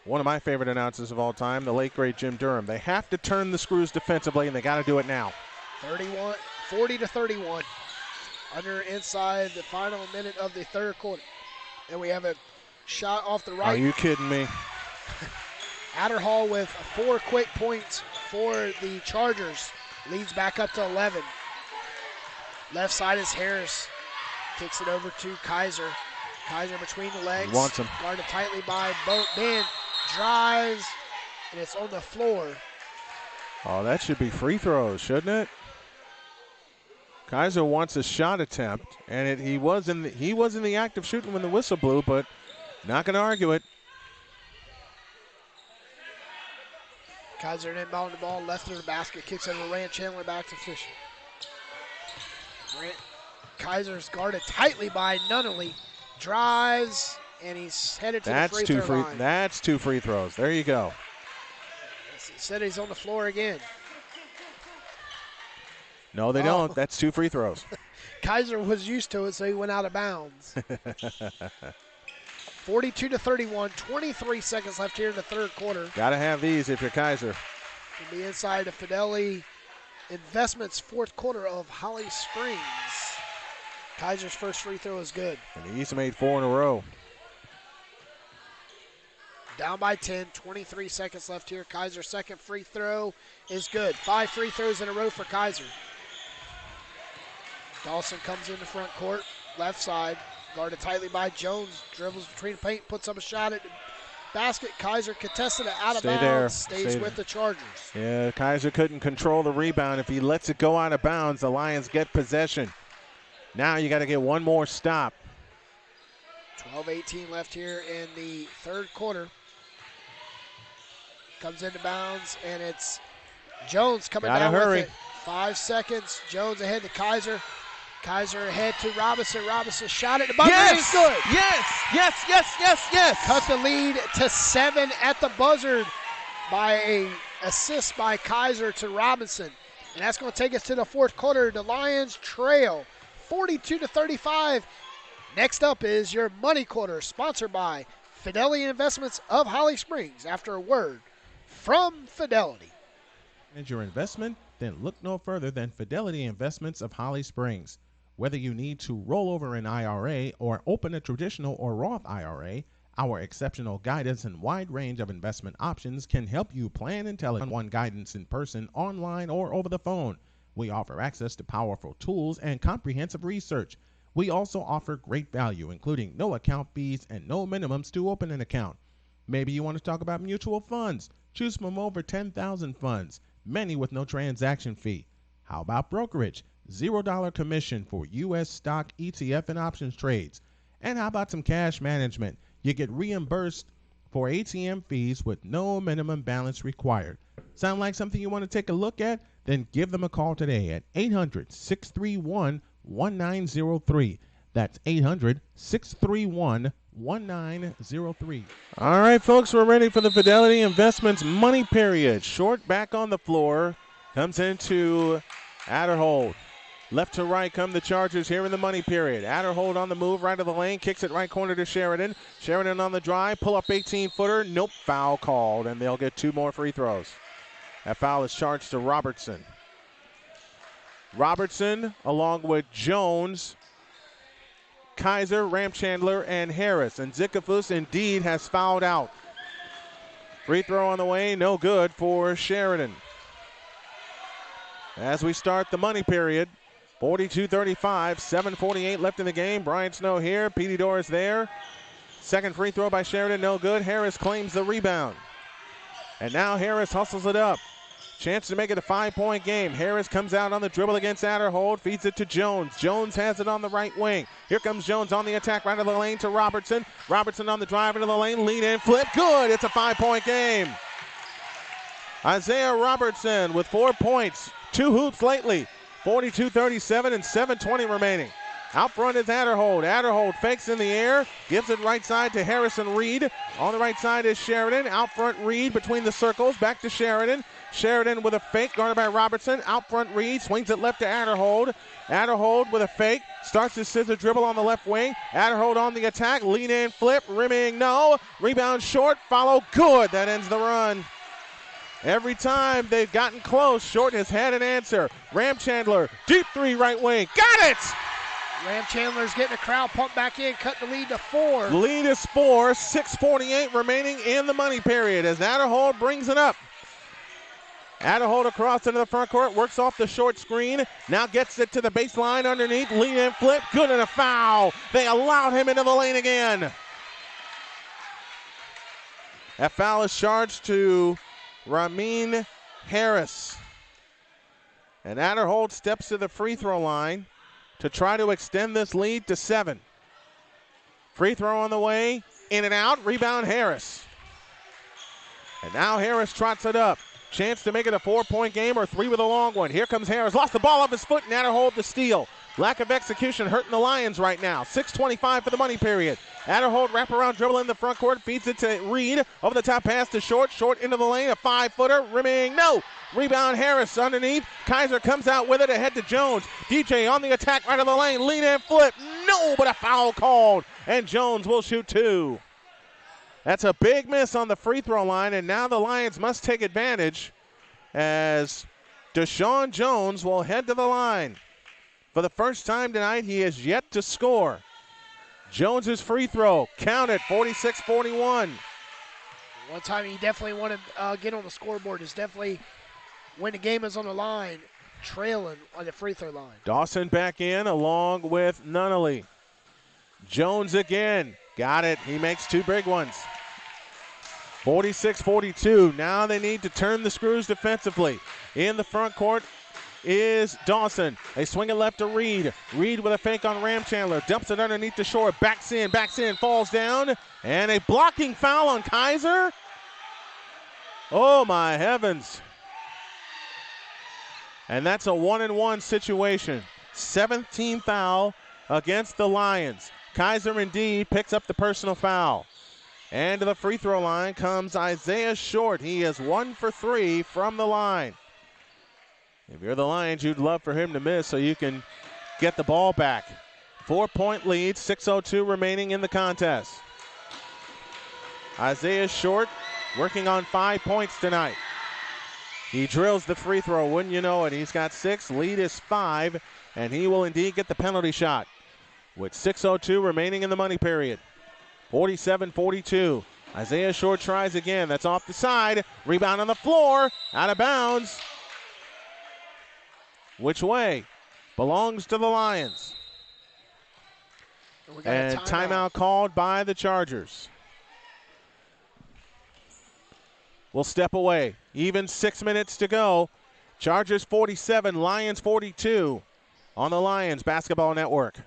one of my favorite announcers of all time, the late, great Jim Durham. They have to turn the screws defensively, and they got to do it now. 40-31. Inside the final minute of the third quarter. And we have a shot off the right. Are you kidding me? Adderhall with 4 quick points for the Chargers. Leads back up to 11. Left side is Harris. Kicks it over to Kaiser. Kaiser between the legs. Wants him. Guarded tightly by Ben. Drives, and it's on the floor. Oh, that should be free throws, shouldn't it? Kaiser wants a shot attempt, and he was in the act of shooting when the whistle blew, but not going to argue it. Kaiser inbound the ball, left of the basket, kicks over Rand Chandler back to Fisher. Kaiser's guarded tightly by Nunnally. Drives, and he's headed to the free throw line. That's 2 free throws. There you go. Said he's on the floor again. No, they don't. That's 2 free throws. Kaiser was used to it, so he went out of bounds. 42-31, 23 seconds left here in the third quarter. Got to have these if you're Kaiser. We'll be inside the Fidelity Investments fourth quarter of Holly Springs. Kaiser's first free throw is good. And he's made 4 in a row. Down by 10, 23 seconds left here. Kaiser's second free throw is good. 5 free throws in a row for Kaiser. Dawson comes in the front court, left side, guarded tightly by Jones. Dribbles between the paint, puts up a shot at the basket. Kaiser contested it out of bounds. Stays with the Chargers. Yeah, Kaiser couldn't control the rebound. If he lets it go out of bounds, the Lions get possession. Now you got to get one more stop. 12-18 left here in the third quarter. Comes into bounds, and it's Jones coming down with it. 5 seconds. Jones ahead to Kaiser. Kaiser ahead to Robinson. Robinson shot at the buzzer. Yes! Good. Yes! Cut the lead to 7 at the buzzer by a assist by Kaiser to Robinson. And that's going to take us to the fourth quarter. The Lions trail 42-35. Next up is your Money Quarter, sponsored by Fidelity Investments of Holly Springs. After a word from Fidelity. And your investment? Then look no further than Fidelity Investments of Holly Springs. Whether you need to roll over an IRA or open a traditional or Roth IRA, our exceptional guidance and wide range of investment options can help you plan intelligent guidance in person, online, or over the phone. We offer access to powerful tools and comprehensive research. We also offer great value, including no account fees and no minimums to open an account. Maybe you want to talk about mutual funds. Choose from over 10,000 funds, many with no transaction fee. How about brokerage? $0 commission for U.S. stock, ETF, and options trades. And how about some cash management? You get reimbursed for ATM fees with no minimum balance required. Sound like something you want to take a look at? Then give them a call today at 800-631-1903. That's 800-631-1903. All right, folks, we're ready for the Fidelity Investments money period. Short back on the floor. Comes into Adderhold. Left to right come the Chargers here in the money period. Adderhold on the move, right of the lane, kicks it right corner to Sheridan. Sheridan on the drive, pull up 18-footer. Nope, foul called, and they'll get 2 more free throws. That foul is charged to Robertson. Robertson, along with Jones, Kaiser, Ramchandler, and Harris. And Zikafus indeed has fouled out. Free throw on the way, no good for Sheridan. As we start the money period, 42-35, 7:48 left in the game. Brian Snow here, Petey Doris there. Second free throw by Sheridan, no good. Harris claims the rebound. And now Harris hustles it up. Chance to make it a 5-point game. Harris comes out on the dribble against Adderhold, feeds it to Jones. Jones has it on the right wing. Here comes Jones on the attack, right of the lane to Robertson. Robertson on the drive into the lane, lead in, flip, good. It's a 5-point game. Isaiah Robertson with 4 points, 2 hoops lately. 42-37 and 7:20 remaining. Out front is Adderhold. Adderhold fakes in the air, gives it right side to Harrison Reed. On the right side is Sheridan. Out front Reed between the circles, back to Sheridan. Sheridan with a fake, guarded by Robertson. Out front Reed, swings it left to Adderhold. Adderhold with a fake, starts his scissor dribble on the left wing. Adderhold on the attack, lean in, flip, rimming, no. Rebound short, follow, good. That ends the run. Every time they've gotten close, Short has had an answer. Ramchandler, deep 3 right wing, got it! Ramchandler's getting the crowd pumped back in, cut the lead to 4. Lead is 4, 6:48 remaining in the money period as Adderhold brings it up. Adderhold across into the front court, works off the short screen, now gets it to the baseline underneath, lean in, flip, good, and a foul. They allowed him into the lane again. That foul is charged to Ramin Harris. And Adderhold steps to the free throw line to try to extend this lead to 7. Free throw on the way, in and out, rebound Harris. And now Harris trots it up. Chance to make it a 4-point game or 3 with a long one. Here comes Harris, lost the ball off his foot, and Adderhold the steal. Lack of execution hurting the Lions right now. 6:25 for the money period. Adderhold wraparound dribble in the front court, feeds it to Reed. Over the top pass to Short. Short into the lane, a 5-footer, rimming, no. Rebound Harris underneath. Kaiser comes out with it ahead to Jones. DJ on the attack right of the lane, lean in, flip, no, but a foul called. And Jones will shoot 2. That's a big miss on the free throw line, and now the Lions must take advantage as Deshaun Jones will head to the line. For the first time tonight, he has yet to score. Jones's free throw, count it, 46-41. One time you definitely want to get on the scoreboard is definitely when the game is on the line, trailing on the free throw line. Dawson back in along with Nunnally. Jones again. Got it. He makes two big ones. 46-42. Now they need to turn the screws defensively. In the front court is Dawson. They swing it left to Reed. Reed with a fake on Ramchandler. Dumps it underneath the short. Backs in, falls down. And a blocking foul on Kaiser. Oh, my heavens. And that's a 1-and-1 situation. 17th foul against the Lions. Kaiser indeed picks up the personal foul. And to the free throw line comes Isaiah Short. He is 1 for 3 from the line. If you're the Lions, you'd love for him to miss so you can get the ball back. 4-point lead, 6:02 remaining in the contest. Isaiah Short working on 5 points tonight. He drills the free throw, wouldn't you know it. He's got 6, lead is 5, and he will indeed get the penalty shot. With 6:02 remaining in the money period. 47-42. Isaiah Short tries again. That's off the side. Rebound on the floor. Out of bounds. Which way? Belongs to the Lions. And timeout called by the Chargers. We'll step away. Even 6 minutes to go. Chargers 47, Lions 42 on the Lions Basketball Network.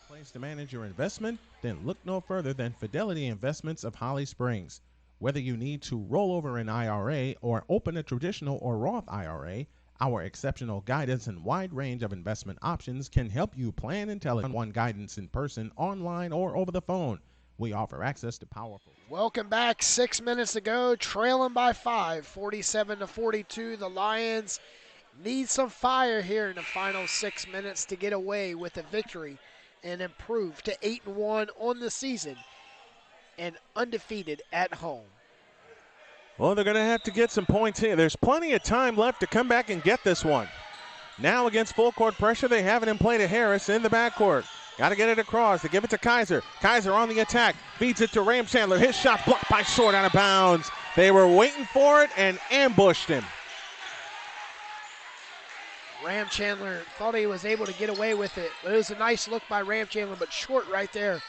Place to manage your investment? Then look no further than Fidelity Investments of Holly Springs. Whether you need to roll over an IRA or open a traditional or Roth IRA, our exceptional guidance and wide range of investment options can help you plan intelligent guidance in person, online, or over the phone. We offer access to powerful. Welcome back. 6 minutes to go, trailing by 5, 47-42. The Lions need some fire here in the final 6 minutes to get away with a victory and improve to 8-1 on the season and undefeated at home. Well, they're going to have to get some points here. There's plenty of time left to come back and get this one. Now against full court pressure, they have it in play to Harris in the backcourt. Got to get it across. They give it to Kaiser. Kaiser on the attack. Feeds it to Ramchandler. His shot blocked by Short, out of bounds. They were waiting for it and ambushed him. Ramchandler thought he was able to get away with it, but it was a nice look by Ramchandler, but Short right there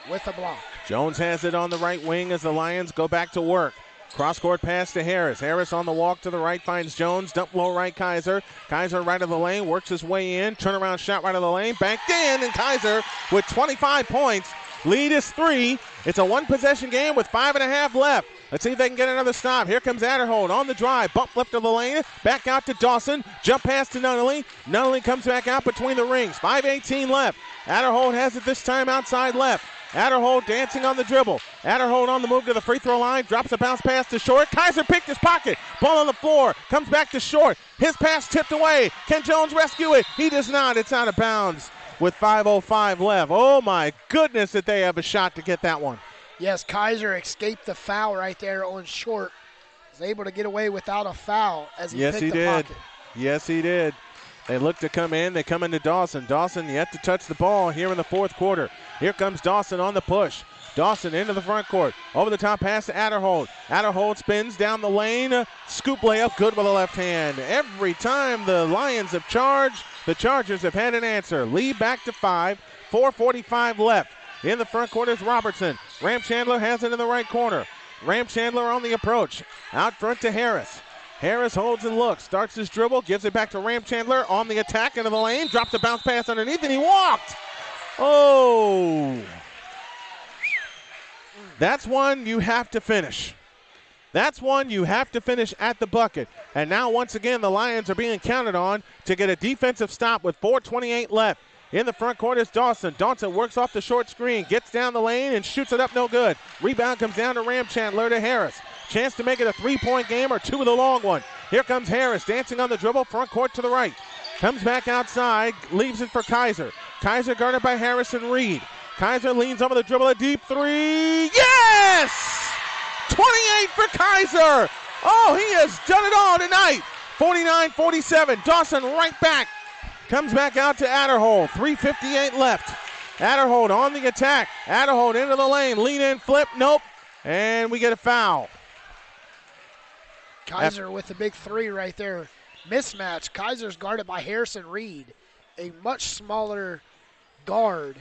with the block. Jones has it on the right wing as the Lions go back to work. Cross-court pass to Harris. Harris on the walk to the right finds Jones. Dump low right Kaiser. Kaiser right of the lane, works his way in. Turnaround shot right of the lane. Banked in, and Kaiser with 25 points. Lead is 3. It's a one-possession game with 5.5 left. Let's see if they can get another stop. Here comes Adderhold on the drive. Bump left of the lane. Back out to Dawson. Jump pass to Nunnally. Nunnally comes back out between the rings. 5:18 left. Adderhold has it this time outside left. Adderhold dancing on the dribble. Adderhold on the move to the free throw line. Drops a bounce pass to Short. Kaiser picked his pocket. Ball on the floor. Comes back to Short. His pass tipped away. Can Jones rescue it? He does not. It's out of bounds with 5:05 left. Oh, my goodness, that they have a shot to get that one. Yes, Kaiser escaped the foul right there on Short. Was able to get away without a foul as he picked the pocket. Yes, he did. They look to come in. They come into Dawson. Dawson yet to touch the ball here in the fourth quarter. Here comes Dawson on the push. Dawson into the front court. Over the top pass to Adderhold. Adderhold spins down the lane. Scoop layup, good with the left hand. Every time the Lions have charged, the Chargers have had an answer. Lead back to 5. 4:45 left. In the front court is Robertson. Ramchandler has it in the right corner. Ramchandler on the approach. Out front to Harris. Harris holds and looks. Starts his dribble. Gives it back to Ramchandler on the attack into the lane. Drops a bounce pass underneath, and he walked. Oh. That's one you have to finish. That's one you have to finish at the bucket. And now, once again, the Lions are being counted on to get a defensive stop with 4:28 left. In the front court is Dawson. Dawson works off the short screen, gets down the lane, and shoots it up no good. Rebound comes down to Ramchandler to Harris. Chance to make it a three-point game or two with a long one. Here comes Harris dancing on the dribble, front court to the right. Comes back outside, leaves it for Kaiser. Kaiser guarded by Harrison Reed. Kaiser leans over the dribble, a deep three. Yes! 28 for Kaiser. Oh, he has done it all tonight. 49-47. Dawson right back. Comes back out to Adderhold. 3:58 left. Adderhold on the attack. Adderhold into the lane. Lean in, flip. Nope. And we get a foul. Kaiser with the big three right there. Mismatch. Kaiser's guarded by Harrison Reed, a much smaller guard.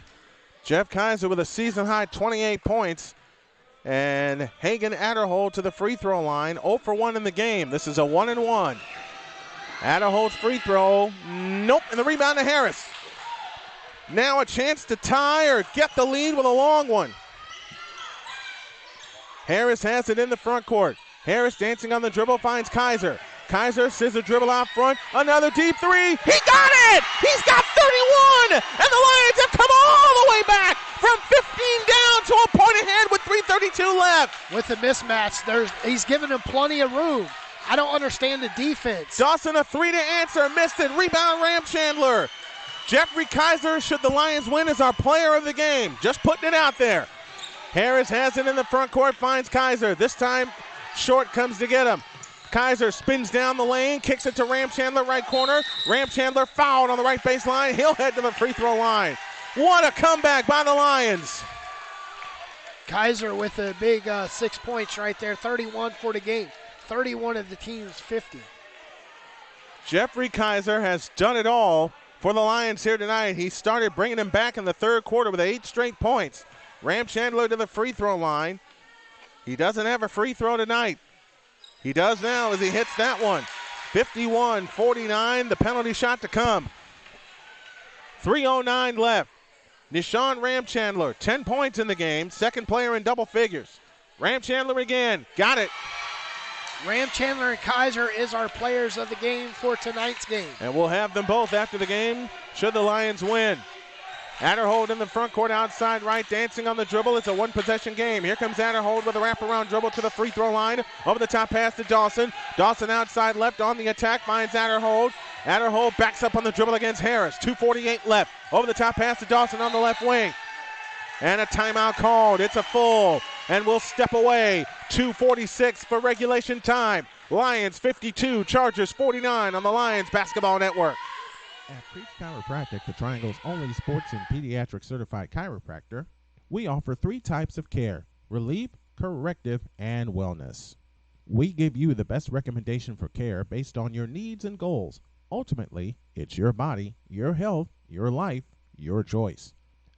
Jeff Kaiser with a season-high 28 points. And Hagen Adderhold to the free throw line, 0 for 1 in the game. This is a 1-and-1. Adderhold's free throw, nope, and the rebound to Harris. Now a chance to tie or get the lead with a long one. Harris has it in the front court. Harris dancing on the dribble, finds Kaiser. Kaiser, scissor dribble out front, another deep three. He got it! He's got 31! And the Lions have come all the way back from 15 down to a point ahead with 3:32 left. With the mismatch, he's giving him plenty of room. I don't understand the defense. Dawson a three to answer, missed it. Rebound Ram Chandler. Jeffrey Kaiser, should the Lions win, is our player of the game. Just putting it out there. Harris has it in the front court, finds Kaiser. This time, Short comes to get him. Kaiser spins down the lane, kicks it to Ram Chandler, right corner. Ram Chandler fouled on the right baseline. He'll head to the free throw line. What a comeback by the Lions. Kaiser with a big 6 points right there, 31 for the game. 31 of the team's 50. Jeffrey Kaiser has done it all for the Lions here tonight. He started bringing them back in the third quarter with 8 straight points. Ram Chandler to the free throw line. He doesn't have a free throw tonight. He does now as he hits that one. 51-49, the penalty shot to come. 3:09 left. Nishan Ram Chandler, 10 points in the game, second player in double figures. Ram Chandler again, got it. Ram Chandler and Kaiser is our players of the game for tonight's game. And we'll have them both after the game should the Lions win. Adderhold in the front court outside right, dancing on the dribble. It's a one-possession game. Here comes Adderhold with a wraparound dribble to the free throw line. Over the top pass to Dawson. Dawson outside left on the attack, finds Adderhold. Adderhold backs up on the dribble against Harris. 2:48 left. Over the top pass to Dawson on the left wing. And a timeout called. It's a full. And we'll step away. 2:46 for regulation time. Lions 52, Chargers 49 on the Lions Basketball Network. At Creech Chiropractic, the Triangle's only sports and pediatric certified chiropractor, we offer 3 types of care: relief, corrective, and wellness. We give you the best recommendation for care based on your needs and goals. Ultimately, it's your body, your health, your life, your choice.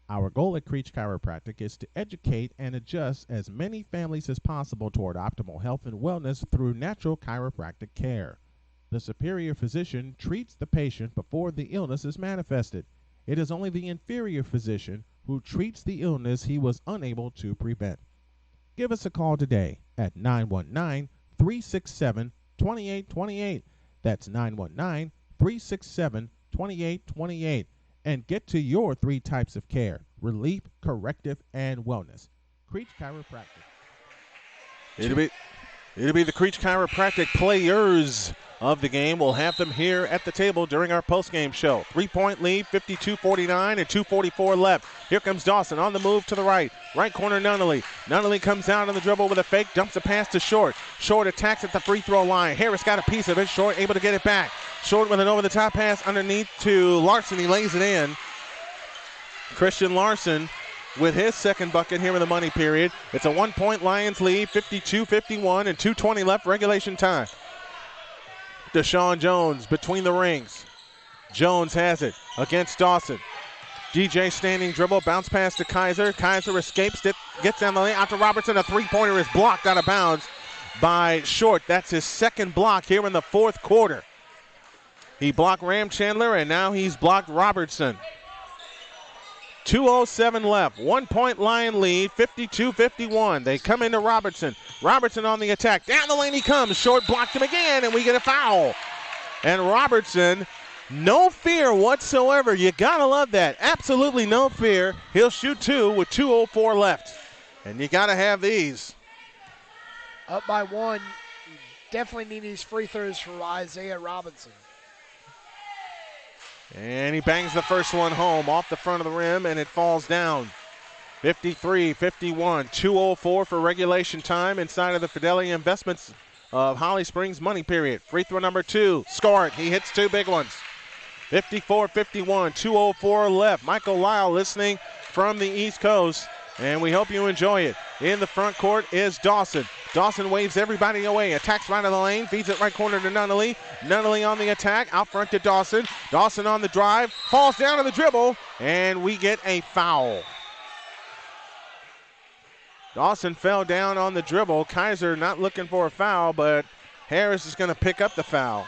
Our goal at Creech Chiropractic is to educate and adjust as many families as possible toward optimal health and wellness through natural chiropractic care. The superior physician treats the patient before the illness is manifested. It is only the inferior physician who treats the illness he was unable to prevent. Give us a call today at 919-367-2828. That's 919-367-2828. And get to your 3 types of care: relief, corrective, and wellness. Creech Chiropractic. It'll be the Creech Chiropractic players of the game. We'll have them here at the table during our postgame show. 3-point lead, 52-49, and 2:44 left. Here comes Dawson on the move to the right. Right corner, Nunnally. Nunnally comes out on the dribble with a fake, dumps a pass to Short. Short attacks at the free throw line. Harris got a piece of it. Short able to get it back. Short with an over-the-top pass underneath to Larson. He lays it in. Christian Larson with his second bucket here in the money period. It's a 1-point Lions lead, 52-51, and 2:20 left regulation time. Deshaun Jones between the rings. Jones has it against Dawson. DJ standing dribble, bounce pass to Kaiser. Kaiser escapes it, gets down the lane out to Robertson. A three-pointer is blocked out of bounds by Short. That's his second block here in the fourth quarter. He blocked Ram Chandler, and now he's blocked Robertson. 2:07 left. 1-point Lion lead, 52-51. They come into Robertson. Robertson on the attack. Down the lane he comes. Short blocked him again, and we get a foul. And Robertson, no fear whatsoever. You got to love that. Absolutely no fear. He'll shoot 2 with 2:04 left. And you got to have these. Up by 1. Definitely need these free throws for Isaiah Robinson. And he bangs the first one home off the front of the rim, and it falls down. 53-51, 2:04 for regulation time inside of the Fidelity Investments of Holly Springs money period. Free throw number 2, scored. He hits 2 big ones. 54-51, 2:04 left. Michael Lyle listening from the East Coast, and we hope you enjoy it. In the front court is Dawson. Dawson waves everybody away. Attacks right of the lane. Feeds it right corner to Nunnally. Nunnally on the attack. Out front to Dawson. Dawson on the drive. Falls down to the dribble. And we get a foul. Dawson fell down on the dribble. Kaiser not looking for a foul, but Harris is going to pick up the foul.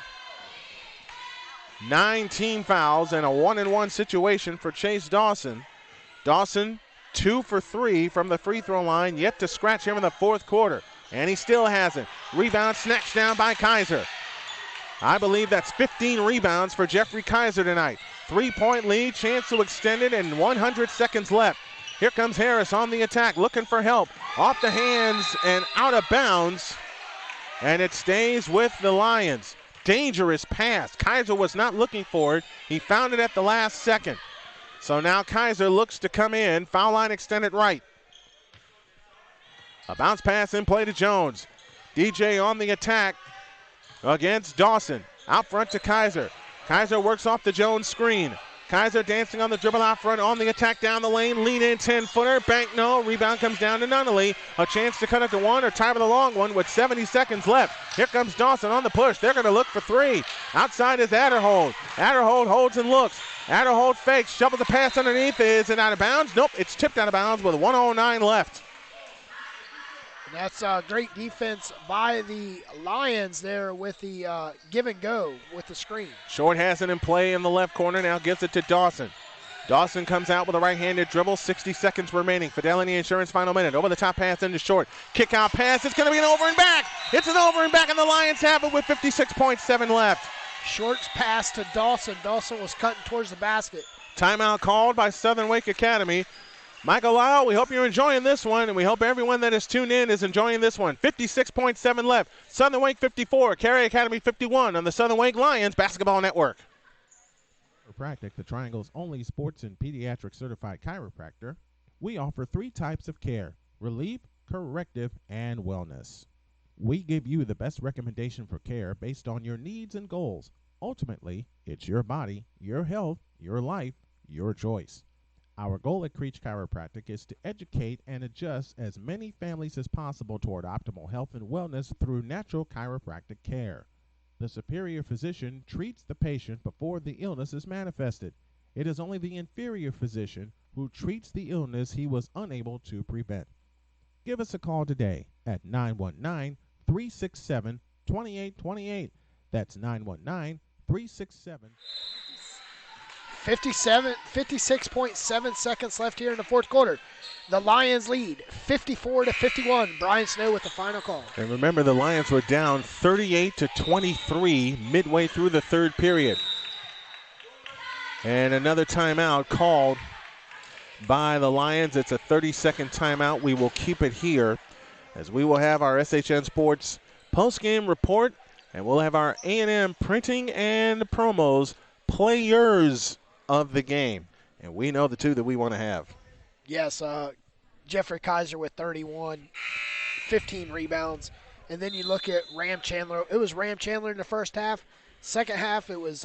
9 team fouls and a 1-and-1 situation for Chase Dawson. Dawson 2 for 3 from the free throw line, yet to scratch him in the fourth quarter. And he still hasn't. Rebound snatched down by Kaiser. I believe that's 15 rebounds for Jeffrey Kaiser tonight. 3-point lead, chance to extend it, and 100 seconds left. Here comes Harris on the attack, looking for help. Off the hands and out of bounds. And it stays with the Lions. Dangerous pass. Kaiser was not looking for it. He found it at the last second. So now Kaiser looks to come in. Foul line extended right. A bounce pass in play to Jones. DJ on the attack against Dawson. Out front to Kaiser. Kaiser works off the Jones screen. Kaiser dancing on the dribble out front, on the attack down the lane, lean in 10-footer, bank no, rebound comes down to Nunnally. A chance to cut it to one or tie with a long one with 70 seconds left. Here comes Dawson on the push. They're going to look for 3. Outside is Adderhold. Adderhold holds and looks. Adderhold fakes, shovels the pass underneath. Is it out of bounds? Nope, it's tipped out of bounds with 1:09 left. That's great defense by the Lions there with the give and go with the screen. Short has it in play in the left corner, now gives it to Dawson. Dawson comes out with a right-handed dribble, 60 seconds remaining. Fidelity Insurance final minute. Over the top pass into Short. Kick out pass, it's going to be an over and back. It's an over and back, and the Lions have it with 56.7 left. Short's pass to Dawson. Dawson was cutting towards the basket. Timeout called by Southern Wake Academy. Michael Lyle, we hope you're enjoying this one, and we hope everyone that is tuned in is enjoying this one. 56.7 left. Southern Wake 54, Cary Academy 51 on the Southern Wake Lions Basketball Network. Chiropractic, the Triangle's only sports and pediatric certified chiropractor. We offer 3 types of care: relief, corrective, and wellness. We give you the best recommendation for care based on your needs and goals. Ultimately, it's your body, your health, your life, your choice. Our goal at Creech Chiropractic is to educate and adjust as many families as possible toward optimal health and wellness through natural chiropractic care. The superior physician treats the patient before the illness is manifested. It is only the inferior physician who treats the illness he was unable to prevent. Give us a call today at 919-367-2828. That's 919-367. 56.7 seconds left here in the fourth quarter. The Lions lead 54-51. Brian Snow with the final call. And remember, the Lions were down 38-23 midway through the third period. And another timeout called by the Lions. It's a 30-second timeout. We will keep it here as we will have our SHN Sports postgame report, and we'll have our A&M printing and promos players of the game. And we know the 2 that we want to have. Yes, Jeffrey Kaiser with 31, 15 rebounds. And then you look at Ram Chandler. It was Ram Chandler in the first half. Second half, it was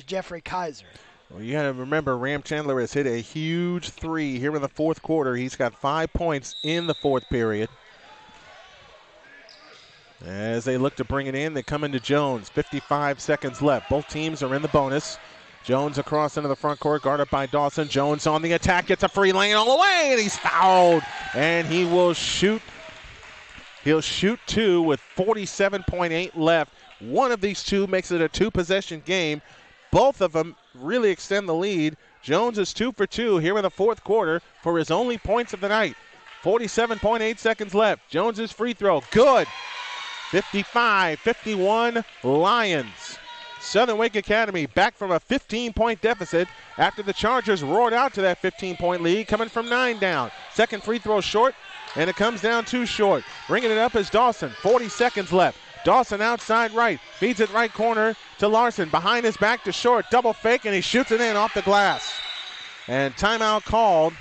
Jeffrey Kaiser. Well, you got to remember, Ram Chandler has hit a huge 3 here in the fourth quarter. He's got 5 points in the fourth period. As they look to bring it in, they come into Jones. 55 seconds left. Both teams are in the bonus. Jones across into the front court, guarded by Dawson. Jones on the attack, gets a free lane all the way, and he's fouled. And he will shoot. He'll shoot 2 with 47.8 left. One of these 2 makes it a 2-possession game. Both of them really extend the lead. Jones is 2 for 2 here in the fourth quarter for his only points of the night. 47.8 seconds left. Jones's free throw, good. 55-51 Lions. Southern Wake Academy back from a 15-point deficit after the Chargers roared out to that 15-point lead, coming from 9 down. Second free throw short, and it comes down 2 short. Bringing it up is Dawson. 40 seconds left. Dawson outside right, feeds it right corner to Larson. Behind his back to Short, double fake, and he shoots it in off the glass. And timeout called.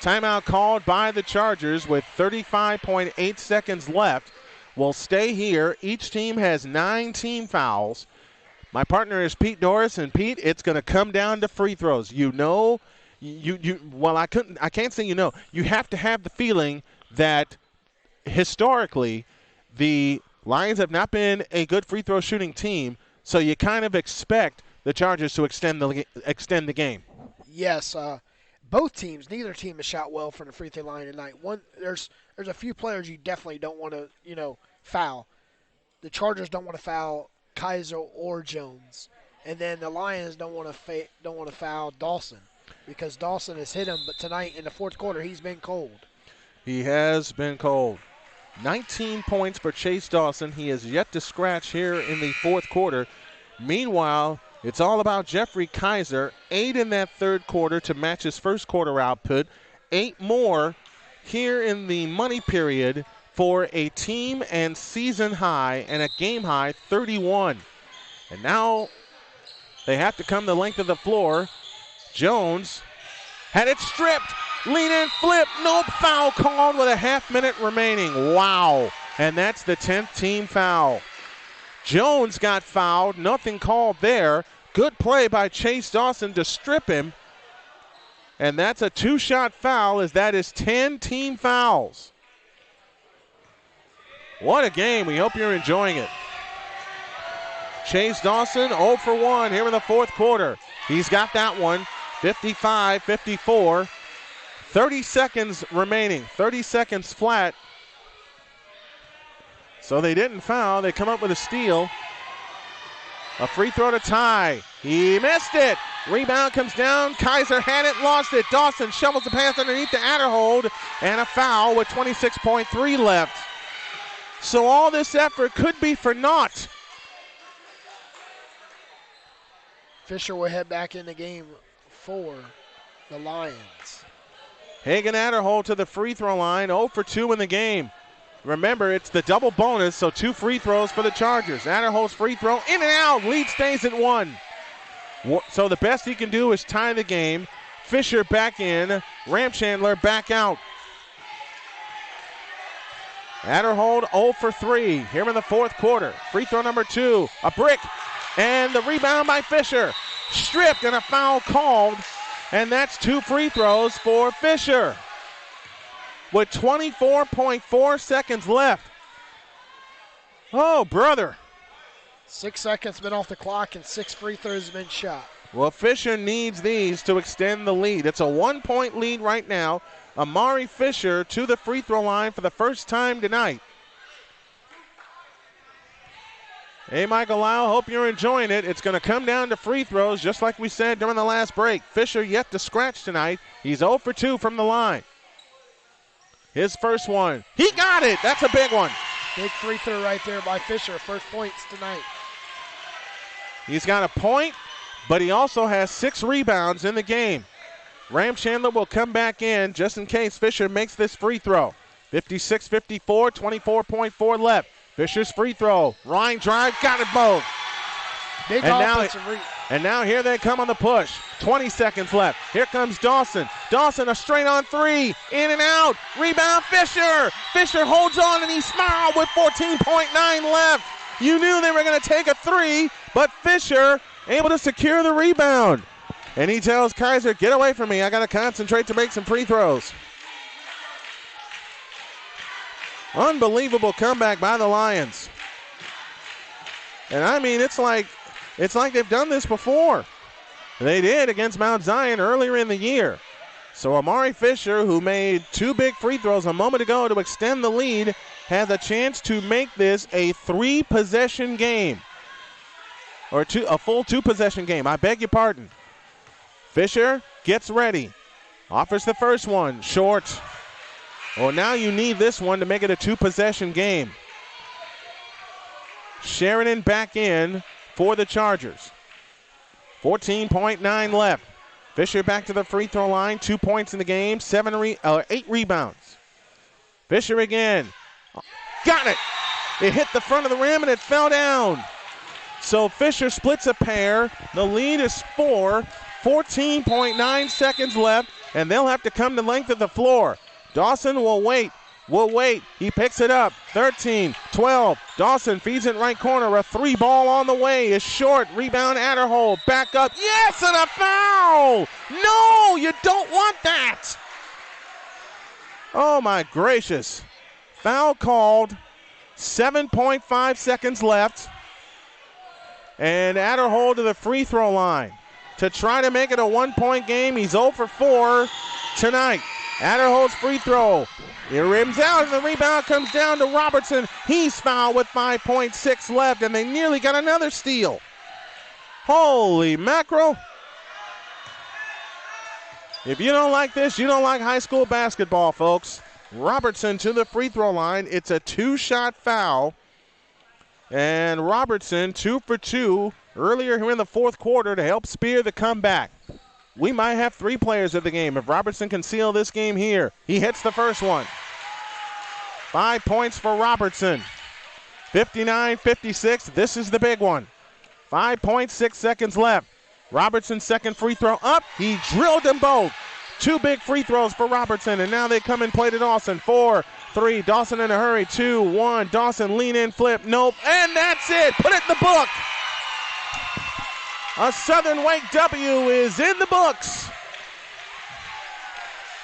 Timeout called by the Chargers with 35.8 seconds left. We'll stay here. Each team has 9 team fouls. My partner is Pete Doris, and Pete, it's going to come down to free throws. You know I can't say you know. You have to have the feeling that historically the Lions have not been a good free throw shooting team, so you kind of expect the Chargers to extend the game. Yes, both teams, neither team has shot well from the free throw line tonight. There's a few players you definitely don't want to, foul. The Chargers don't want to foul Kaiser or Jones, and then the Lions don't want to foul Dawson because Dawson has hit him. But tonight in the fourth quarter, he's been cold. He has been cold. 19 points for Chase Dawson. He has yet to scratch here in the fourth quarter. Meanwhile, it's all about Jeffrey Kaiser. 8 in that third quarter to match his first quarter output. 8 more here in the money period for a team and season high and a game high 31. And now they have to come the length of the floor. Jones had it stripped. Lean in, flip, no foul called with a half-minute remaining. Wow. And that's the 10th team foul. Jones got fouled, nothing called there. Good play by Chase Dawson to strip him. And that's a 2-shot foul as that is 10 team fouls. What a game. We hope you're enjoying it. Chase Dawson 0 for 1 here in the fourth quarter. He's got that one. 55-54. 30 seconds remaining. 30 seconds flat. So they didn't foul. They come up with a steal. A free throw to tie. He missed it. Rebound comes down. Kaiser had it, lost it. Dawson shovels the pass underneath the Adderhold. And a foul with 26.3 left. So all this effort could be for naught. Fisher will head back in the game for the Lions. Hagen Adderhold to the free throw line, 0 for 2 in the game. Remember, it's the double bonus, so 2 free throws for the Chargers. Adderhold's free throw, in and out, lead stays at 1. So the best he can do is tie the game. Fisher back in, Ramchandler back out. Adderhold 0 for 3 here in the fourth quarter. Free throw number 2, a brick, and the rebound by Fisher. Stripped and a foul called. And that's 2 free throws for Fisher. With 24.4 seconds left. Oh, brother. 6 seconds been off the clock and 6 free throws been shot. Well, Fisher needs these to extend the lead. It's a 1-point lead right now. Amari Fisher to the free throw line for the first time tonight. Hey, Michael Lau, hope you're enjoying it. It's going to come down to free throws, just like we said during the last break. Fisher yet to scratch tonight. He's 0 for 2 from the line. His first one. He got it. That's a big one. Big free throw right there by Fisher. First points tonight. He's got a point, but he also has 6 rebounds in the game. Ramchandler will come back in just in case Fisher makes this free throw. 56-54, 24.4 left. Fisher's free throw. Line drive, got it both. Big and now here they come on the push. 20 seconds left. Here comes Dawson. Dawson, a straight on 3. In and out. Rebound, Fisher. Fisher holds on and he smiled with 14.9 left. You knew they were going to take a 3, but Fisher able to secure the rebound. And he tells Kaiser, get away from me. I got to concentrate to make some free throws. Unbelievable comeback by the Lions. And I mean, it's like they've done this before. They did against Mount Zion earlier in the year. So Amari Fisher, who made 2 big free throws a moment ago to extend the lead, has a chance to make this a 3-possession game. Or a full 2-possession game. I beg your pardon. Fisher gets ready. Offers the first one. Short. Well, now you need this one to make it a 2-possession game. Sheridan back in for the Chargers. 14.9 left. Fisher back to the free throw line. 2 points in the game. 8 rebounds. Fisher again. Got it. It hit the front of the rim and it fell down. So Fisher splits a pair. The lead is 4. 14.9 seconds left, and they'll have to come the length of the floor. Dawson will wait. will wait. He picks it up. 13, 12. Dawson feeds it right corner. A 3 ball on the way is short. Rebound Adderhold. Back up. Yes, and a foul. No, you don't want that. Oh, my gracious. Foul called. 7.5 seconds left. And Adderhold to the free throw line to try to make it a 1-point game. He's 0 for 4 tonight. Adderhold's free throw. It rims out, and the rebound comes down to Robertson. He's fouled with 5.6 left, and they nearly got another steal. Holy mackerel. If you don't like this, you don't like high school basketball, folks. Robertson to the free throw line. It's a 2-shot foul. And Robertson 2 for 2 earlier here in the fourth quarter to help spear the comeback. We might have 3 players of the game. If Robertson can seal this game here, he hits the first one. 5 points for Robertson. 59-56. This is the big one. 5.6 seconds left. Robertson's second free throw up. He drilled them both. 2 big free throws for Robertson, and now they come and play to Dawson. 4-3. Dawson in a hurry. 2-1. Dawson lean in, flip. Nope. And that's it. Put it in the book. A Southern Wake W is in the books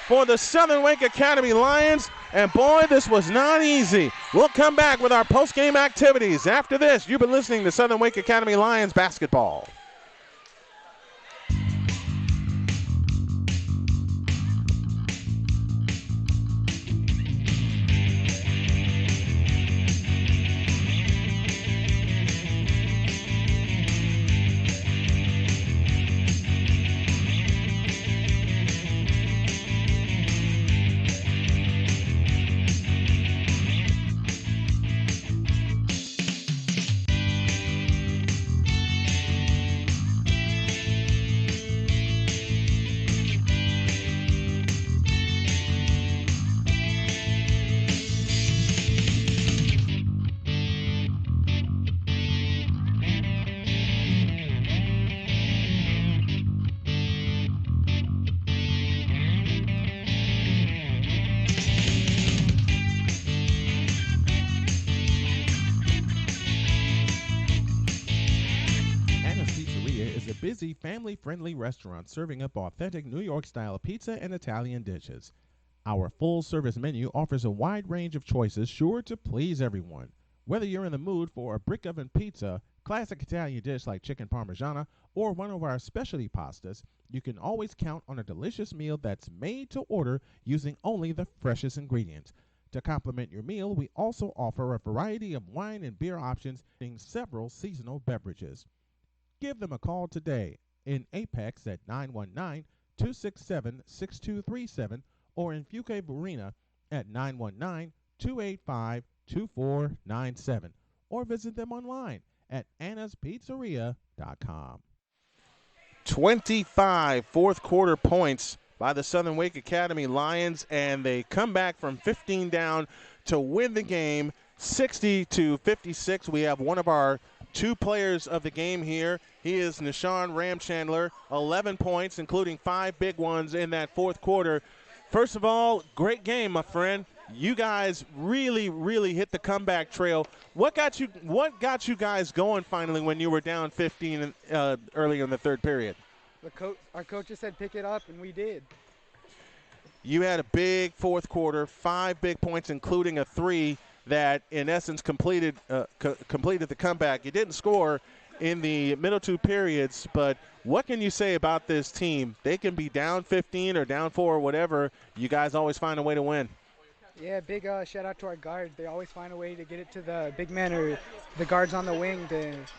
for the Southern Wake Academy Lions. And boy, this was not easy. We'll come back with our post-game activities. After this, you've been listening to Southern Wake Academy Lions basketball. Busy, family-friendly restaurant serving up authentic New York-style pizza and Italian dishes. Our full-service menu offers a wide range of choices sure to please everyone. Whether you're in the mood for a brick oven pizza, classic Italian dish like chicken parmigiana, or one of our specialty pastas, you can always count on a delicious meal that's made to order using only the freshest ingredients. To complement your meal, we also offer a variety of wine and beer options and several seasonal beverages. Give them a call today in Apex at 919-267-6237 or in Fuquay Varina at 919-285-2497 or visit them online at annispizzeria.com. 25 fourth quarter points by the Southern Wake Academy Lions, and they come back from 15 down to win the game 60-56. We have one of our 2 players of the game here. He is Nishan Ramchandler, 11 points, including 5 big ones in that fourth quarter. First of all, great game, my friend. You guys really, really hit the comeback trail. What got you guys going finally when you were down 15 earlier in the third period? Our coaches said pick it up, and we did. You had a big fourth quarter, 5 big points, including a 3 that, in essence, completed the comeback. You didn't score in the middle 2 periods, but what can you say about this team? They can be down 15 or down 4 or whatever. You guys always find a way to win. Yeah, big shout out to our guards. They always find a way to get it to the big man or the guards on the wing,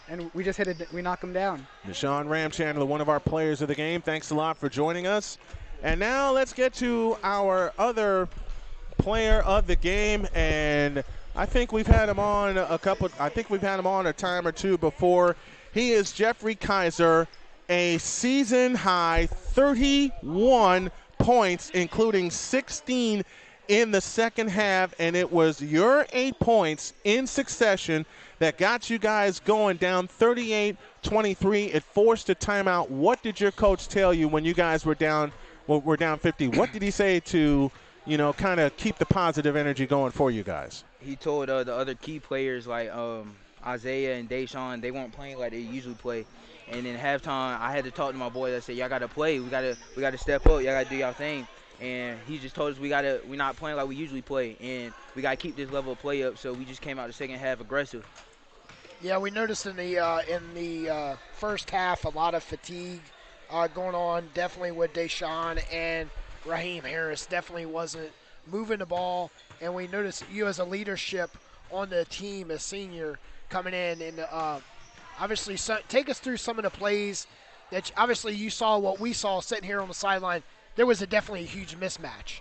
and we just hit it. We knock them down. Nishan Ramchandler, one of our players of the game. Thanks a lot for joining us. And now let's get to our other player of the game, and I think we've had him on a time or 2 before. He is Jeffrey Kaiser, a season-high 31 points, including 16 in the second half, and it was your 8 points in succession that got you guys going down 38-23. It forced a timeout. What did your coach tell you when you guys were down 50? What did he say to kind of keep the positive energy going for you guys? He told the other key players like Isaiah and Deshaun, they weren't playing like they usually play. And in halftime, I had to talk to my boys. I said, y'all got to play. We got to step up. Y'all got to do y'all thing. And he just told us we're not playing like we usually play, and we got to keep this level of play up. So we just came out the second half aggressive. Yeah, we noticed in the first half a lot of fatigue going on, definitely with Deshaun and Raheem Harris. Definitely wasn't moving the ball, and we noticed you as a leadership on the team, a senior, coming in and obviously take us through some of the plays that obviously you saw what we saw sitting here on the sideline. There was definitely a huge mismatch.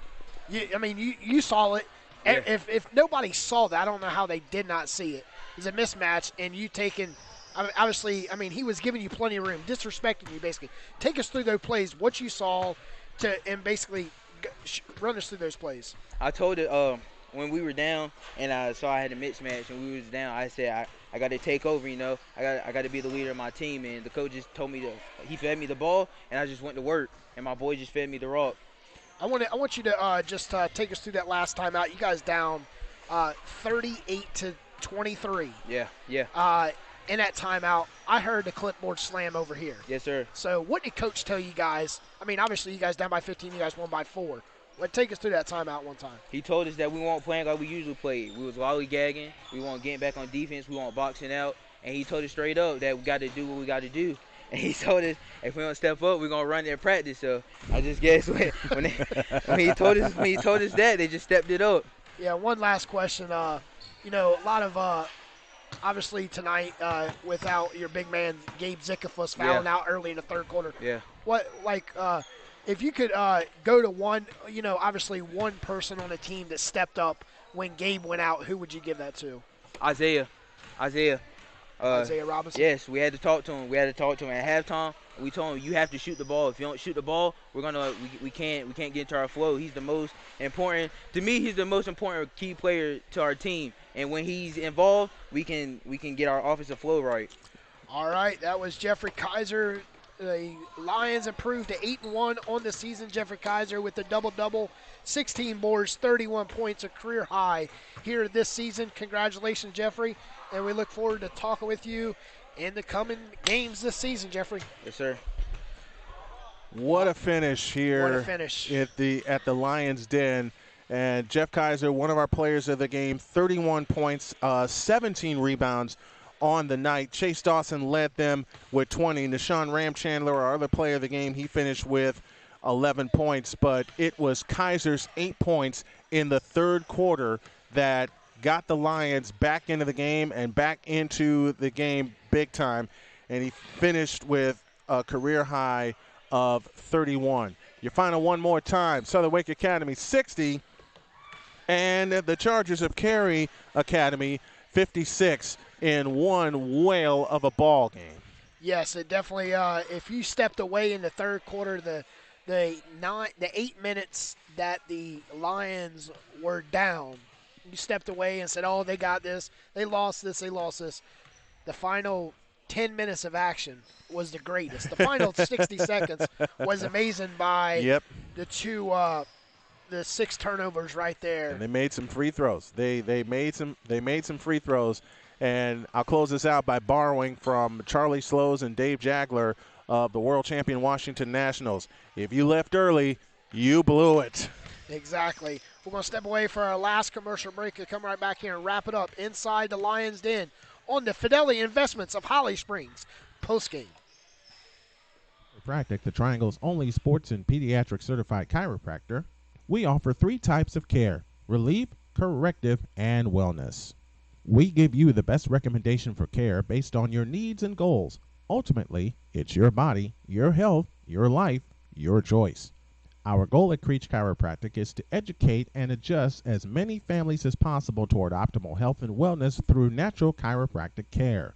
You saw it. Yeah. If nobody saw that, I don't know how they did not see it. It's a mismatch, and you taking obviously, he was giving you plenty of room, disrespecting you basically. Take us through those plays, what you saw, and basically run us through those plays. I told it when we were down, and I saw I had a mismatch, and we was down. I said I got to take over. I got to be the leader of my team, and the coach just told me he fed me the ball, and I just went to work, and my boy just fed me the rock. I want you to just take us through that last time out. You guys down 38-23. Yeah. In that timeout, I heard the clipboard slam over here. Yes, sir. So what did Coach tell you guys? Obviously you guys down by 15, you guys won by 4. But take us through that timeout one time. He told us that we weren't playing like we usually play. We was lollygagging. We weren't getting back on defense. We weren't boxing out. And he told us straight up that we got to do what we got to do. And he told us if we don't step up, we're gonna run their practice. So I just guess when he told us that, they just stepped it up. Yeah. One last question. A lot of obviously tonight without your big man Gabe Zickafuss fouling out early in the third quarter. Yeah. If you could go to one, obviously one person on the team that stepped up when Gabe went out, who would you give that to? Isaiah Robinson? Yes, we had to talk to him. At halftime. We told him, you have to shoot the ball. If you don't shoot the ball, we can't get into our flow. He's the most important. To me, he's the most important key player to our team. And when he's involved, we can get our offensive flow right. All right, that was Jeffrey Kaiser. The Lions improved to 8-1 on the season. Jeffrey Kaiser with the double-double, 16 boards, 31 points, a career high here this season. Congratulations, Jeffrey, and we look forward to talking with you in the coming games this season, Jeffrey. Yes, sir. What a finish here. What a finish. At the Lions Den. And Jeff Kaiser, one of our players of the game, 31 points, 17 rebounds on the night. Chase Dawson led them with 20. Nashawn Ramchandler, our other player of the game, he finished with 11 points. But it was Kaiser's 8 points in the third quarter that got the Lions back into the game and back into the game big time. And he finished with a career high of 31. Your final one more time. Southern Wake Academy 60. And the Chargers of Cary Academy 56 in one whale of a ball game. Yes, it definitely. If you stepped away in the third quarter, the 8 minutes that the Lions were down, you stepped away and said, "Oh, they got this. They lost this. They lost this." The final 10 minutes of action was the greatest. The final 60 seconds was amazing by the two. The 6 turnovers right there. And they made some free throws. They made some free throws. And I'll close this out by borrowing from Charlie Slows and Dave Jagler of the world champion Washington Nationals. If you left early, you blew it. Exactly. We're going to step away for our last commercial break and come right back here and wrap it up inside the Lions Den on the Fidelity Investments of Holly Springs postgame. Chiropractic, the Triangle's only sports and pediatric certified chiropractor. We offer 3 types of care: relief, corrective, and wellness. We give you the best recommendation for care based on your needs and goals. Ultimately, it's your body, your health, your life, your choice. Our goal at Creech Chiropractic is to educate and adjust as many families as possible toward optimal health and wellness through natural chiropractic care.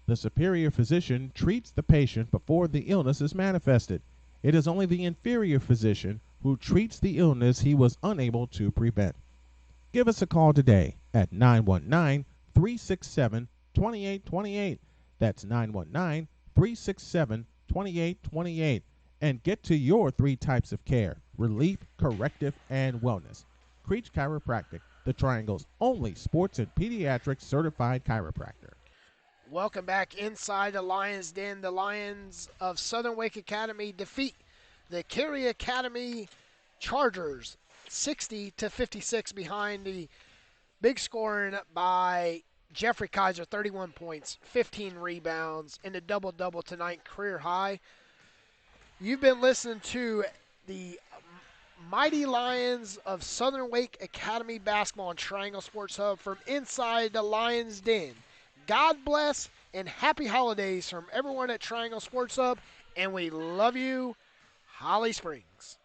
The superior physician treats the patient before the illness is manifested. It is only the inferior physician who treats the illness he was unable to prevent. Give us a call today at 919-367-2828. That's 919-367-2828. And get to your 3 types of care: relief, corrective, and wellness. Creech Chiropractic, the Triangle's only sports and pediatrics certified chiropractor. Welcome back inside the Lions Den. The Lions of Southern Wake Academy defeat the Cary Academy Chargers 60-56 behind the big scoring by Jeffrey Kaiser, 31 points, 15 rebounds, and a double-double tonight, career high. You've been listening to the Mighty Lions of Southern Wake Academy basketball on Triangle Sports Hub from inside the Lions Den. God bless and happy holidays from everyone at Triangle Sports Hub, and we love you, Holly Springs.